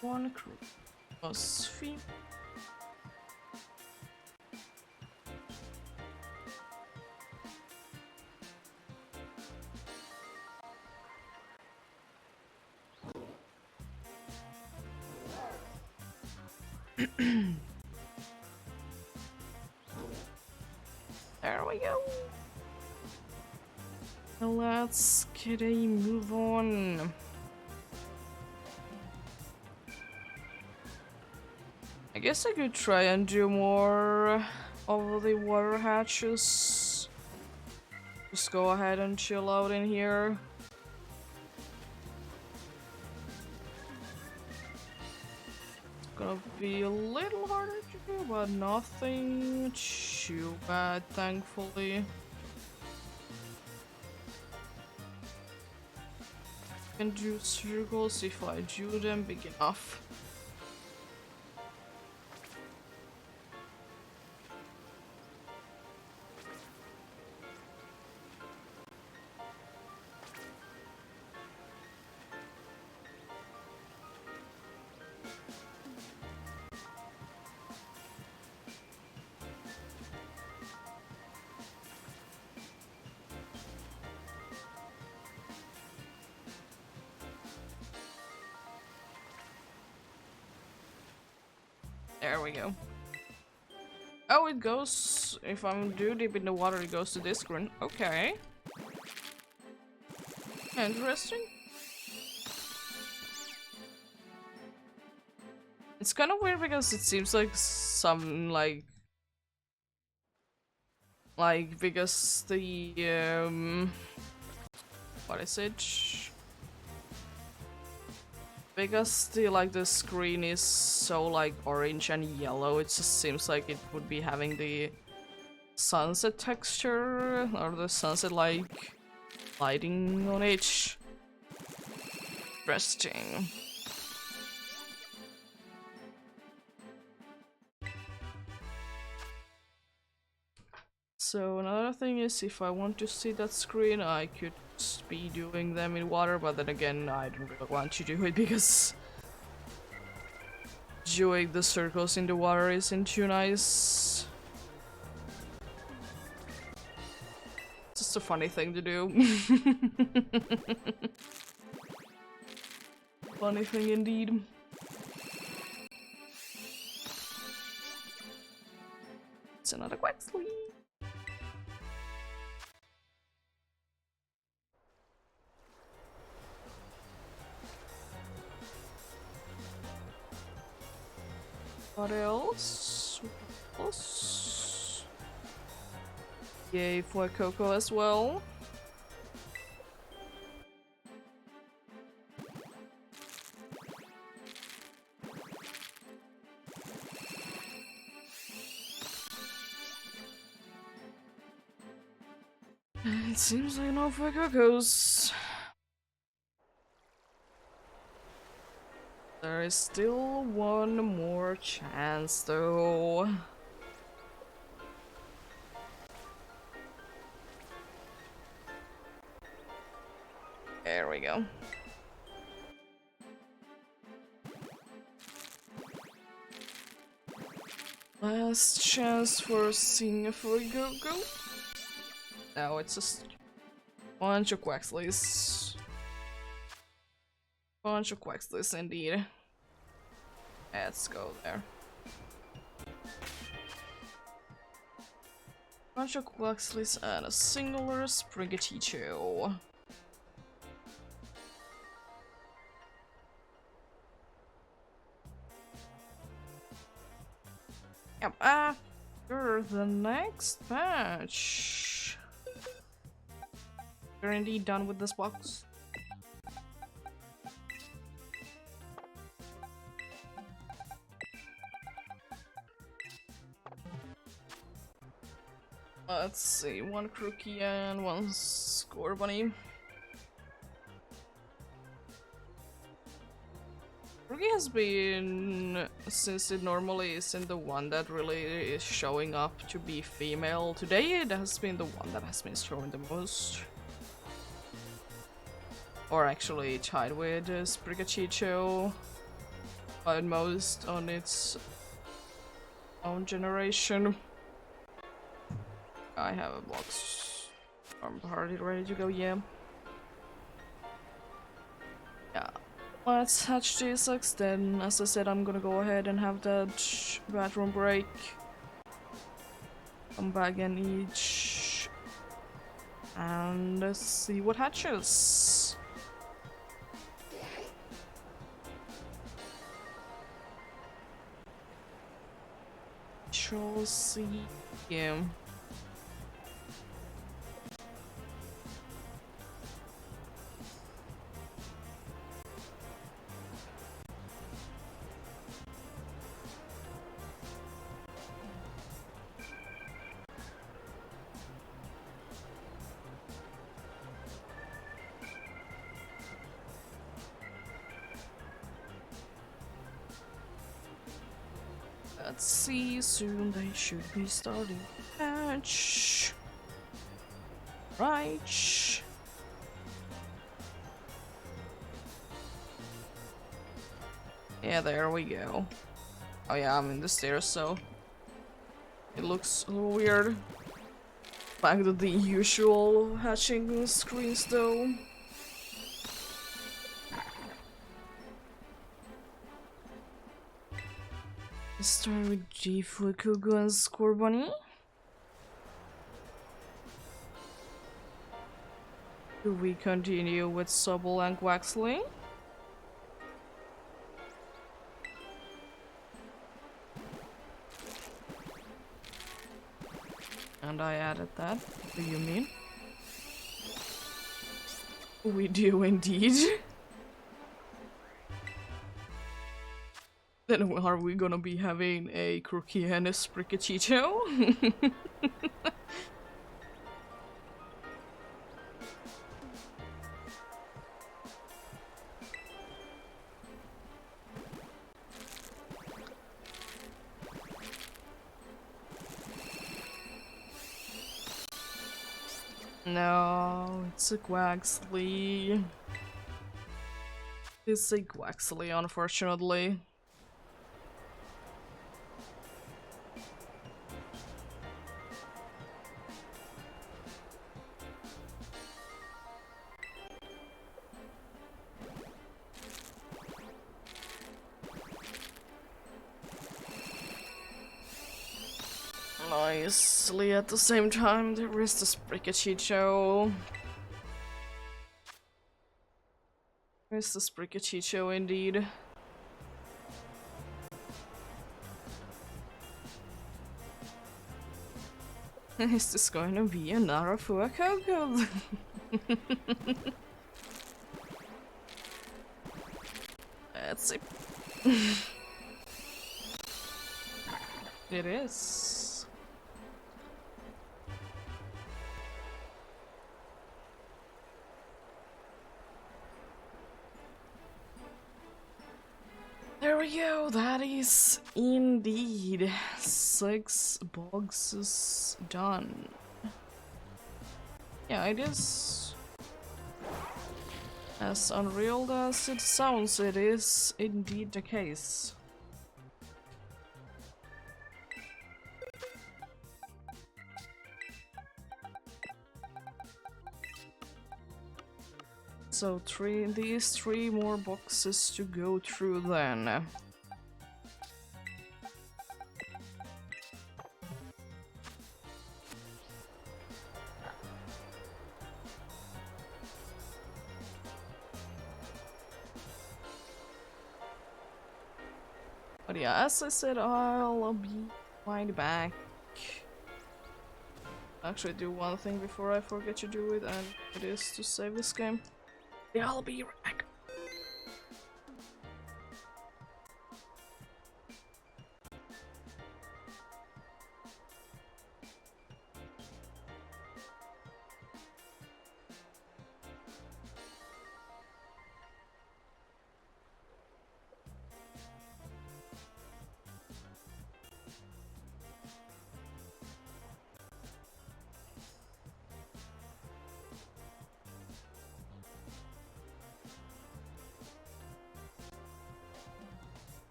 One crew was feet. There we go. Now let's get a move on. I guess I could try and do more of the water hatches. Just go ahead and chill out in here. It's gonna be a little harder to do, but nothing too bad, thankfully. I can do circles if I do them big enough. There we go. Oh, it goes, if I'm too deep in the water, it goes to this screen. Okay. Interesting. It's kind of weird because it seems like some, because the, what is it? Because the screen is so orange and yellow, it just seems like it would be having the sunset texture or the sunset lighting on it. Interesting. So another thing is, if I want to see that screen, I could be doing them in water, but then again, I don't really want to do it because doing the circles in the water isn't too nice. It's just a funny thing to do. Funny thing indeed. It's another Quaxley. What else? What else? Yay for Coco as well. It seems like no for Cocos. There is still one more chance though. go. Last chance for seeing a fully go. No, it's just bunch of Quaxleys. Bunch of Quaxleys indeed. Let's go there. Bunch of Quaxleys and a singular Sprigatito. Yep, after the next patch. We're indeed done with this box. Let's see, one Crookie and one Score Bunny. Crookie has been, since it normally isn't the one that really is showing up to be female, today it has been the one that has been showing the most. Or actually tied with Sprigatito, but most on its own generation. I have a box farm party ready to go, yeah. Yeah, let's hatch these eggs then. As I said, I'm gonna go ahead and have that bathroom break. Come back and each. And let's see what hatches. Shall see. Yeah. Let's see, soon they should be starting to hatch. Right. Yeah, there we go. Oh yeah, I'm in the stairs, so it looks a little weird. Back to the usual hatching screens though. Let's start with G Fukugo and Score Bunny. Do we continue with Sobble and Quaxley? And I added that. What do you mean? We do indeed. Then are we gonna be having a Crookie and a Sprigatito? No, it's a Quaxley. It's a Quaxley, unfortunately. Nicely at the same time, there is the Sprigatito. There's the Sprigatito indeed. Is this going to be another Fuecoco? Let's see. It is. There we go, that is indeed 6 boxes done. Yeah, it is. As unreal as it sounds, it is indeed the case. So these three more boxes to go through then. But yeah, as I said, I'll be right back. Actually do one thing before I forget to do it, and it is to save this game. Yeah, I'll be right back.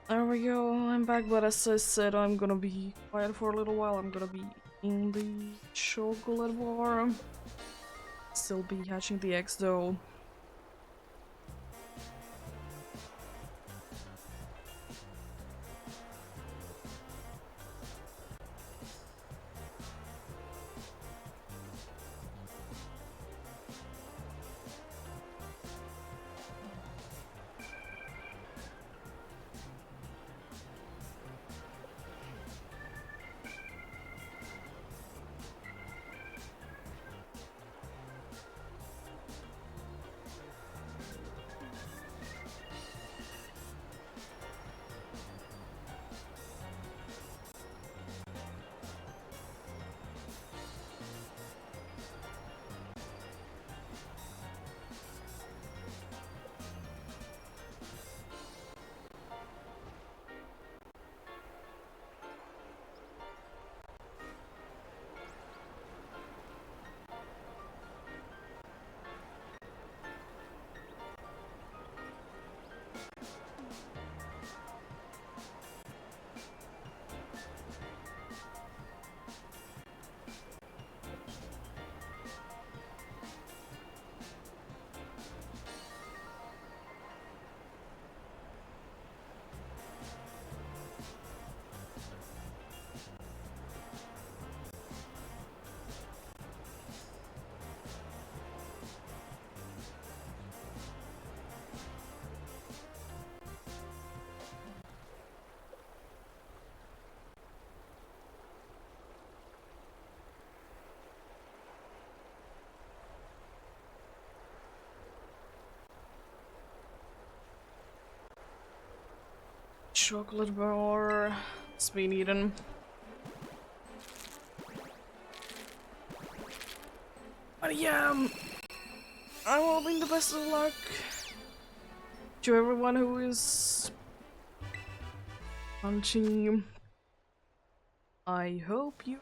There we go, I'm back, but as I said, I'm gonna be quiet for a little while. I'm gonna be in the chocolate bar. Still be hatching the eggs though. Chocolate bar. It's been eaten. But yeah, I will bring the best of luck to everyone who is punching. I hope you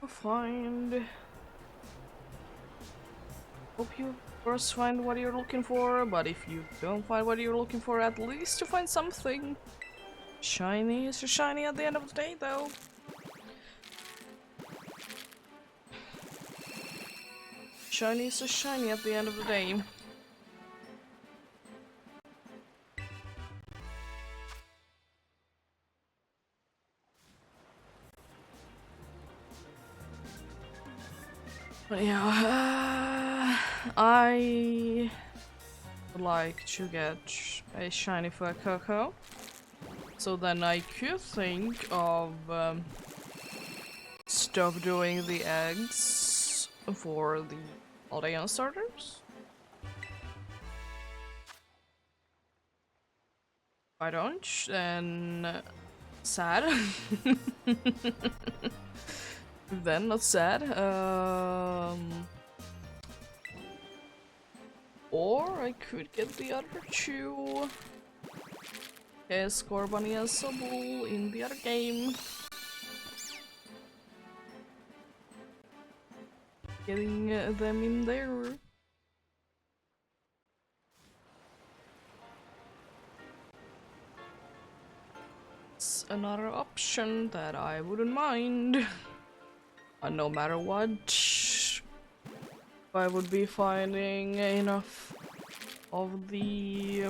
first find what you're looking for, but if you don't find what you're looking for, at least you find something. Shiny is shiny at the end of the day, though. Shiny is shiny at the end of the day. Yeah, I would like to get a shiny for Coco. So then I could think of stop doing the eggs for the Aldean starters. If I don't, then sad. Then not sad. Or I could get the other two. Scorbunny and Sobul in the other game. Getting them in there. It's another option that I wouldn't mind. No matter what, if I would be finding enough of the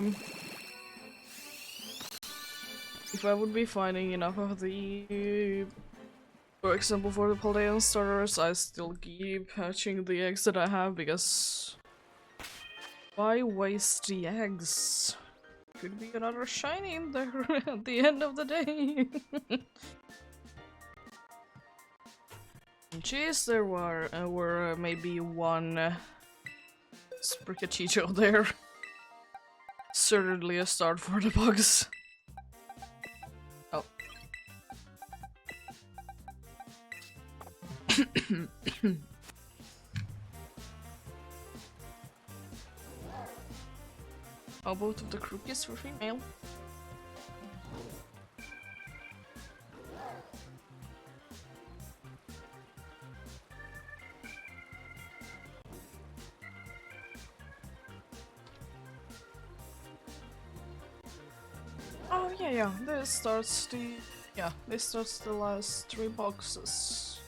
if I would be finding enough of the, for example, for the Paldean starters, I still keep hatching the eggs that I have, because why waste the eggs? Could be another shiny in there at the end of the day. Jeez, there were maybe one Spricachicho there. Certainly a start for the bugs. Oh. Oh, both of the crookies were female. Oh yeah, this starts the last 3 boxes.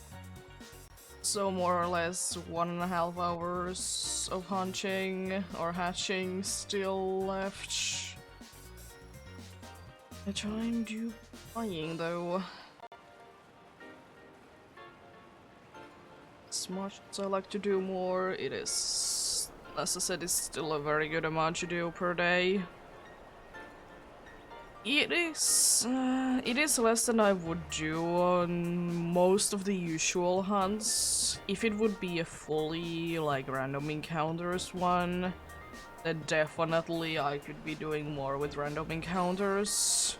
So more or less 1.5 hours of hunting or hatching still left. The time to buying though. As much as I like to do more, it is, as I said, it's still a very good amount to do per day. It is less than I would do on most of the usual hunts. If it would be a fully, like, random encounters one, then definitely I could be doing more with random encounters.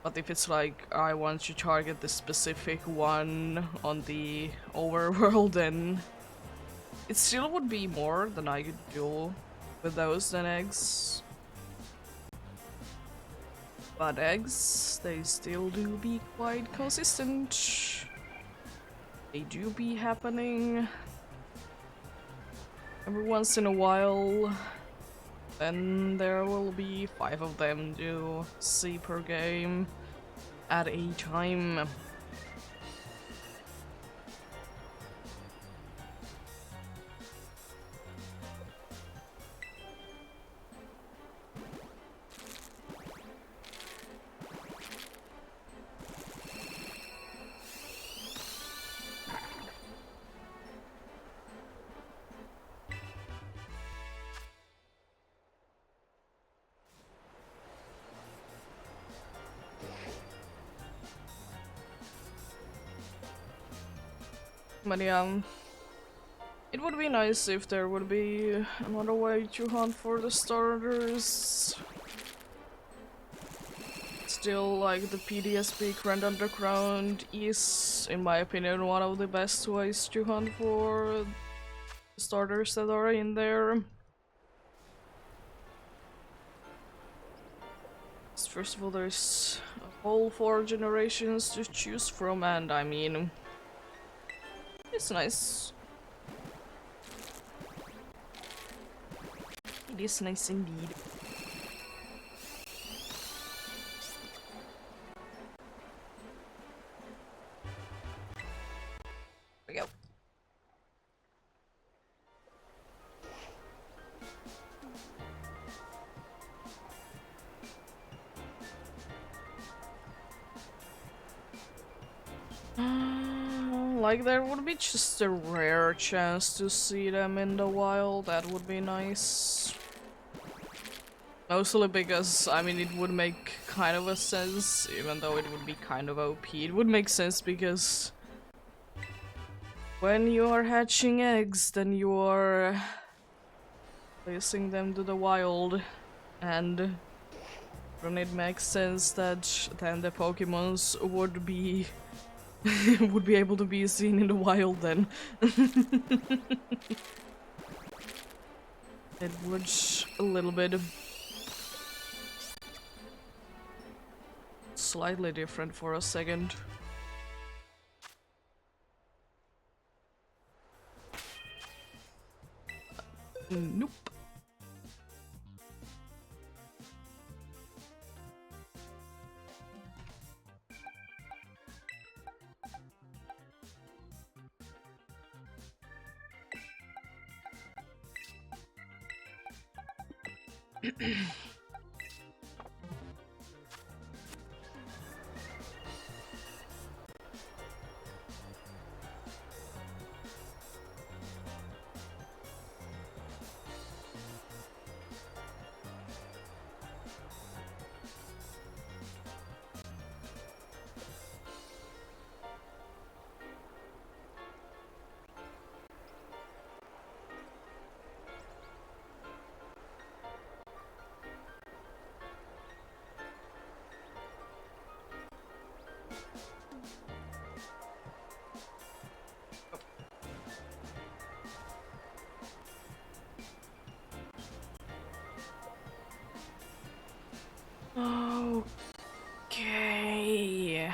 But if it's like, I want to target the specific one on the overworld, then it still would be more than I could do with those than eggs. But eggs, they still do be quite consistent. They do be happening every once in a while. Then there will be 5 of them to see per game at a time. But yeah, it would be nice if there would be another way to hunt for the starters. Still, like, the PDSP Grand Underground is, in my opinion, one of the best ways to hunt for the starters that are in there. First of all, there's a whole 4 generations to choose from, and I mean, it's nice. It is nice indeed. There we go. Like, there would be just a rare chance to see them in the wild. That would be nice. Mostly because, I mean, it would make kind of a sense, even though it would be kind of OP. It would make sense because when you are hatching eggs, then you are releasing them to the wild, and then it makes sense that then the Pokemons would be would be able to be seen in the wild then. It would a little bit slightly different for a second. Nope. Okay.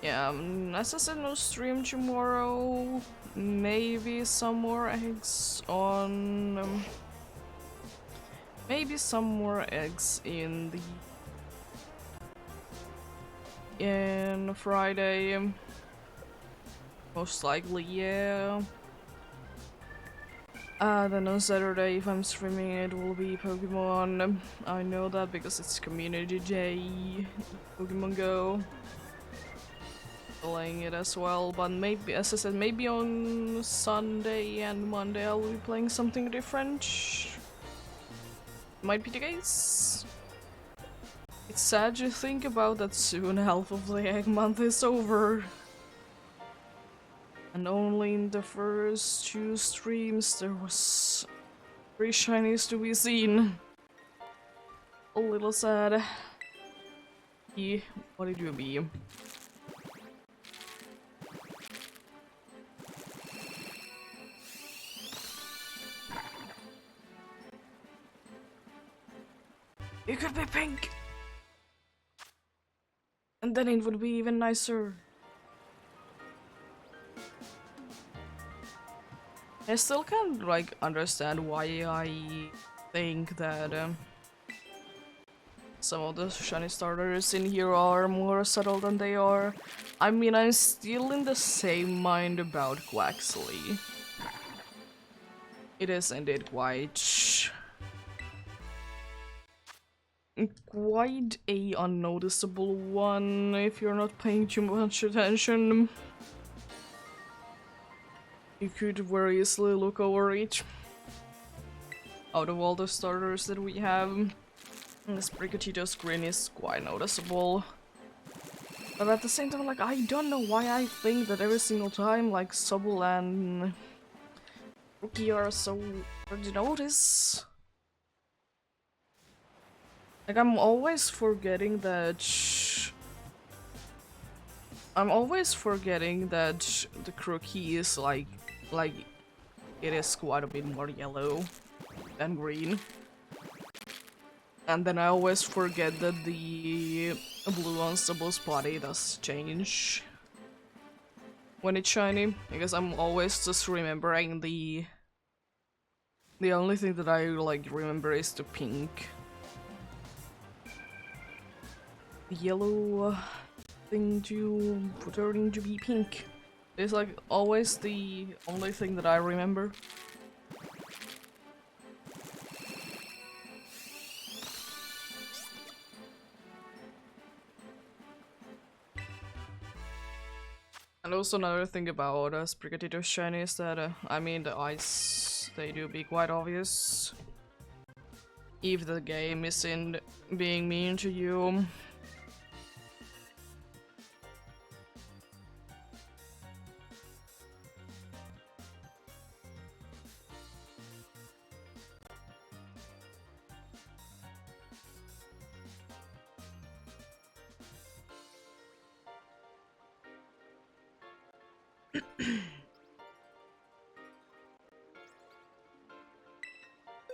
Yeah, as I said, no stream tomorrow. Maybe some more eggs on. Maybe some more eggs in Friday. Most likely, yeah. Then on Saturday, if I'm streaming, it will be Pokemon. I know that because it's Community Day. Pokemon Go. Playing it as well, but maybe, as I said, maybe on Sunday and Monday I'll be playing something different. Might be the case. It's sad to think about that soon half of the egg month is over. And only in the first 2 streams there was 3 shinies to be seen. A little sad. Yeah, what did you be? You could be pink! And then it would be even nicer. I still can't, like, understand why I think that some of the shiny starters in here are more subtle than they are. I mean, I'm still in the same mind about Quaxley. It is indeed quite a unnoticeable one if you're not paying too much attention. You could very easily look over it. Out of all the starters that we have, this Brigadier Green is quite noticeable. But at the same time, like, I don't know why I think that every single time, like, Sobble and Rookie are so hard to notice. Like, I'm always forgetting that the Crookie is like it is quite a bit more yellow than green. And then I always forget that the blue on Sobble's body does change when it's shiny, because I'm always just remembering the only thing that I like remember is the pink. The yellow thing to turning to be pink. It's like always the only thing that I remember. And also another thing about Sprigatito Shiny is that, I mean, the eyes, they do be quite obvious. If the game isn't being mean to you.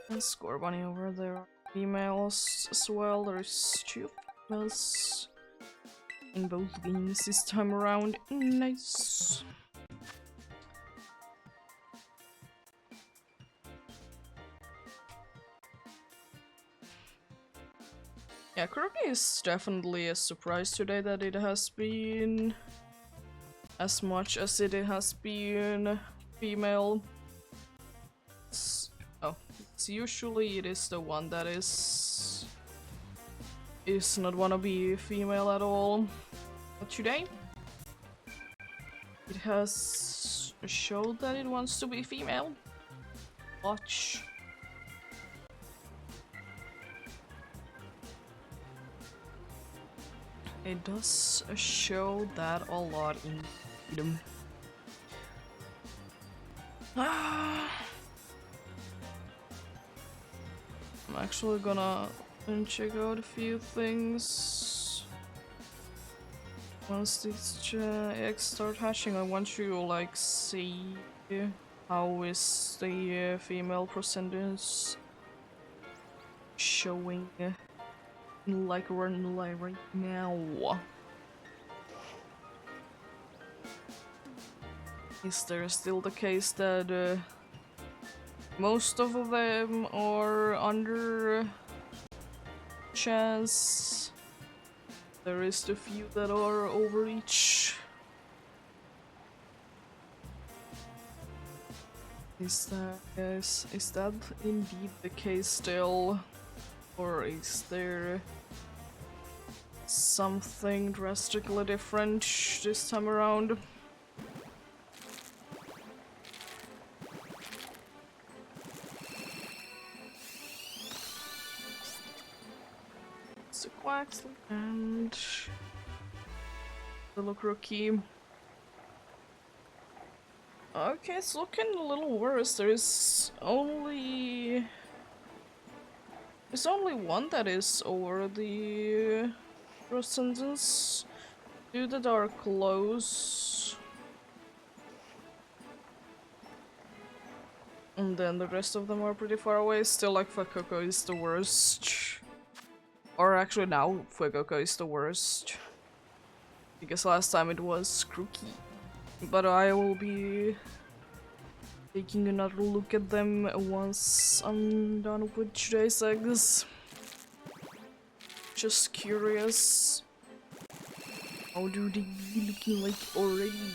And Score Bunny over there. Females as well. There's 2 females in both games this time around. Nice. Yeah, Kuroki is definitely a surprise today that it has been as much as it has been female. It's usually it is the one that is not wanna be female at all. But today it has showed that it wants to be female. Watch. It does show that a lot in them. I'm actually gonna check out a few things. Once these eggs start hatching, I want to like see how is the female percentage showing like right now. Is there still the case that most of them are under chance? There is the few that are over each. Is that indeed the case still? Or is there something drastically different this time around? It's a Quaxley and the look rookie. Okay, it's looking a little worse. There's only one that is over the sentence. 2 that are close. And then the rest of them are pretty far away. Still, like, Fuecoco is the worst. Or actually now, Fuecoco is the worst. Because last time it was Crookie. But I will be taking another look at them once I'm done with today's eggs. Just curious. How do they be looking like already?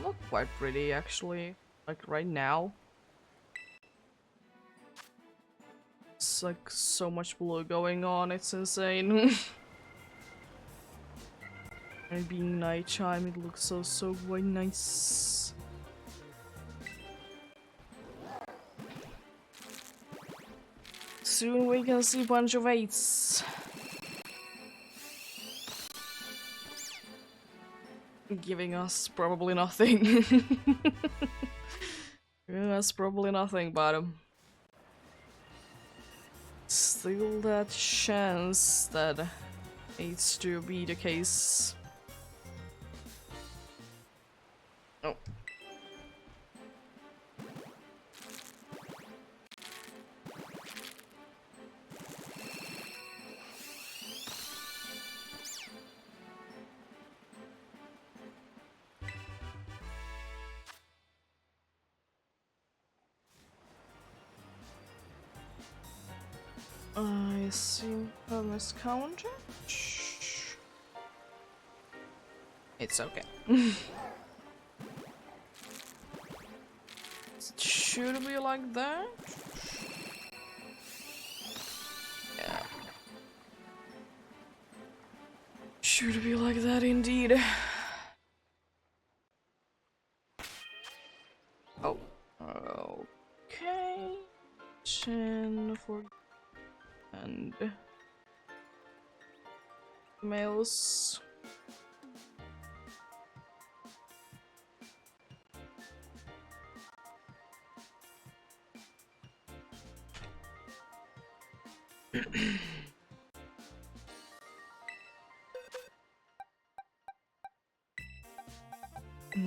Look quite pretty actually, like right now. It's like so much blue going on, it's insane. And being nighttime, it looks so quite nice. Soon we can see a bunch of 8s. Giving us probably nothing. Giving us probably nothing, but still that chance that it's to be the case. Oh. I seem to have miscounted. It's okay. It should be like that. Yeah. should be like that indeed. Oh. Okay. 10 for and males.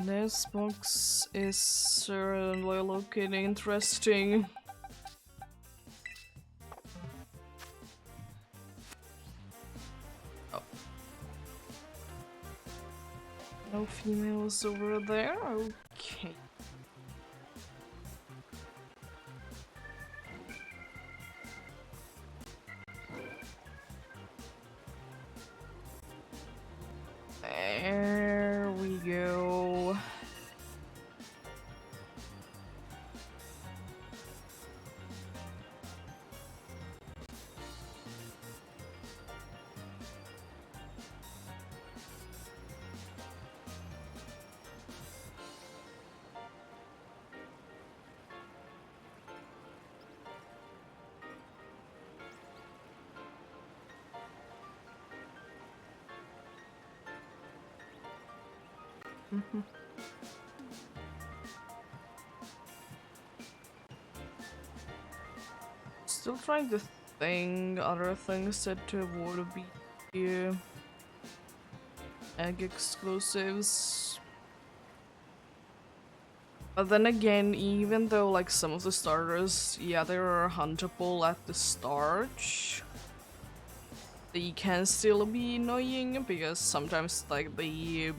This box is certainly looking interesting. Oh. No females over there? Okay. There we go. Still trying to think other things that would be egg exclusives. But then again, even though like some of the starters, yeah, they are huntable at the start, they can still be annoying because sometimes like the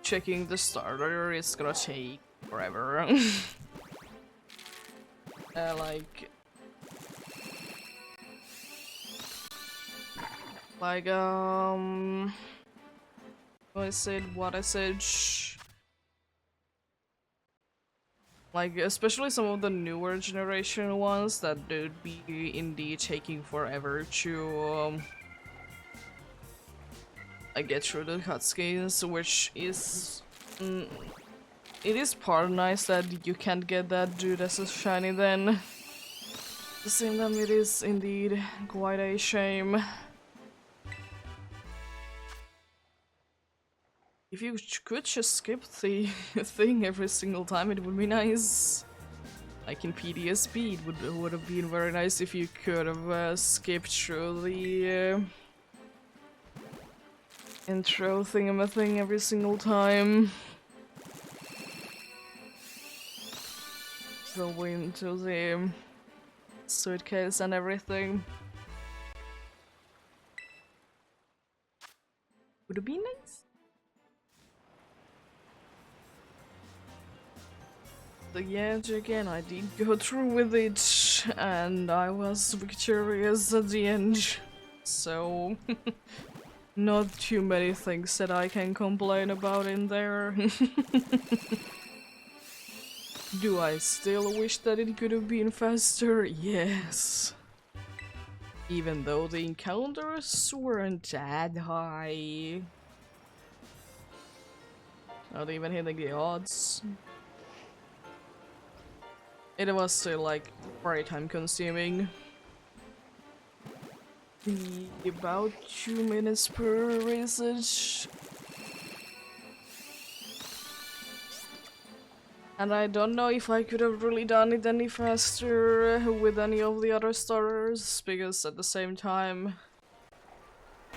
checking the starter is gonna take forever. What I said, like, especially some of the newer generation ones that would be indeed taking forever to get through the cutscenes, which is it is part nice that you can't get that dude as a shiny then. At the same time, it is indeed quite a shame. If you could just skip the thing every single time, it would be nice. Like in PDSP, it would have been very nice if you could have skipped through the intro thing every single time. Go into the suitcase and everything. Would it be nice? But yeah, again, I did go through with it, and I was victorious at the end. So, not too many things that I can complain about in there. Do I still wish that it could have been faster? Yes. Even though the encounters weren't that high. Not even hitting the odds. It was still like very time consuming. About 2 minutes per research. And I don't know if I could have really done it any faster with any of the other starters, because at the same time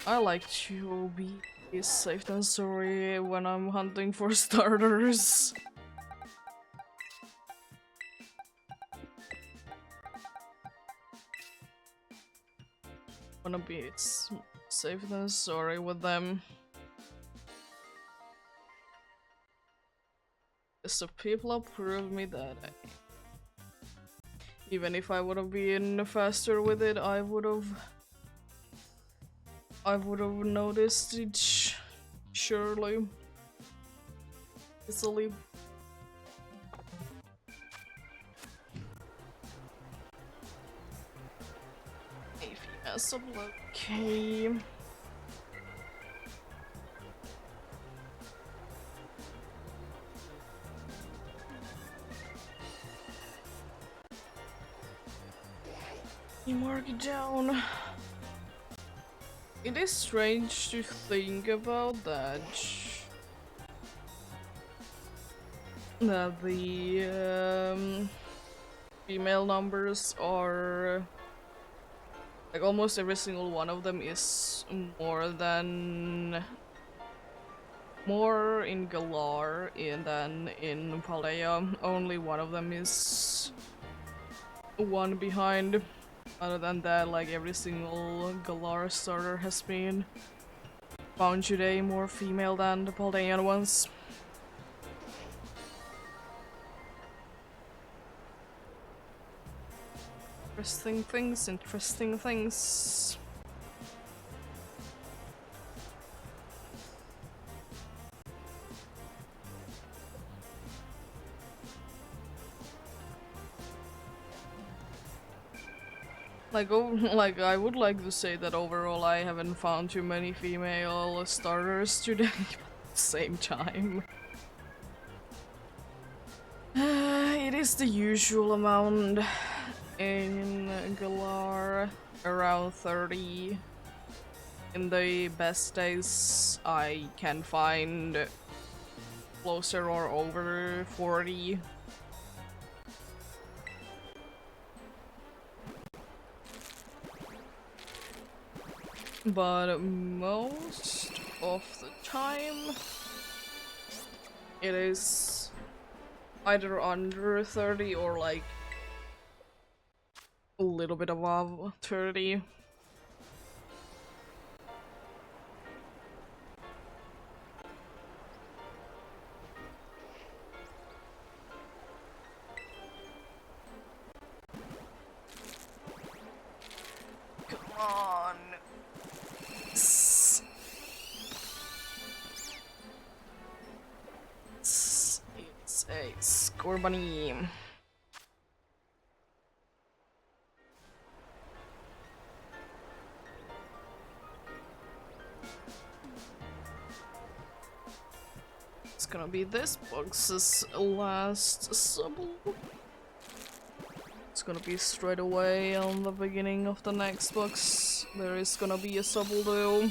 I like to be safe than sorry when I'm hunting for starters. Wanna be safe than sorry with them. So people approve me that even if I would have been faster with it, I would have noticed it surely. Easily. Okay. You mark it down. It is strange to think about that. That the female numbers are like almost every single one of them is more in Galar than in Paldea. Only one of them is one behind. Other than that, like every single Galar starter has been found today more female than the Paldean ones. Interesting things, interesting things. Like, like I would like to say that overall I haven't found too many female starters today, but at the same time. It is the usual amount in Galar, around 30. In the best days, I can find closer or over 40. But most of the time, it is either under 30 or like a little bit above 30. Come on. It's a score bunny. It's gonna be this box's last subble. It's gonna be straight away on the beginning of the next box. There is gonna be a subble though.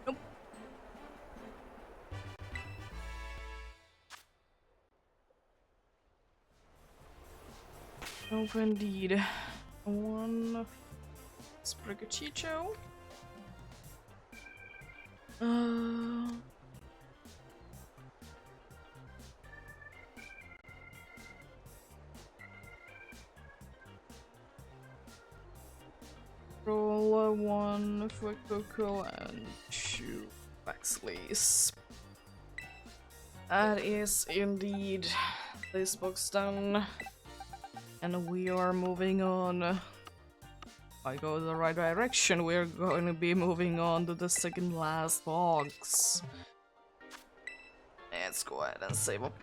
Nope. Nope, indeed. One Sprigachicho. Roll one Fuecoco and two Baxleys. That is indeed this box done. And we are moving on. If I go the right direction, we're going to be moving on to the second last box. Let's go ahead and save up.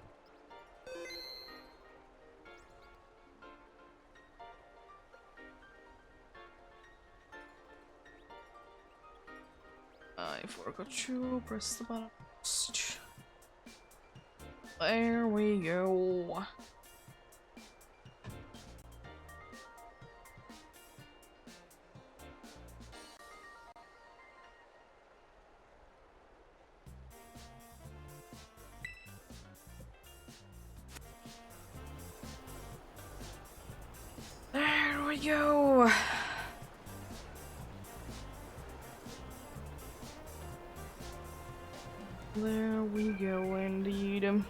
I forgot to press the button. There we go. go. There we go, indeed.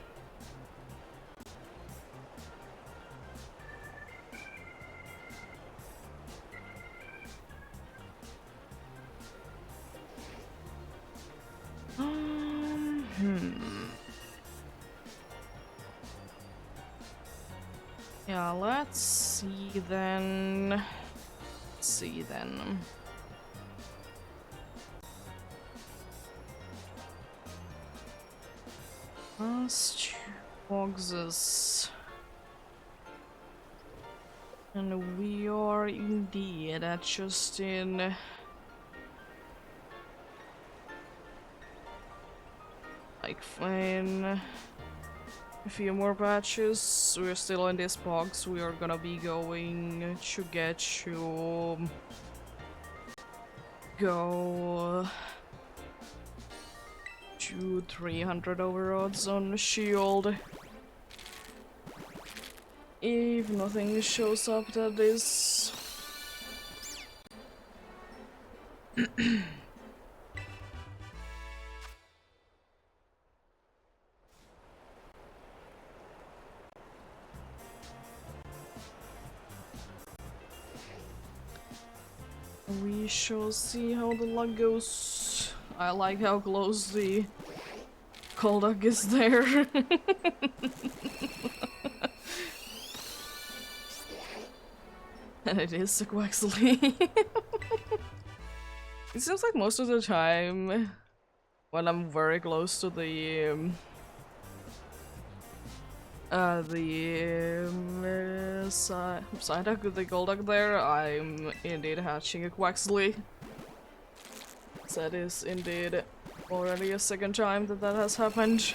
Yeah, let's see then. Last two boxes. And we are indeed at just in like in a few more patches. We're still in this box. We are gonna be going to get to go to 300 overrods on shield. If nothing shows up that is we shall see how the luck goes. I like how close the Koldak is there. And it is a Quaxley. It seems like most of the time when I'm very close to the Psyduck with the Golduck there, I'm indeed hatching a Quaxley. That is indeed already a second time that that has happened.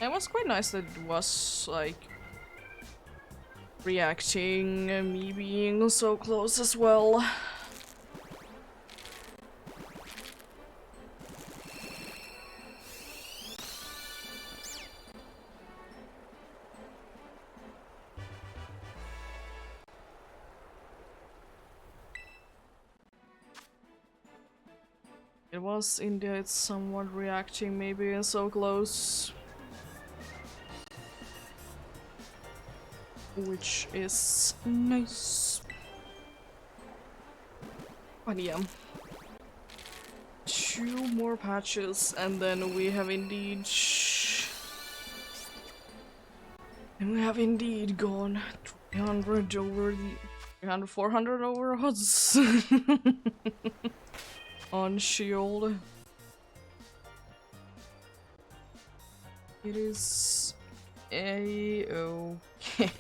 It was quite nice that it was like reacting, me being so close as well. It was indeed somewhat reacting, me being so close. Which is nice. But yeah. 2 more patches and then we have indeed... And we have indeed gone 300 over the... 300, 400 over odds. On shield. It is a-okay.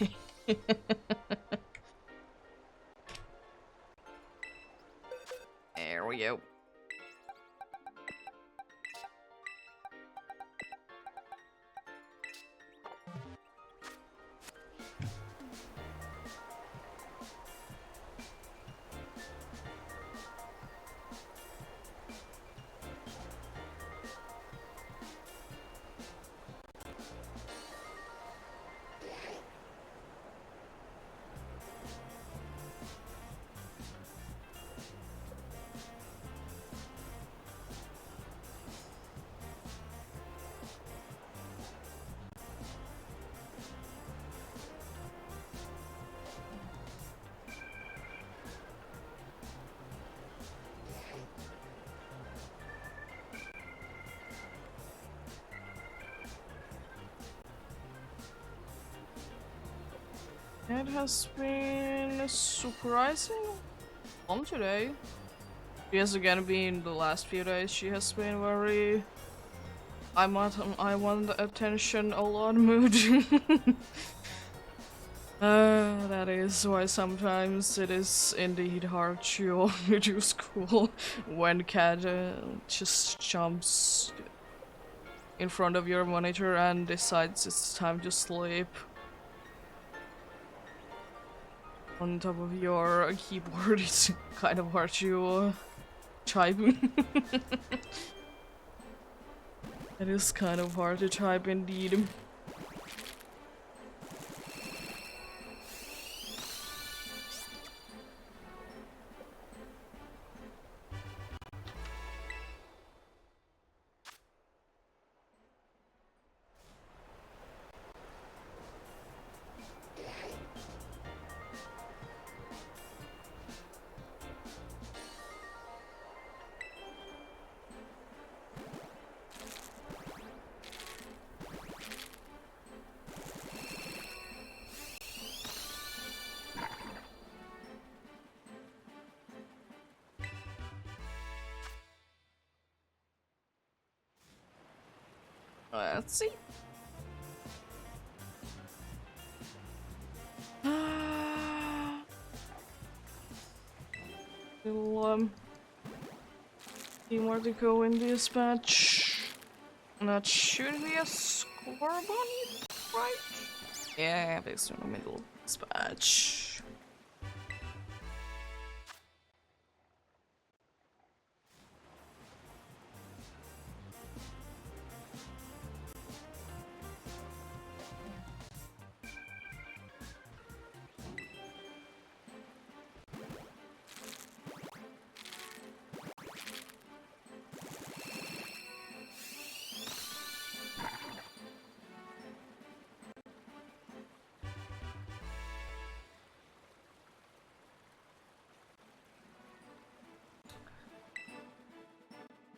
There we go. It has been surprising fun today. She has again been the last few days. She has been very I want attention a lot mood. That is why sometimes it is indeed hard to do school when Cat just jumps in front of your monitor and decides it's time to sleep. on top of your keyboard, it's kind of hard to type. It is kind of hard to type indeed. Let's see. Still, few more to go in this match. That should be a score bunny, right? Yeah, based in the middle dispatch.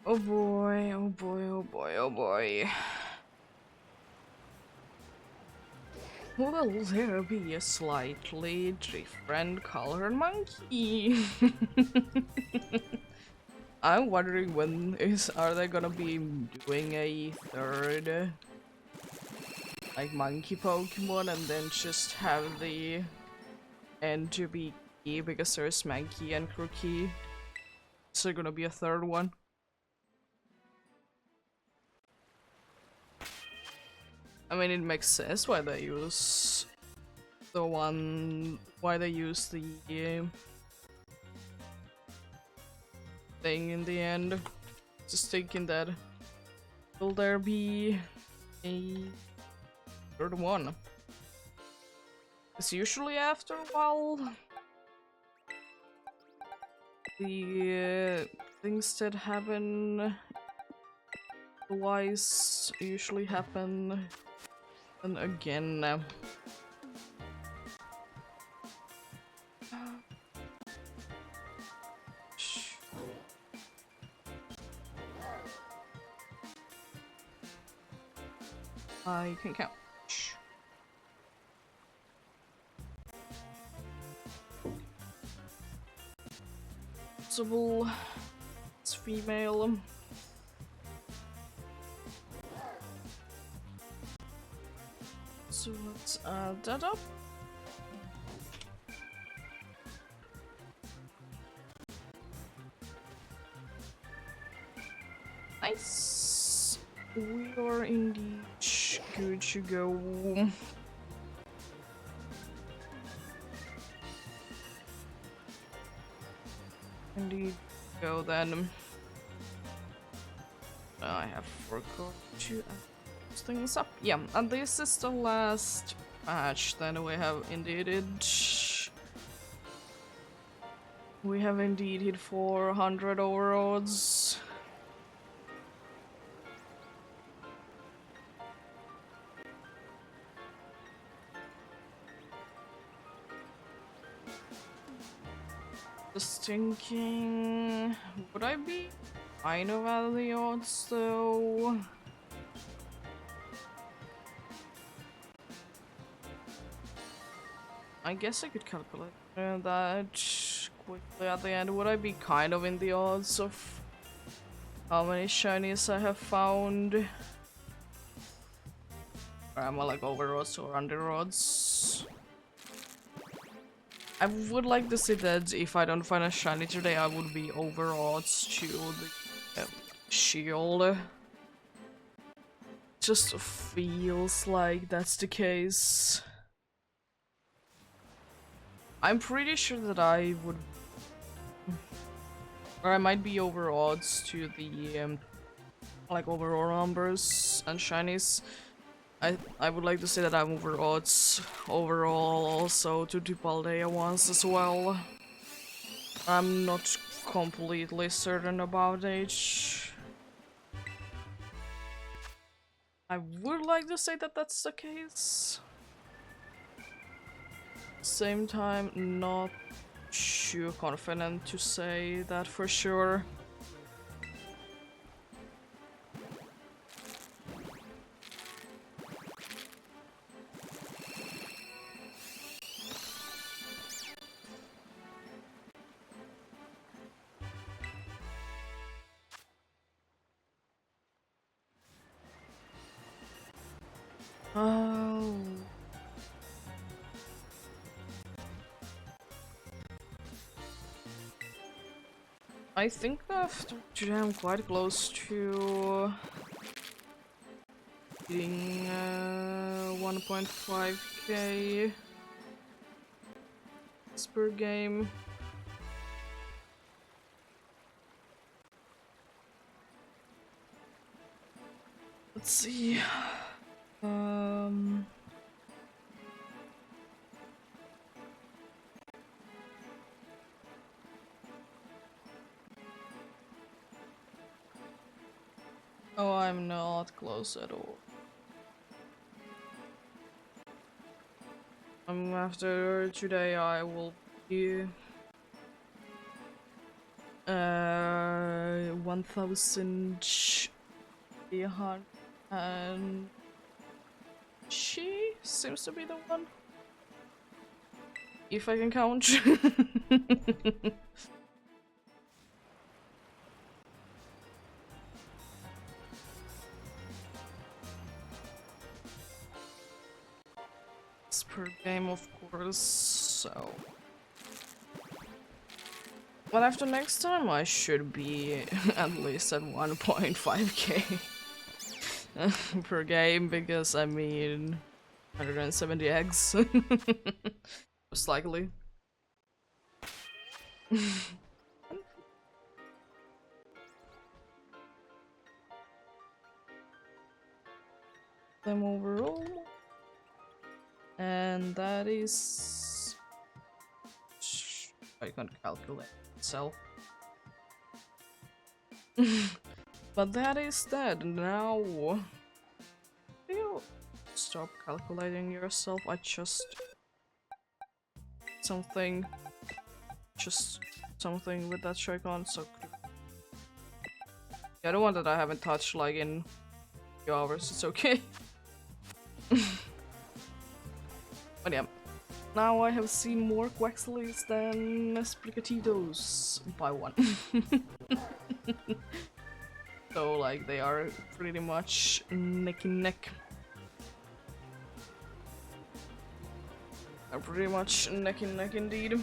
Oh boy, oh boy, oh boy, oh boy. Will there be a slightly different colored monkey? I'm wondering are they gonna be doing a third like monkey Pokemon and then just have the end to be key because there's Mankey and Crookie. Is there gonna be a third one? I mean, it makes sense why they use why they use the thing in the end. Just thinking that, will there be a third one? It's usually after a while. The things that happen twice usually happen and again. I can count. Possible. It's female. So let's add that up. Nice. We are indeed good to go. Indeed, go then. I have forgot to add those things up. Yeah, and this is the last match. Then we have indeed it. We have indeed hit 400 overroads. Just thinking, would I be kind of at the odds though? I guess I could calculate that quickly at the end. Would I be kind of in the odds of how many shinies I have found? Or am I like over odds or under odds? I would like to say that if I don't find a shiny today, I would be over odds to the shield. Just feels like that's the case. I'm pretty sure that I would, or I might be over odds to the like overall numbers and shinies. I would like to say that I'm over odds overall also to the Paldea ones as well. I'm not completely certain about age. I would like to say that that's the case. Same time, not too confident to say that for sure. Oh. I think that today I'm quite close to getting 1.5k per game. Let's see. Oh, I'm not close at all. After today, I will be 1,300, and she seems to be the one. If I can count. It's per game, of course, so. But after next time, I should be at least at 1.5k per game, because I mean, 170 eggs. Most likely. Them overall. And that is. I can't calculate itself. But that is that. Now, you stop calculating yourself. I just something with that Joy-Con. So yeah, the one that I haven't touched like in a few hours. It's okay. But yeah, now I have seen more Quaxleys than Splicatitos by one. So like they are pretty much neck and neck. They're pretty much neck and neck indeed.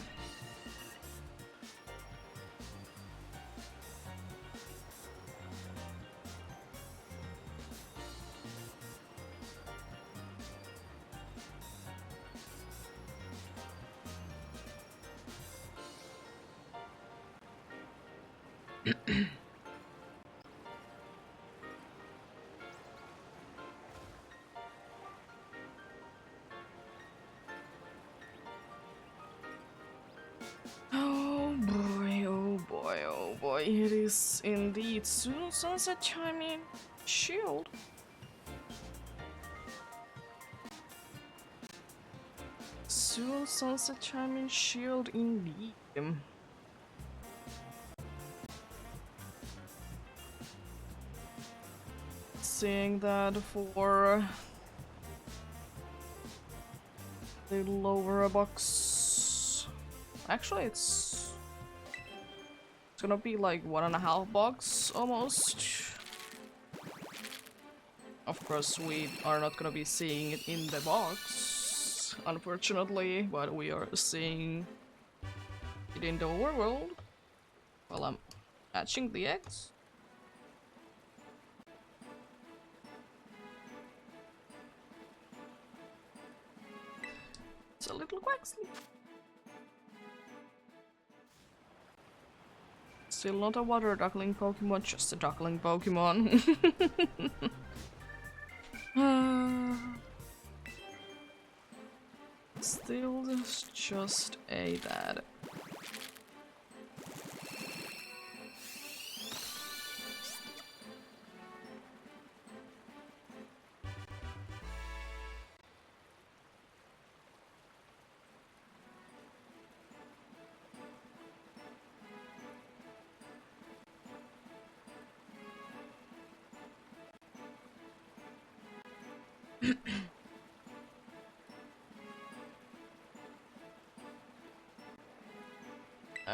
Oh boy, oh boy, oh boy, it is indeed soon sunset chiming shield. Soon sunset chiming shield indeed. Seeing that for a little over a box. Actually, it's gonna be like 1.5 bucks almost. Of course, we are not gonna be seeing it in the box, unfortunately, but we are seeing it in the overworld while I'm hatching the eggs. It's a little Quaxley. Still not a water duckling Pokemon, just a duckling Pokemon. Still just a dad.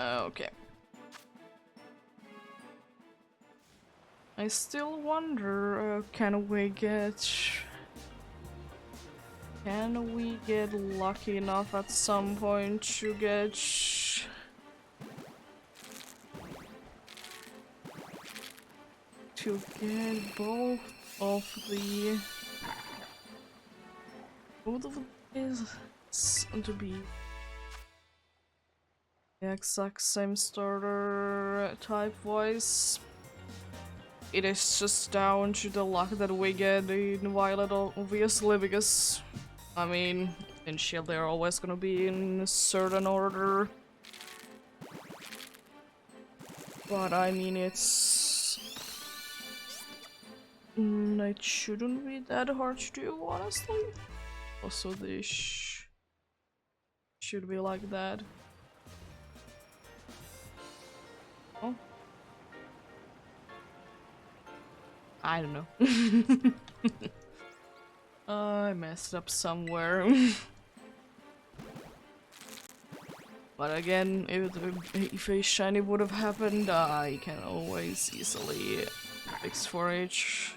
Okay. I still wonder, can we get lucky enough at some point to get both of these to be the exact same starter type voice. It is just down to the luck that we get in Violet, obviously, because, I mean, in Shield they're always gonna be in a certain order. But I mean, it shouldn't be that hard to do, honestly. Also, this should be like that. Oh. I don't know. I messed up somewhere. But again, if a shiny would have happened, I can always easily fix for H.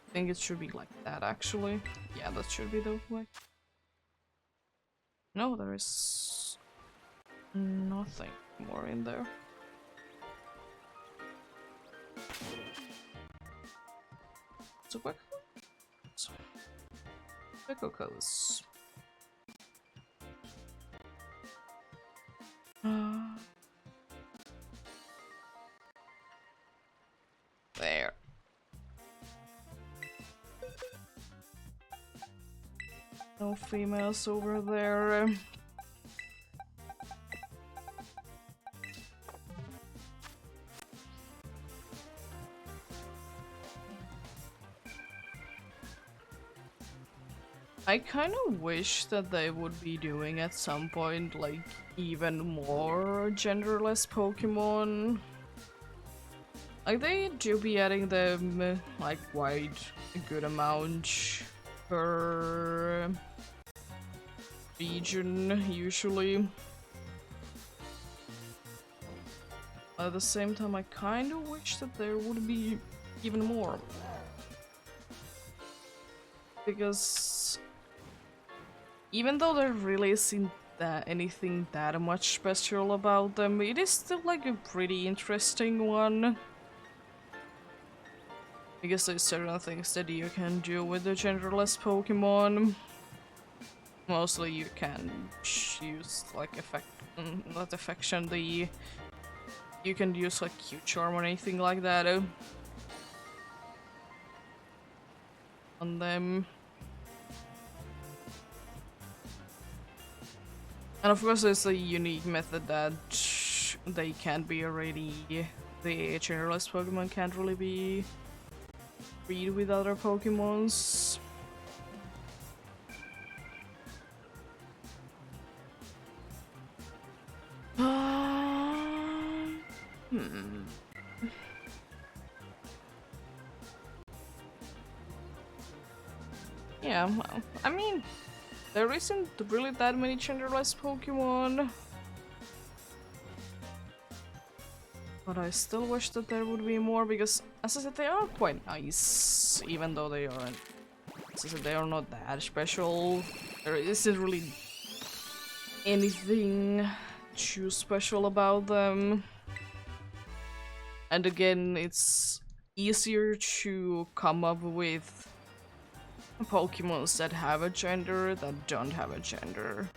I think it should be like that, actually. Yeah, that should be the way. No, there is nothing more in there. So quick. Picocos. There. No females over there. I kind of wish that they would be doing at some point like even more genderless Pokemon. Like they do be adding them like quite a good amount per region usually. At the same time, I kind of wish that there would be even more. Because even though there really isn't anything that much special about them, it is still like a pretty interesting one. Because there's certain things that you can do with the genderless Pokemon. Mostly you can use like not affection, you can use like Q-Charm or anything like that on them. And of course there's a unique method that they can't be already, the genderless Pokemon can't really be breed with other Pokemons. Yeah, well, I mean, there isn't really that many genderless Pokemon. But I still wish that there would be more because, as I said, they are quite nice, even though they aren't. As I said, they are not that special. There isn't really anything too special about them. And again, it's easier to come up with Pokemons that have a gender that don't have a gender.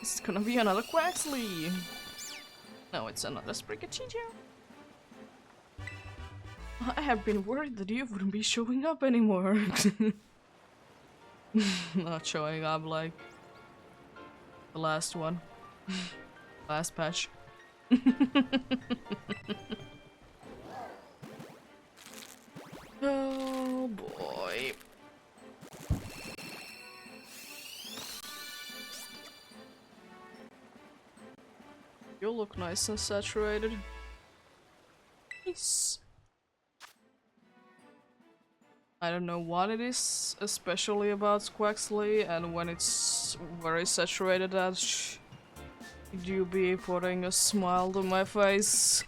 It's gonna be another Quaxley. No, it's another Sprigachicho. I have been worried that you wouldn't be showing up anymore. Not showing up like the last one. Last patch. Oh boy. You look nice and saturated. Nice. I don't know what it is, especially about Quaxley, and when it's very saturated, that you be putting a smile to my face.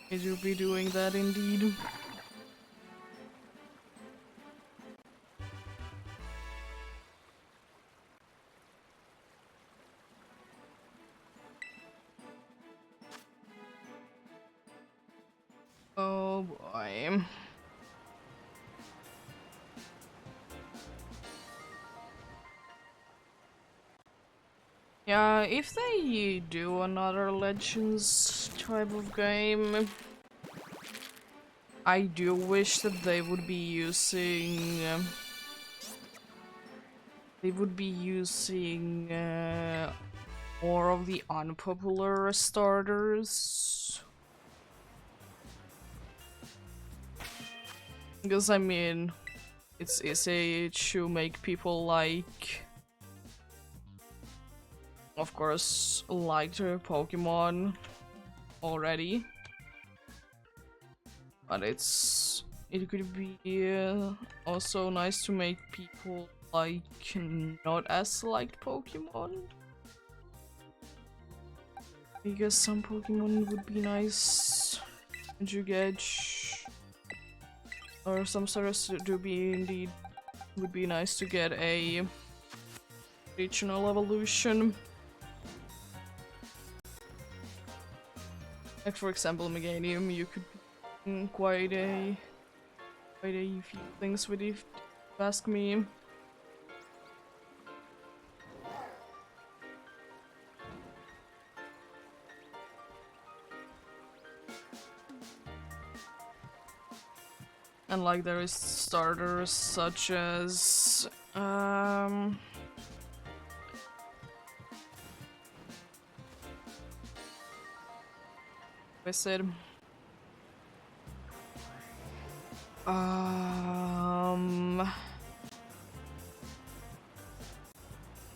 You'll be doing that indeed. Oh boy. Yeah, if they do another Legends type of game, I do wish that they would be using more of the unpopular starters. Because I mean, it's easy to make people like, of course, like their Pokemon already, but it could be also nice to make people like not as liked Pokemon, because some Pokemon would be nice to get, or some starters do be indeed would be nice to get a regional evolution. Like for example, Meganium, you could do quite a few things with it, if you ask me. And like there is starters such as I said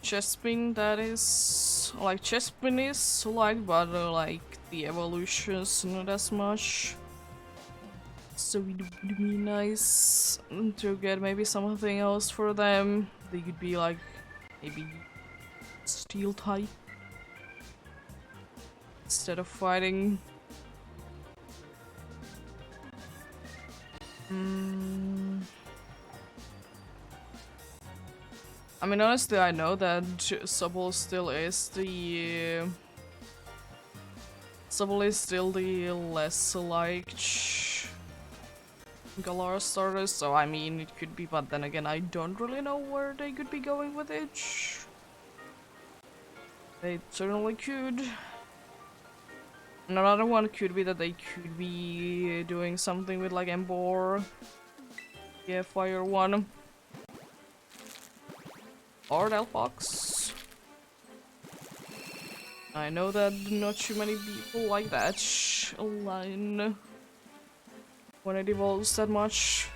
Chespin, that is like Chespin is like, but like the evolutions not as much. So it would be nice to get maybe something else for them. They could be like maybe steel type instead of fighting. I mean, honestly, I know that Sobble still is the less liked Galar starters, so I mean, it could be, but then again, I don't really know where they could be going with it. They certainly could. And another one could be that they could be doing something with like Embor, yeah, Fire one, or Delphox. I know that not too many people like that line when it evolves that much.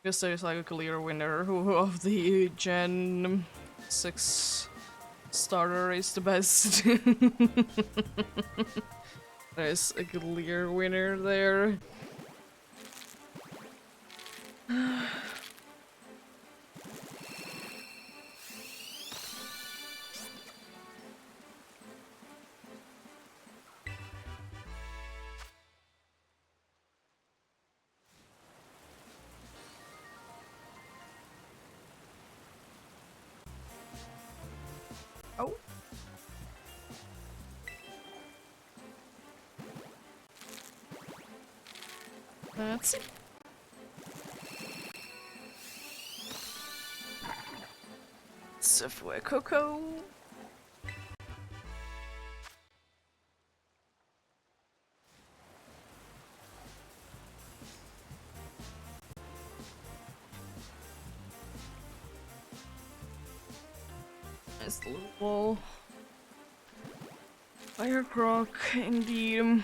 Because there's like a clear winner of the Gen 6 starter is the best. There's a clear winner there. Oh. Let's see. Software Coco. Nice little wall. Fire croc, indeed.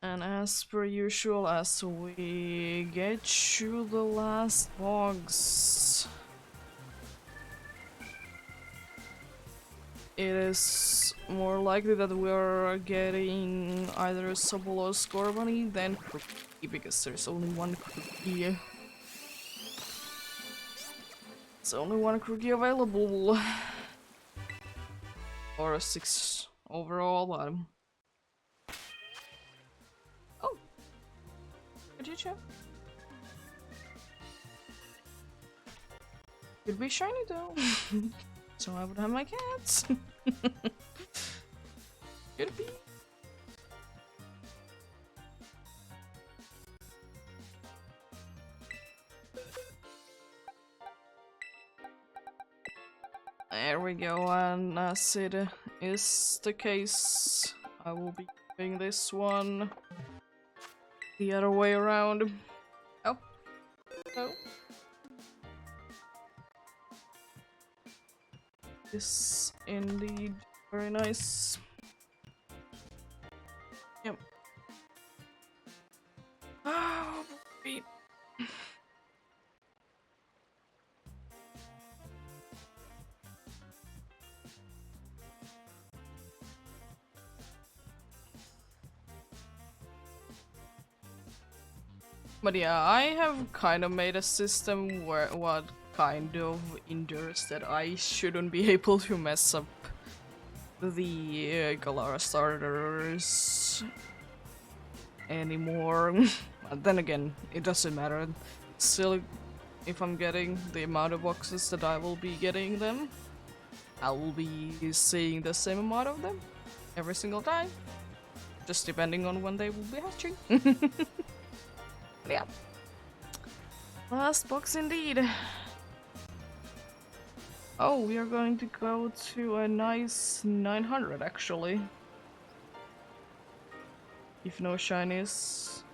And as per usual, as we get to the last box, it is more likely that we are getting either Sobol or Scorbunny than Crookie, because there's only one Crookie. There's only one Crookie available. Or 6 overall, but... Oh! Could you check? Could be shiny though. So I would have my cats. Could be. There we go, and as it is the case, I will be doing this one the other way around. Oh. Oh. Yes, indeed. Very nice. Yep. Oh, beat. But yeah, I have kind of made a system where what kind of endures that I shouldn't be able to mess up the Galara starters anymore. But then again, it doesn't matter. Still, if I'm getting the amount of boxes that I will be getting them, I will be seeing the same amount of them every single time. Just depending on when they will be hatching. Yeah. Last box indeed. Oh, we are going to go to a nice 900 actually. If no shinies.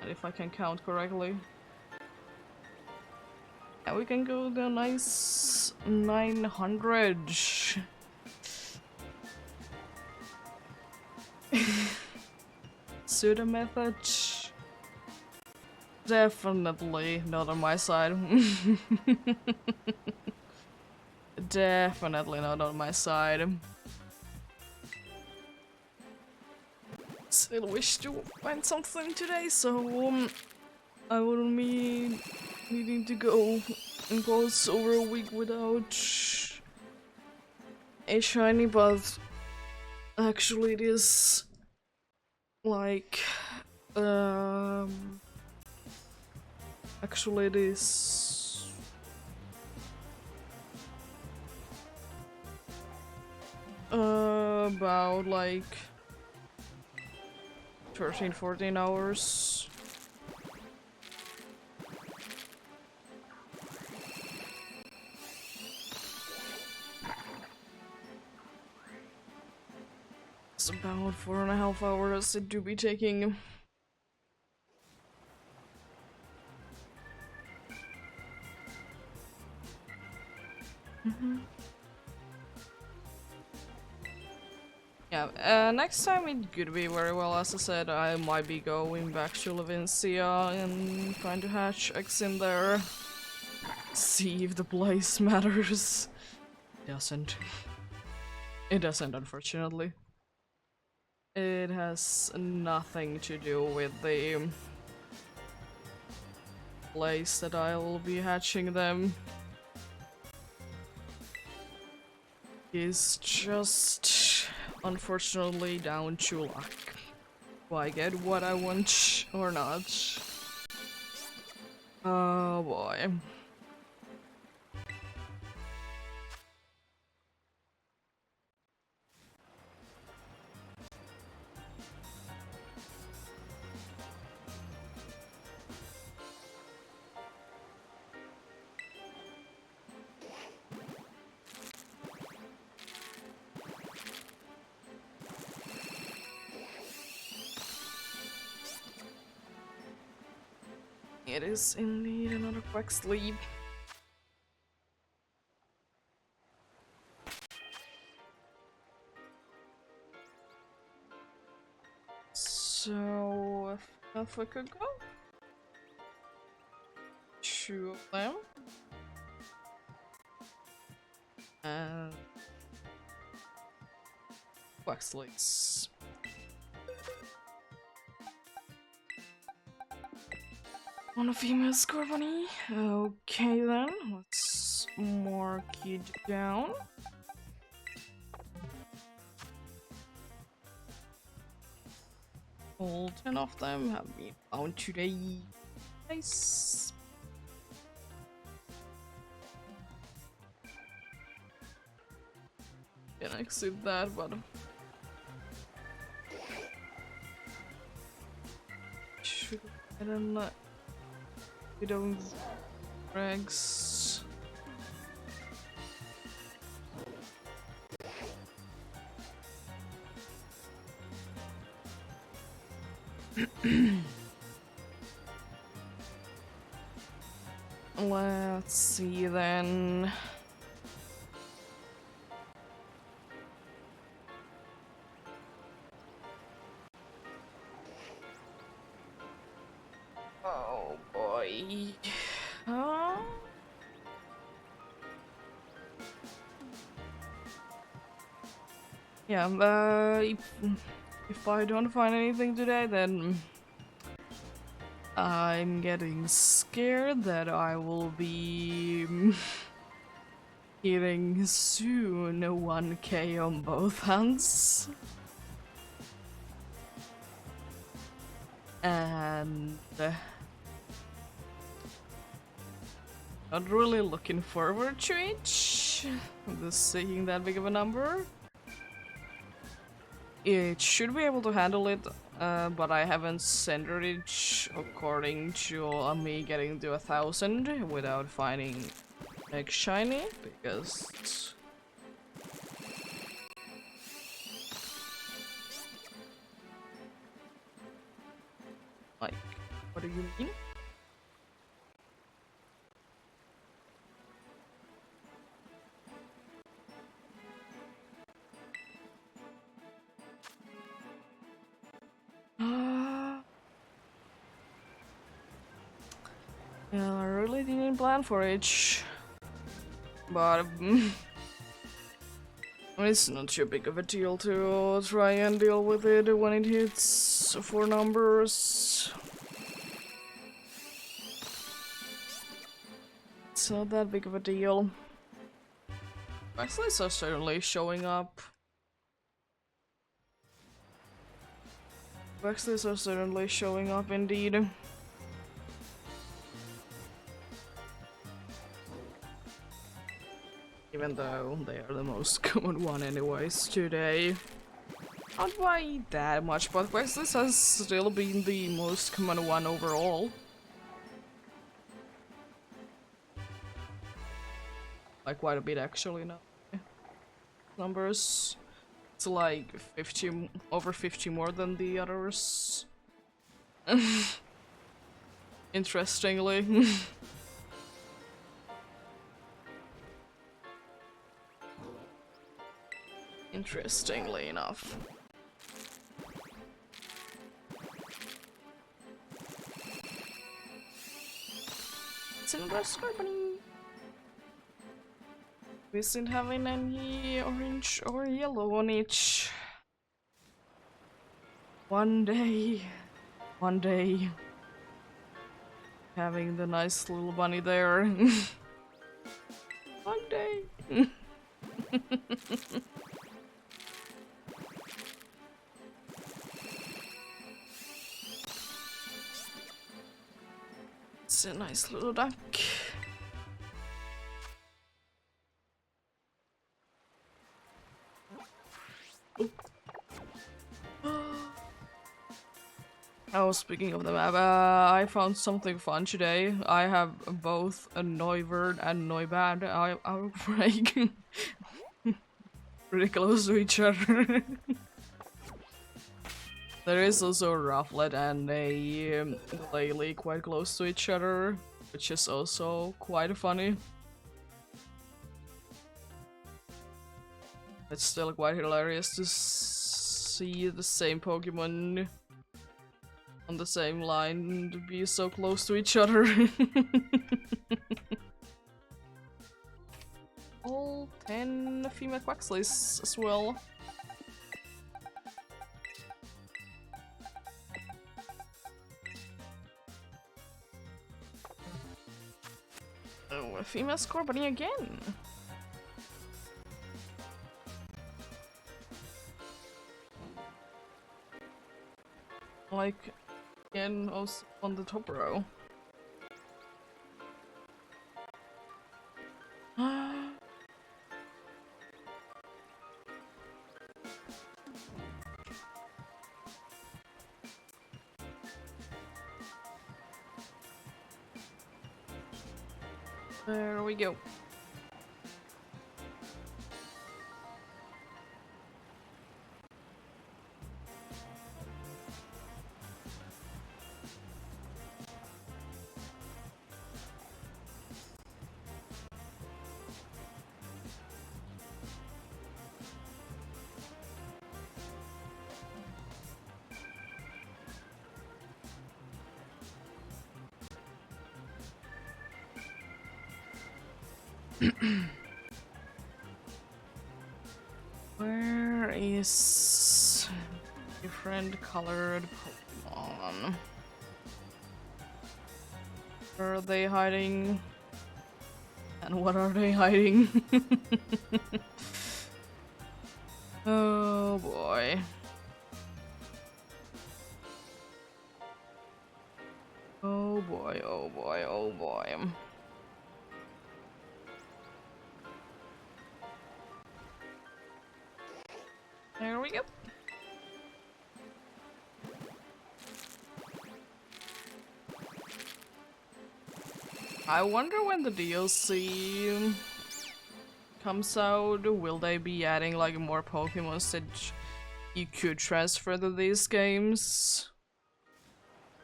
And if I can count correctly. And we can go to a nice 900. Pseudo method. Definitely not on my side. Definitely not on my side. Still wish to find something today, so I wouldn't be needing to go and close over a week without a shiny, but actually it is like actually it is about like 13-14 hours. It's about 4.5 hours it do be taking. Yeah, next time it could be very well, as I said, I might be going back to Levincia and trying to hatch eggs in there. See if the place matters. It doesn't. It doesn't, unfortunately. It has nothing to do with the place that I will be hatching them. It's just unfortunately down to luck. Do I get what I want or not? Oh boy. It is indeed another quick sleep. So, if we could go, two of them, and quick sleeps. On a female Scorbunny. Okay then, let's mark it down. All 10 of them have been found today. Nice. Can exit that, but should I don't know. We don't rags. Let's see then. Oh boy. Yeah, if I don't find anything today, then I'm getting scared that I will be hitting soon 1k on both hands. And not really looking forward to it. Just seeing that big of a number. It should be able to handle it, but I haven't centered it according to me getting to 1,000 without finding next shiny, because like, what do you mean? Yeah, I really didn't plan for it, but it's not too big of a deal to try and deal with it when it hits 4 numbers. It's not that big of a deal. Backslays are certainly showing up. Backslays are certainly showing up indeed. Even though they are the most common one anyways today. Not by that much, but Backslays has still been the most common one overall. Like quite a bit actually now. Numbers. It's like 50, over 50 more than the others. Interestingly. Interestingly enough. It's in the company. We isn't having any orange or yellow on each. One day, having the nice little bunny there. One day. It's a nice little duck. Oh, speaking of the map, I found something fun today. I have both a Neuvert and Neubad outbreak pretty close to each other. There is also a Rufflet and a Glalie quite close to each other, which is also quite funny. It's still quite hilarious to see the same Pokemon on the same line to be so close to each other. All 10 female Quaxleys as well. Oh, a female Scorbunny again. Like, again, also on the top row. There we go. Where is different colored Pokemon? Where are they hiding? And what are they hiding? Oh boy. Oh boy, oh boy, oh boy. There we go. I wonder when the DLC comes out, will they be adding like more Pokemon that you could transfer to these games?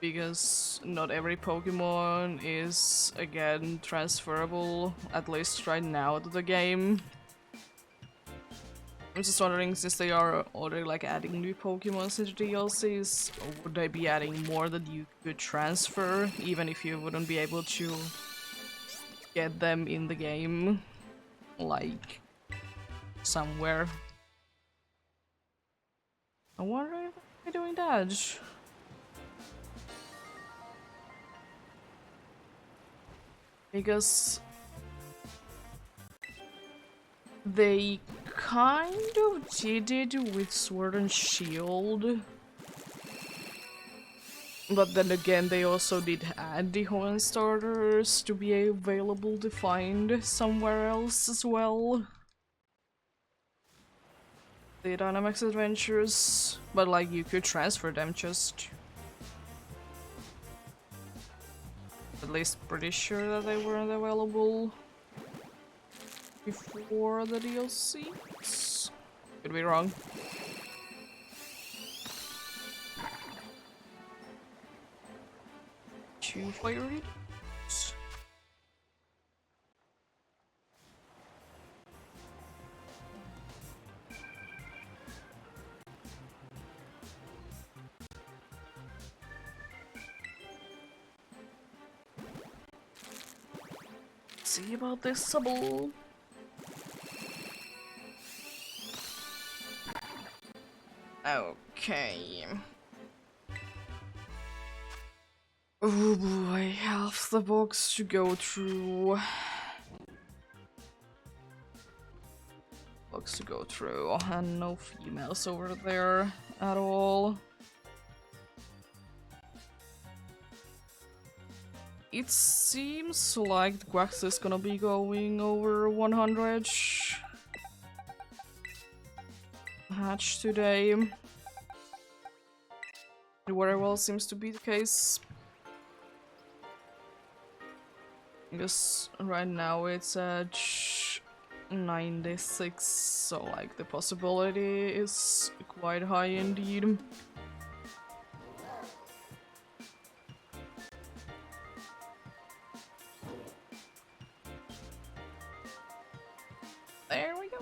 Because not every Pokemon is, again, transferable, at least right now, to the game. I'm just wondering, since they are already like adding new Pokemon into DLCs, would they be adding more that you could transfer, even if you wouldn't be able to get them in the game, like, somewhere? I wonder if they're doing that. Because they kind of did it with Sword and Shield. But then again, they also did add the Horn starters to be available to find somewhere else as well. The Dynamax Adventures, but like you could transfer them just. At least pretty sure that they weren't available before the DLCs. Could be wrong. Two fire readers. See about this Subble. Okay. Oh boy, half the box to go through. Box to go through, and no females over there at all. It seems like the Quax is gonna be going over 100 hatch today. It very well seems to be the case. Because right now it's at 96, so like the possibility is quite high indeed. There we go.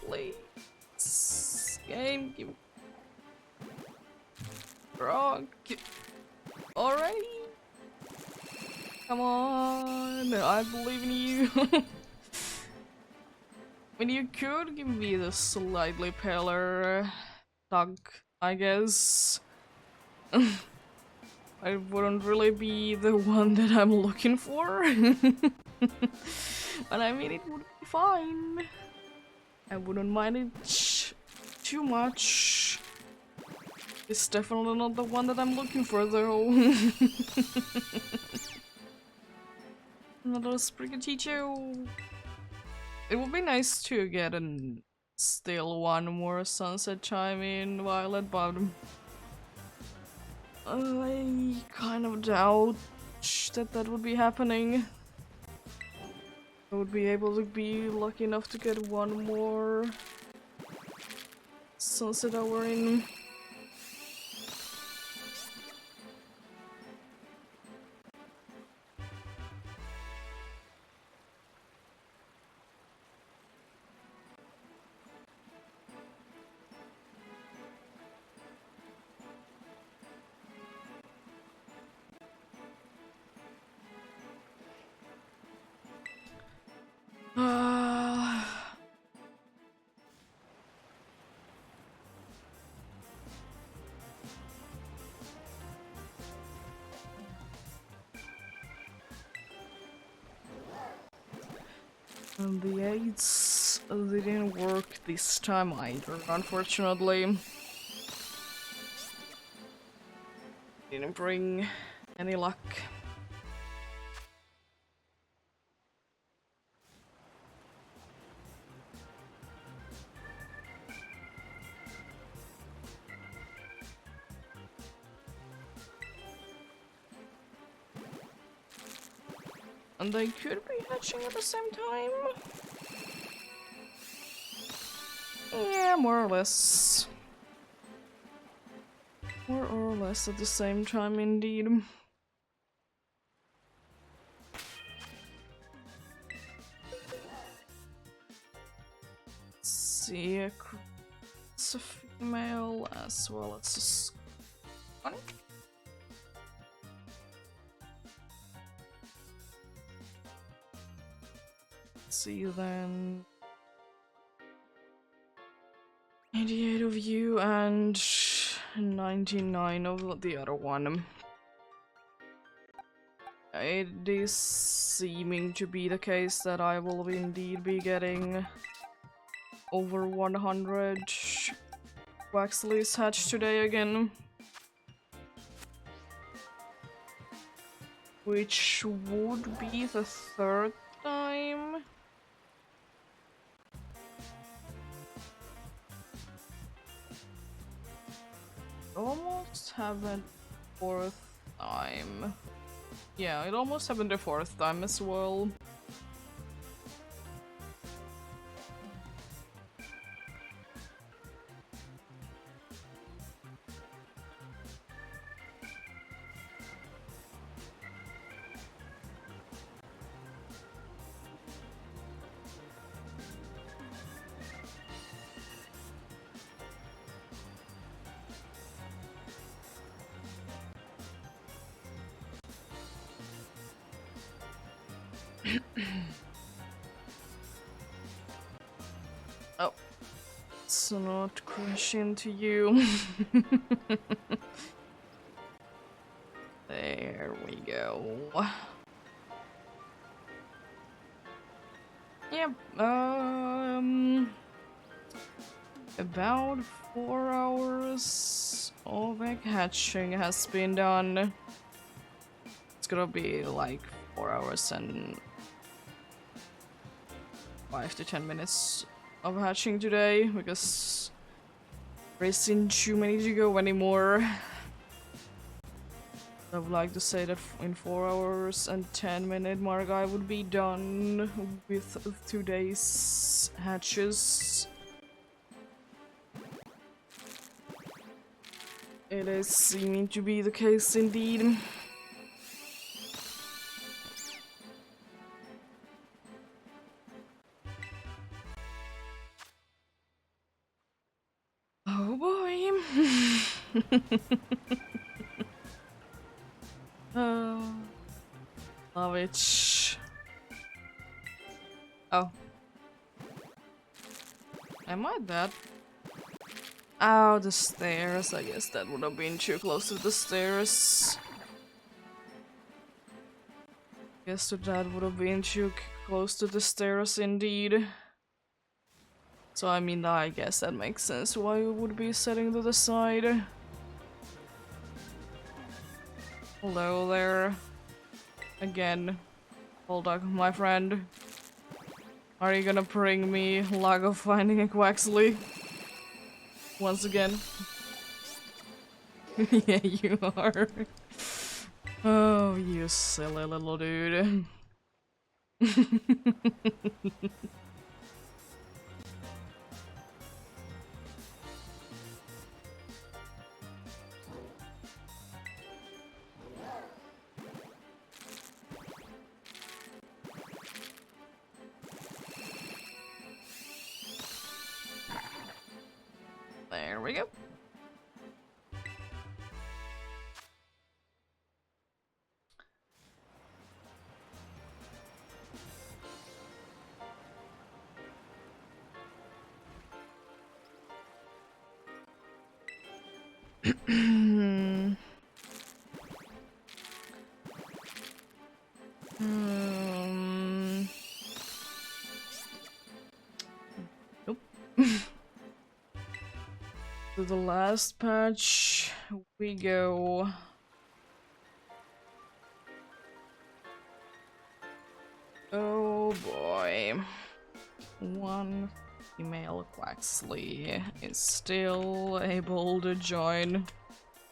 Please. Game, give rock. Alrighty. Come on, I believe in you. When you could give me the slightly paler dog, I guess. I wouldn't really be the one that I'm looking for. But I mean, it would be fine. I wouldn't mind it too much. It's definitely not the one that I'm looking for, though. Another Sprigatito. It would be nice to get still one more sunset chime in Violet, but I kind of doubt that would be happening. I would be able to be lucky enough to get one more sunset hour in. And the aids didn't work this time either, unfortunately. Didn't bring any luck. And they could be hatching at the same time. Yeah, more or less. More or less at the same time, indeed. Let's see, it's a female as well as a Sonic. See then 88 of you and 99 of the other one. It is seeming to be the case that I will indeed be getting over 100 Waxleys hatched today again. Which would be the third time. almost happened fourth time. Yeah, it almost happened the fourth time as well. Oh, it's not crash into you. There we go. Yep, about 4 hours of egg hatching has been done. It's gonna be like 4 hours and 5 to 10 minutes of hatching today because there isn't too many to go anymore. I would like to say that in 4 hours and 10-minute mark I would be done with today's hatches. It is seeming to be the case indeed. Oh boy. Love it. Oh. Am I dead? Oh, the stairs. I guess that would have been too close to the stairs. Guess that would have been too close to the stairs indeed. So I mean, I guess that makes sense why you would be setting to the side. Hello there. Again. Hold on, my friend. Are you gonna bring me luck of finding a Quaxley? Once again? Yeah, you are. Oh, you silly little dude. There we go. Nope. To the last patch we go. Oh boy. One female Quaxley is still able to join.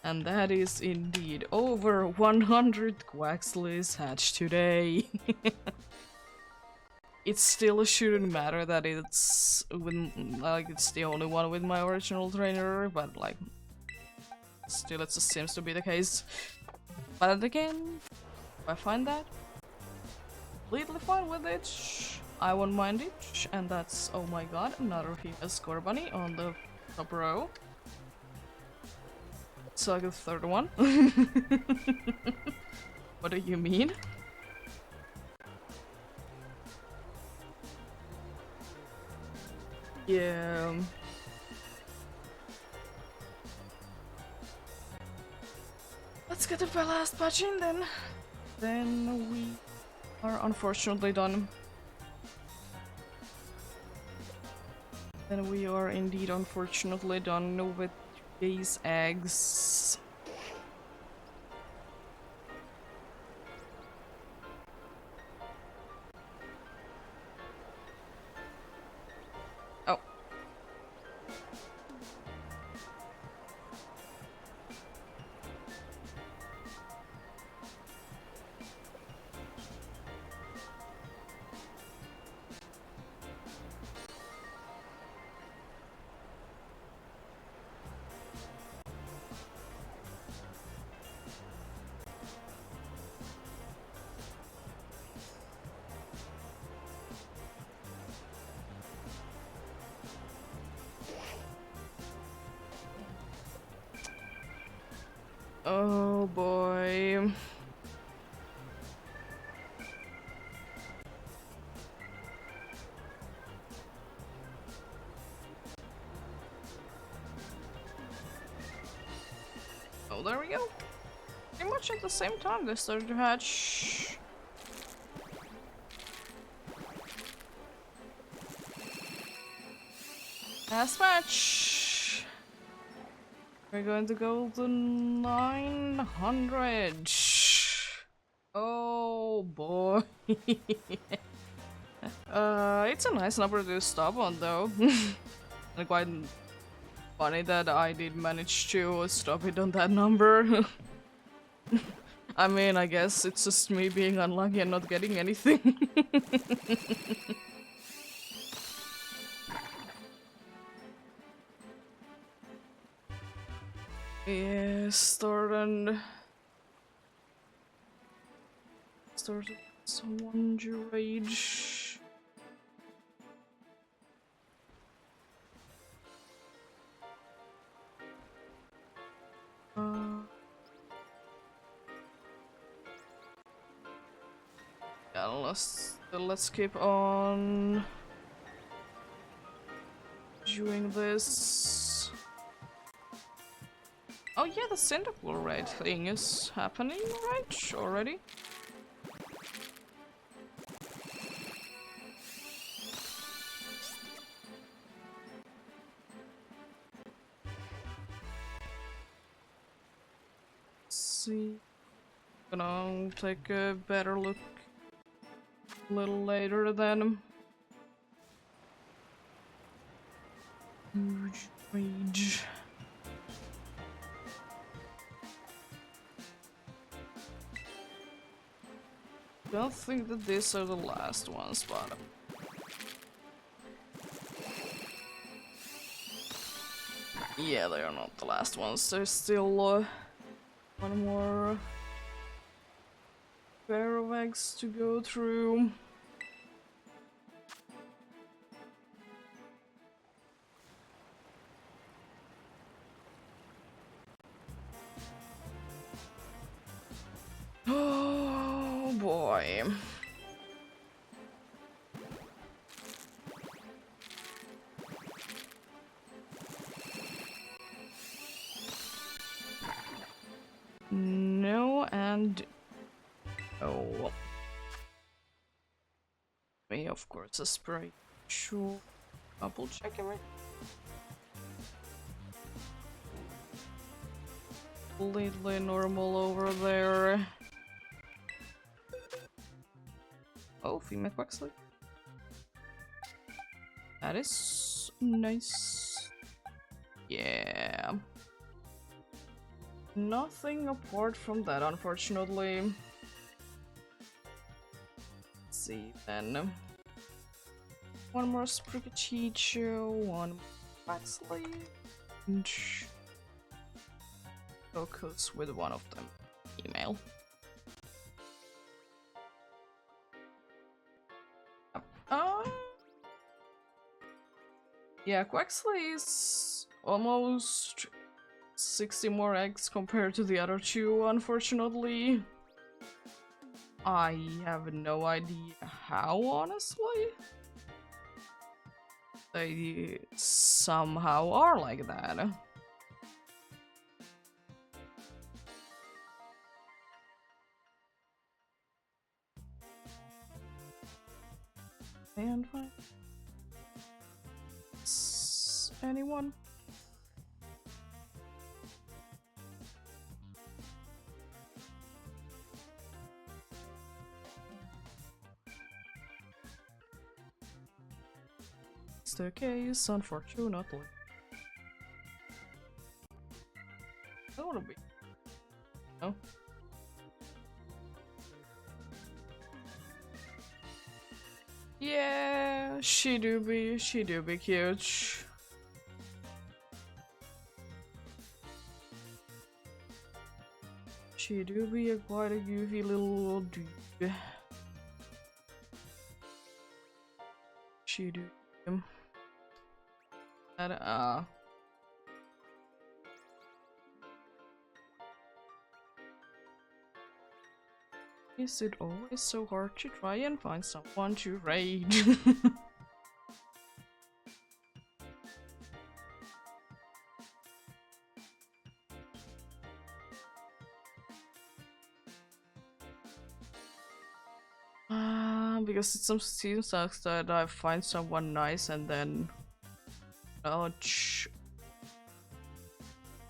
And that is indeed over 100 Quaxleys hatched today. It still shouldn't matter that it's it's the only one with my original trainer, but like still it just seems to be the case. But again, if I find that, completely fine with it. I won't mind it, and that's, oh my god, another female score bunny on the top row. So like the third one. What do you mean? Yeah. Let's get the last patch in then. Then we are unfortunately done. Then we are indeed unfortunately done with these eggs. Oh. Oh boy. Oh, there we go. Pretty much at the same time they started to hatch. Last match. We're going to go to 900. Oh boy. It's a nice number to stop on though. And quite funny that I did manage to stop it on that number. I mean, I guess it's just me being unlucky and not getting anything. Yeah, started someone rage. Yeah, let's keep on doing this. Oh yeah, the centipool raid thing is happening, right? Already? Let's see. Gonna take a better look a little later then. Huge rage. Don't think that these are the last ones, but yeah, they are not the last ones. There's still one more pair of eggs to go through. Oh boy. No and oh. Me, of course, a spray. Sure. Double check it. Completely normal over there. Oh, female Quaxley. That is nice. Yeah. Nothing apart from that, unfortunately. Let's see then. One more Sprigachicho, one more Quaxley, and focus with one of them. Email. Yeah, Quaxley is almost 60 more eggs compared to the other two, unfortunately. I have no idea how, honestly. They somehow are like that. And fine. Anyone? It's the case, unfortunately. That would be. No. Yeah, she do be cute. She do be quite a goofy little dude. She do. And Is it always so hard to try and find someone to raid? Because it seems like that I find someone nice and then ouch,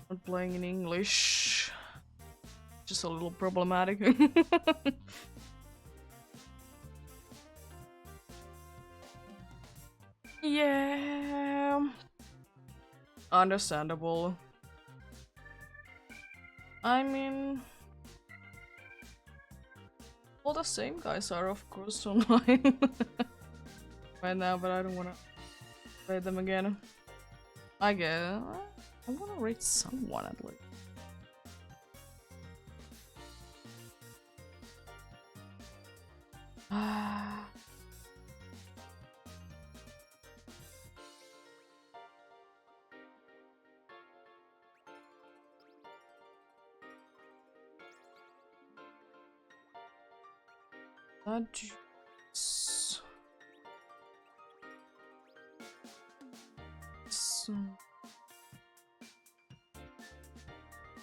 not playing in English, just a little problematic. Yeah, understandable. I mean, all the same guys are of course online right now, but I don't wanna raid them again. I guess I wanna raid someone at least. That's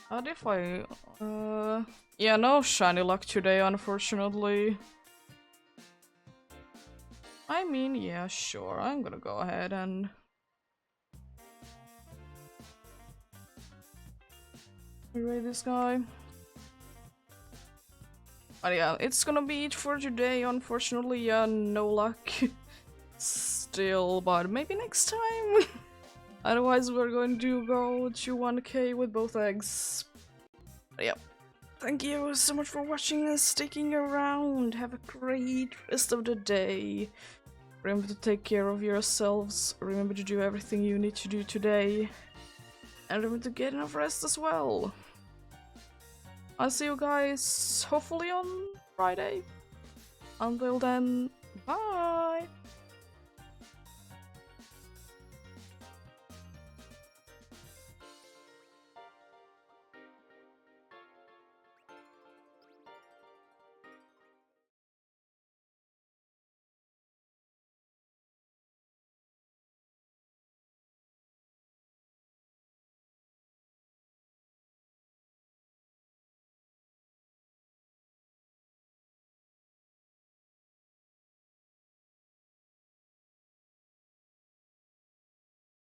what if I yeah, no shiny luck today unfortunately. I mean, yeah, sure, I'm gonna go ahead and raid this guy. But yeah, it's gonna be it for today, unfortunately. Yeah, no luck still, but maybe next time. Otherwise, we're going to go to 1k with both eggs. But yeah, thank you so much for watching and sticking around. Have a great rest of the day. Remember to take care of yourselves. Remember to do everything you need to do today. And remember to get enough rest as well. I'll see you guys hopefully on Friday. Until then, bye!